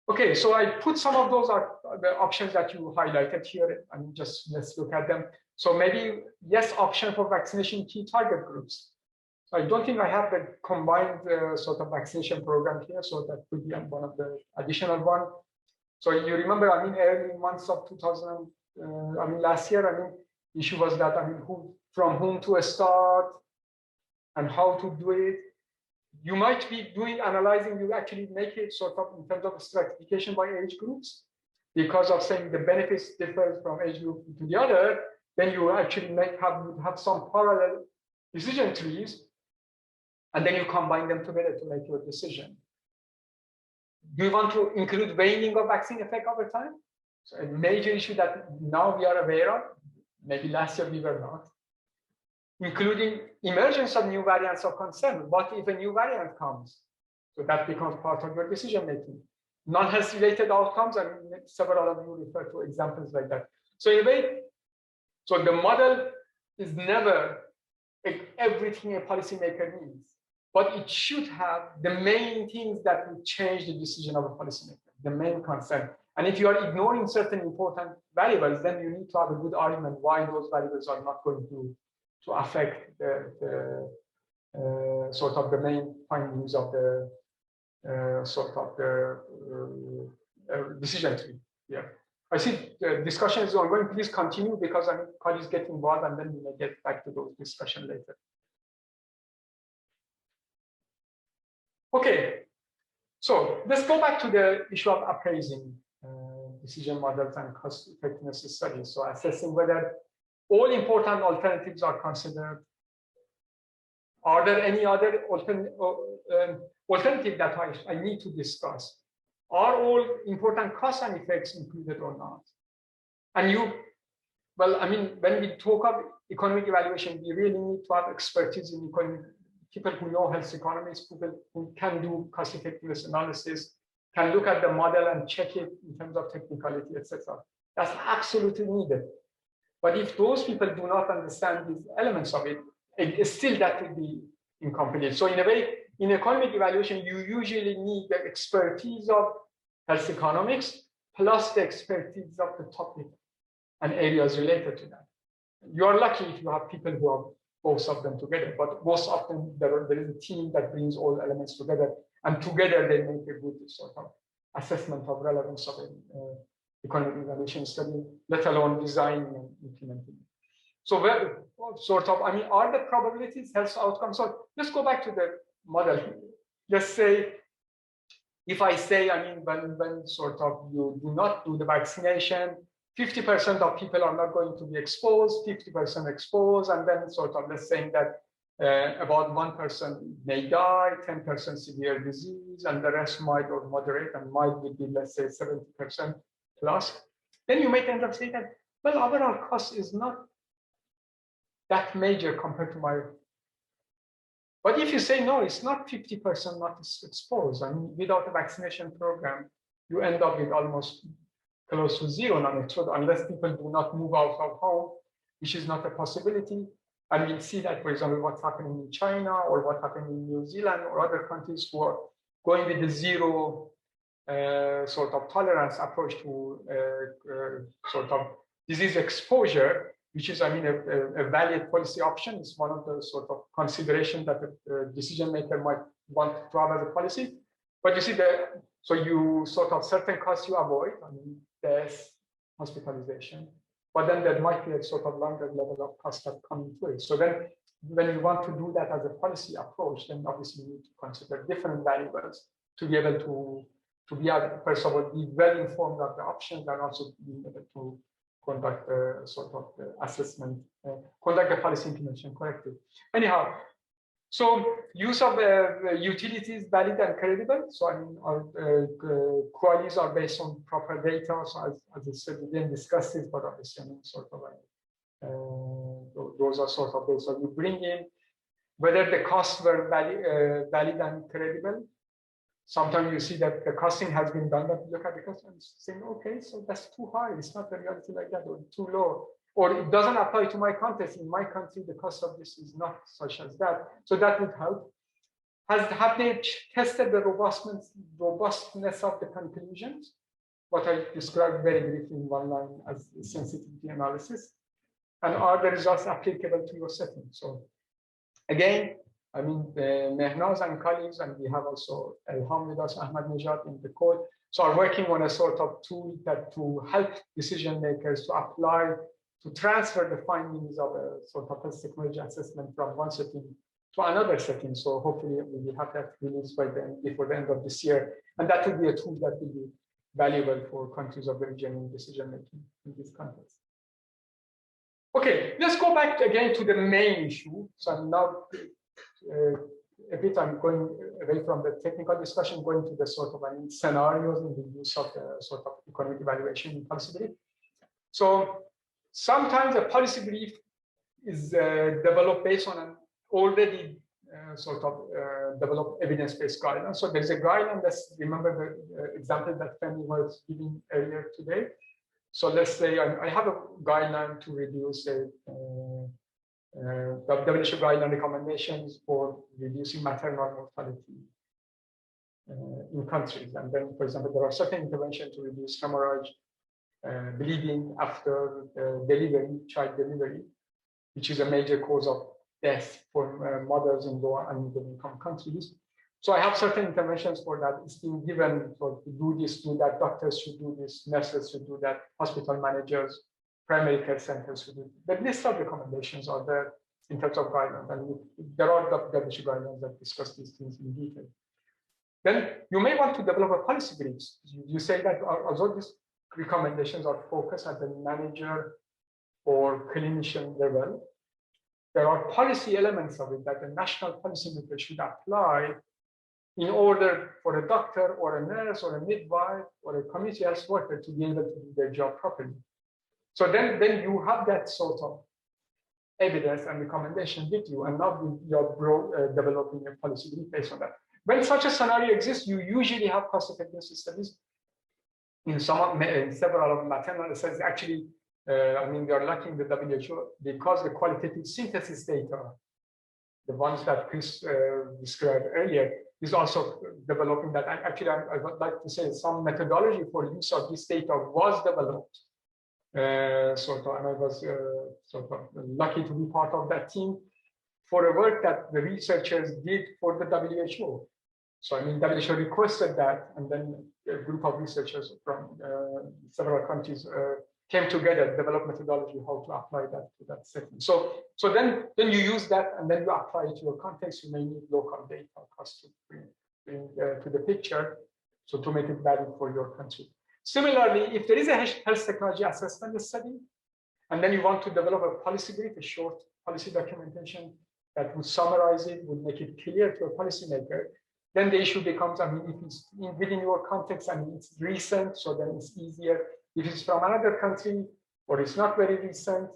Okay, so I put some of those are the options that you highlighted here, and just let's look at them. So maybe yes, option for vaccination key target groups. So I don't think I have the combined sort of vaccination program here, so that could be one of the additional one. So you remember, I mean, early months of 2000, I mean, last year, I mean, the issue was that, I mean, from whom to start and how to do it. you might be analyzing, you actually make it sort of in terms of stratification by age groups, because of saying the benefits differ from age group to the other, then you actually have some parallel decision trees, and then you combine them together to make your decision. Do you want to include waning of vaccine effect over time? So a major issue that now we are aware of, maybe last year we were not, including emergence of new variants of concern. What if a new variant comes? So that becomes part of your decision making. Non-health related outcomes, and several of you refer to examples like that. So in a way, so the model is never everything a policymaker needs, but it should have the main things that will change the decision of a policymaker, the main concern. And if you are ignoring certain important variables, then you need to have a good argument why those variables are not going to affect the sort of the main findings of the sort of the decision tree. Yeah, I see the discussion is ongoing. Please continue, because I mean, colleagues get involved, and then we may get back to those discussion later. Okay, so let's go back to the issue of appraising decision models and cost effectiveness studies. So assessing whether all important alternatives are considered. Are there any other alternative that I need to discuss? Are all important costs and effects included or not? And well, I mean, when we talk of economic evaluation, we really need to have expertise in economic, people who know health economics, people who can do cost effectiveness analysis, can look at the model and check it in terms of technicality, etc. That's absolutely needed. But if those people do not understand these elements of it, still that will be incomplete. So in a way, in economic evaluation, you usually need the expertise of health economics plus the expertise of the topic and areas related to that. You are lucky if you have people who have both of them together, but most often there is a team that brings all elements together, and together they make a good sort of assessment of relevance of an economic evaluation study, let alone designing and implementing. So where sort of, I mean, are the probabilities health outcomes? So let's go back to the model. Let's say, if I say, I mean, when sort of you do not do the vaccination, 50% of people are not going to be exposed, 50% exposed, and then sort of let's say that about 1% may die, 10% severe disease, and the rest mild or moderate, and mild would be, let's say, 70% plus. Then you might end up saying that, well, overall cost is not that major compared to my. But if you say, no, it's not 50% not exposed, I mean, without a vaccination program, you end up with almost close to zero non-exposed, unless people do not move out of home, which is not a possibility. And we'll see that, for example, what's happening in China or what happened in New Zealand or other countries who are going with the zero sort of tolerance approach to sort of disease exposure, which is, I mean, a valid policy option. It's one of the sort of considerations that the decision maker might want to have as a policy. But you see, so you sort of certain costs you avoid, I mean, death, hospitalization, but then there might be a sort of longer level of cost that come into it. So then when you want to do that as a policy approach, then obviously you need to consider different variables to be able to be able, first of all, be well informed of the options, and also be able to conduct the sort of the assessment, conduct the policy implementation correctly. Anyhow, so use of utilities valid and credible. So I mean, our qualities are based on proper data. So as I said, we didn't discuss this, but obviously, I mean, sort of those are sort of those. So you bring in whether the costs were valid and credible. Sometimes you see that the costing has been done, but you look at the cost and saying, okay, so that's too high. It's not a reality like that, or too low, or it doesn't apply to my context. In my country, the cost of this is not such as that. So that would help. Have they tested the robustness of the conclusions? What I described very briefly in one line as sensitivity analysis. And are the results applicable to your setting? So again, I mean, Mehnaz and colleagues, and we have also Elham with us, Ahmad Nejad in the code. So are working on a sort of tool that to help decision makers to apply, to transfer the findings of a sort of health technology assessment from one setting to another setting. So hopefully we will have that released before the end of this year. And that will be a tool that will be valuable for countries of the region in decision making in this context. Okay, let's go back again to the main issue. So I'm now I'm going away from the technical discussion, going to the sort of scenarios in the use of the sort of economic evaluation in policy brief. So sometimes a policy brief is developed based on an already developed evidence-based guideline. So there's a guideline that's, remember the example that Femi was giving earlier today. So let's say I have a guideline to reduce WHO guideline recommendations for reducing maternal mortality in countries. And then, for example, there are certain interventions to reduce hemorrhage, bleeding after delivery, child delivery, which is a major cause of death for mothers in low and middle-income countries. So I have certain interventions for that. It's been given for to do this, do that. Doctors should do this, nurses should do that, hospital managers, primary care centers should do. The list of recommendations are there in terms of guidelines, and there are WHO guidelines that discuss these things in detail. Then you may want to develop a policy brief. You say that although these recommendations are focused at the manager or clinician level, there are policy elements of it that the national policymaker should apply in order for a doctor or a nurse or a midwife or a community health worker to be able to do their job properly. So then you have that sort of evidence and recommendation with you, and now you're developing a policy based on that. When such a scenario exists, you usually have cost-effectiveness studies. In several of maternal studies, actually, I mean, we are lacking the WHO because the qualitative synthesis data, the ones that Chris described earlier, is also developing that. Actually, I would like to say some methodology for use of this data was developed. And I was lucky to be part of that team for a work that the researchers did for the WHO. So I mean, WHO requested that, and then a group of researchers from several countries came together, developed methodology how to apply that to that setting. So then you use that, and then you apply it to your context. You may need local data cost to bring to the picture, so to make it valid for your country. Similarly, if there is a health technology assessment study, and then you want to develop a policy brief, a short policy documentation that would summarize it, would make it clear to a policymaker, then the issue becomes, I mean, if it's within your context and it's recent, so then it's easier. If it's from another country or it's not very recent,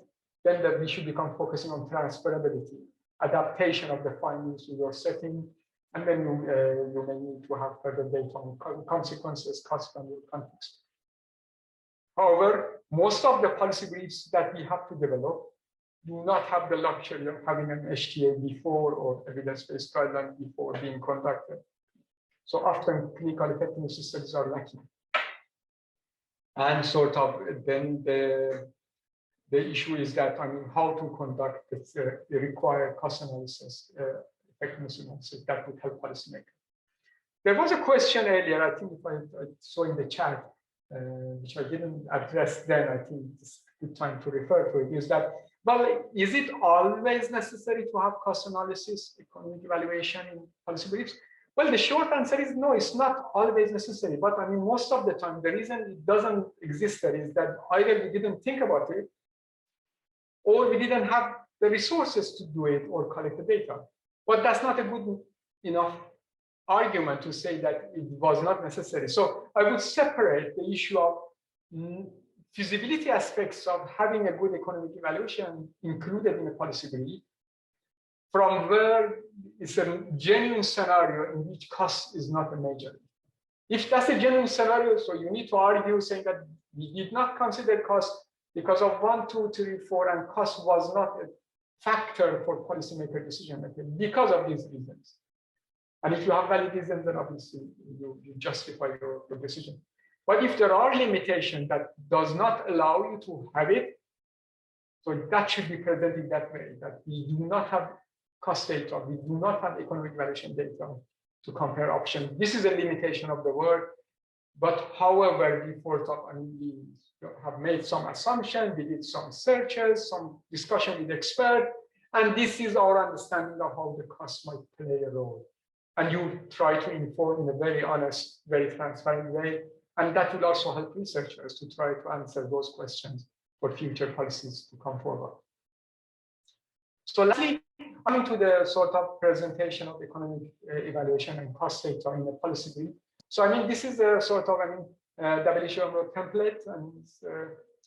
then the issue becomes focusing on transferability, adaptation of the findings to your setting, and then you may need to have further data on consequences, cost, and your context. However, most of the policy briefs that we have to develop do not have the luxury of having an HTA before or evidence-based guideline before being conducted. So often clinical effectiveness studies are lacking. And then the issue is that, I mean, how to conduct the required cost analysis, effectiveness analysis that would help policymakers. There was a question earlier, I think if I saw in the chat, which I didn't address then, I think it's a good time to refer to it, is that, well, is it always necessary to have cost analysis, economic evaluation in policy briefs? Well, the short answer is no, it's not always necessary. But I mean, most of the time, the reason it doesn't exist there is that either we didn't think about it, or we didn't have the resources to do it or collect the data. But that's not a good enough argument to say that it was not necessary. So I would separate the issue of feasibility aspects of having a good economic evaluation included in a policy brief from where it's a genuine scenario in which cost is not a major. If that's a genuine scenario, so you need to argue saying that we did not consider cost because of 1, 2, 3, 4, and cost was not a factor for policymaker decision making because of these reasons. And if you have valid reasons, then obviously you justify your decision. But if there are limitations that does not allow you to have it, so that should be presented that way, that we do not have cost data, we do not have economic evaluation data to compare options. This is a limitation of the work. But however, we have made some assumptions, we did some searches, some discussion with experts, And this is our understanding of how the cost might play a role. And you try to inform in a very honest, very transparent way. And that will also help researchers to try to answer those questions for future policies to come forward. So lastly, coming to the sort of presentation of economic evaluation and cost data in the policy brief. So I mean, this is a sort of WHO template, and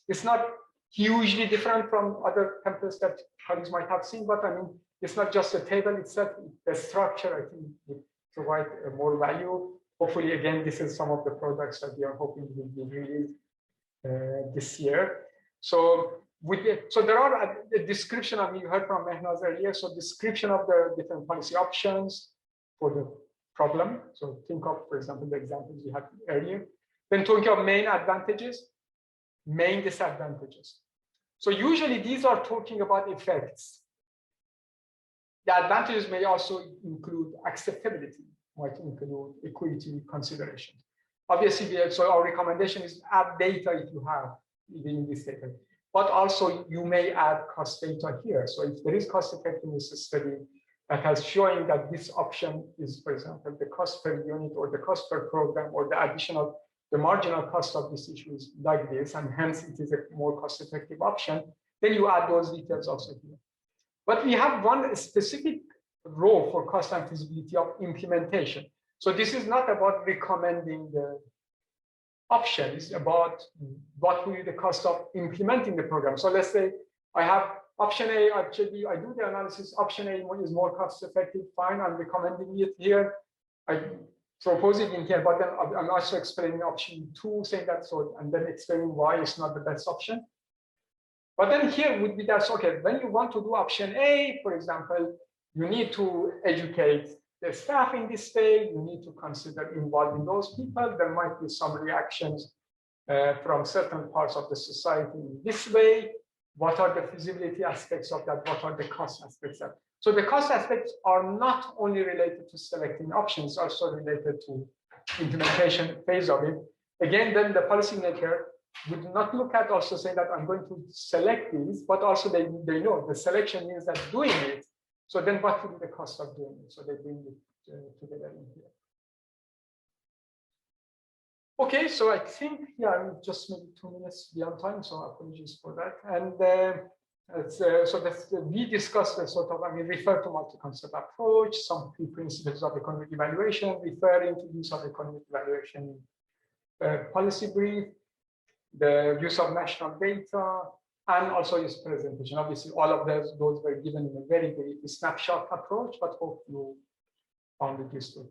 it's not hugely different from other templates that colleagues might have seen, but I mean, it's not just a table itself, the structure, I think, would provide more value. Hopefully, again, this is some of the products that we are hoping will be released this year. So there are a description, I mean, you heard from Mehnaz earlier, so description of the different policy options for the problem. So think of, for example, the examples we had earlier. Then talking of main advantages, main disadvantages. So usually these are talking about effects. The advantages may also include acceptability, might include equity considerations. Obviously, so our recommendation is add data if you have in this data. But also you may add cost data here. So if there is cost effectiveness study that has showing that this option is, for example, the cost per unit or the cost per program or the marginal cost of this issue is like this, and hence it is a more cost-effective option, then you add those details also here. But we have one specific role for cost and feasibility of implementation. So this is not about recommending the option, it's about what will be the cost of implementing the program. So let's say I have option A, actually I do the analysis, option A is more cost-effective, fine, I'm recommending it here. I propose it in here, but then I'm also explaining option 2, saying that, so, and then explaining why it's not the best option. But then here would be that's okay. When you want to do option A, for example, you need to educate the staff in this state. You need to consider involving those people. There might be some reactions from certain parts of the society in this way. What are the feasibility aspects of that? What are the cost aspects of that? So the cost aspects are not only related to selecting options, also related to implementation phase of it. Again, then the policymaker would not look at also saying that I'm going to select these, but also they know the selection means that doing it. So then what would be the cost of doing it? So they bring it together in here. Okay, so I think, yeah, I'm just maybe 2 minutes beyond time, so apologies for that. And we discussed the sort of, refer to multi-concept approach, some key principles of economic evaluation, referring to use of economic evaluation policy brief, the use of national data, and also his presentation. Obviously, all of those were given in a very brief snapshot approach, but hope you found it useful.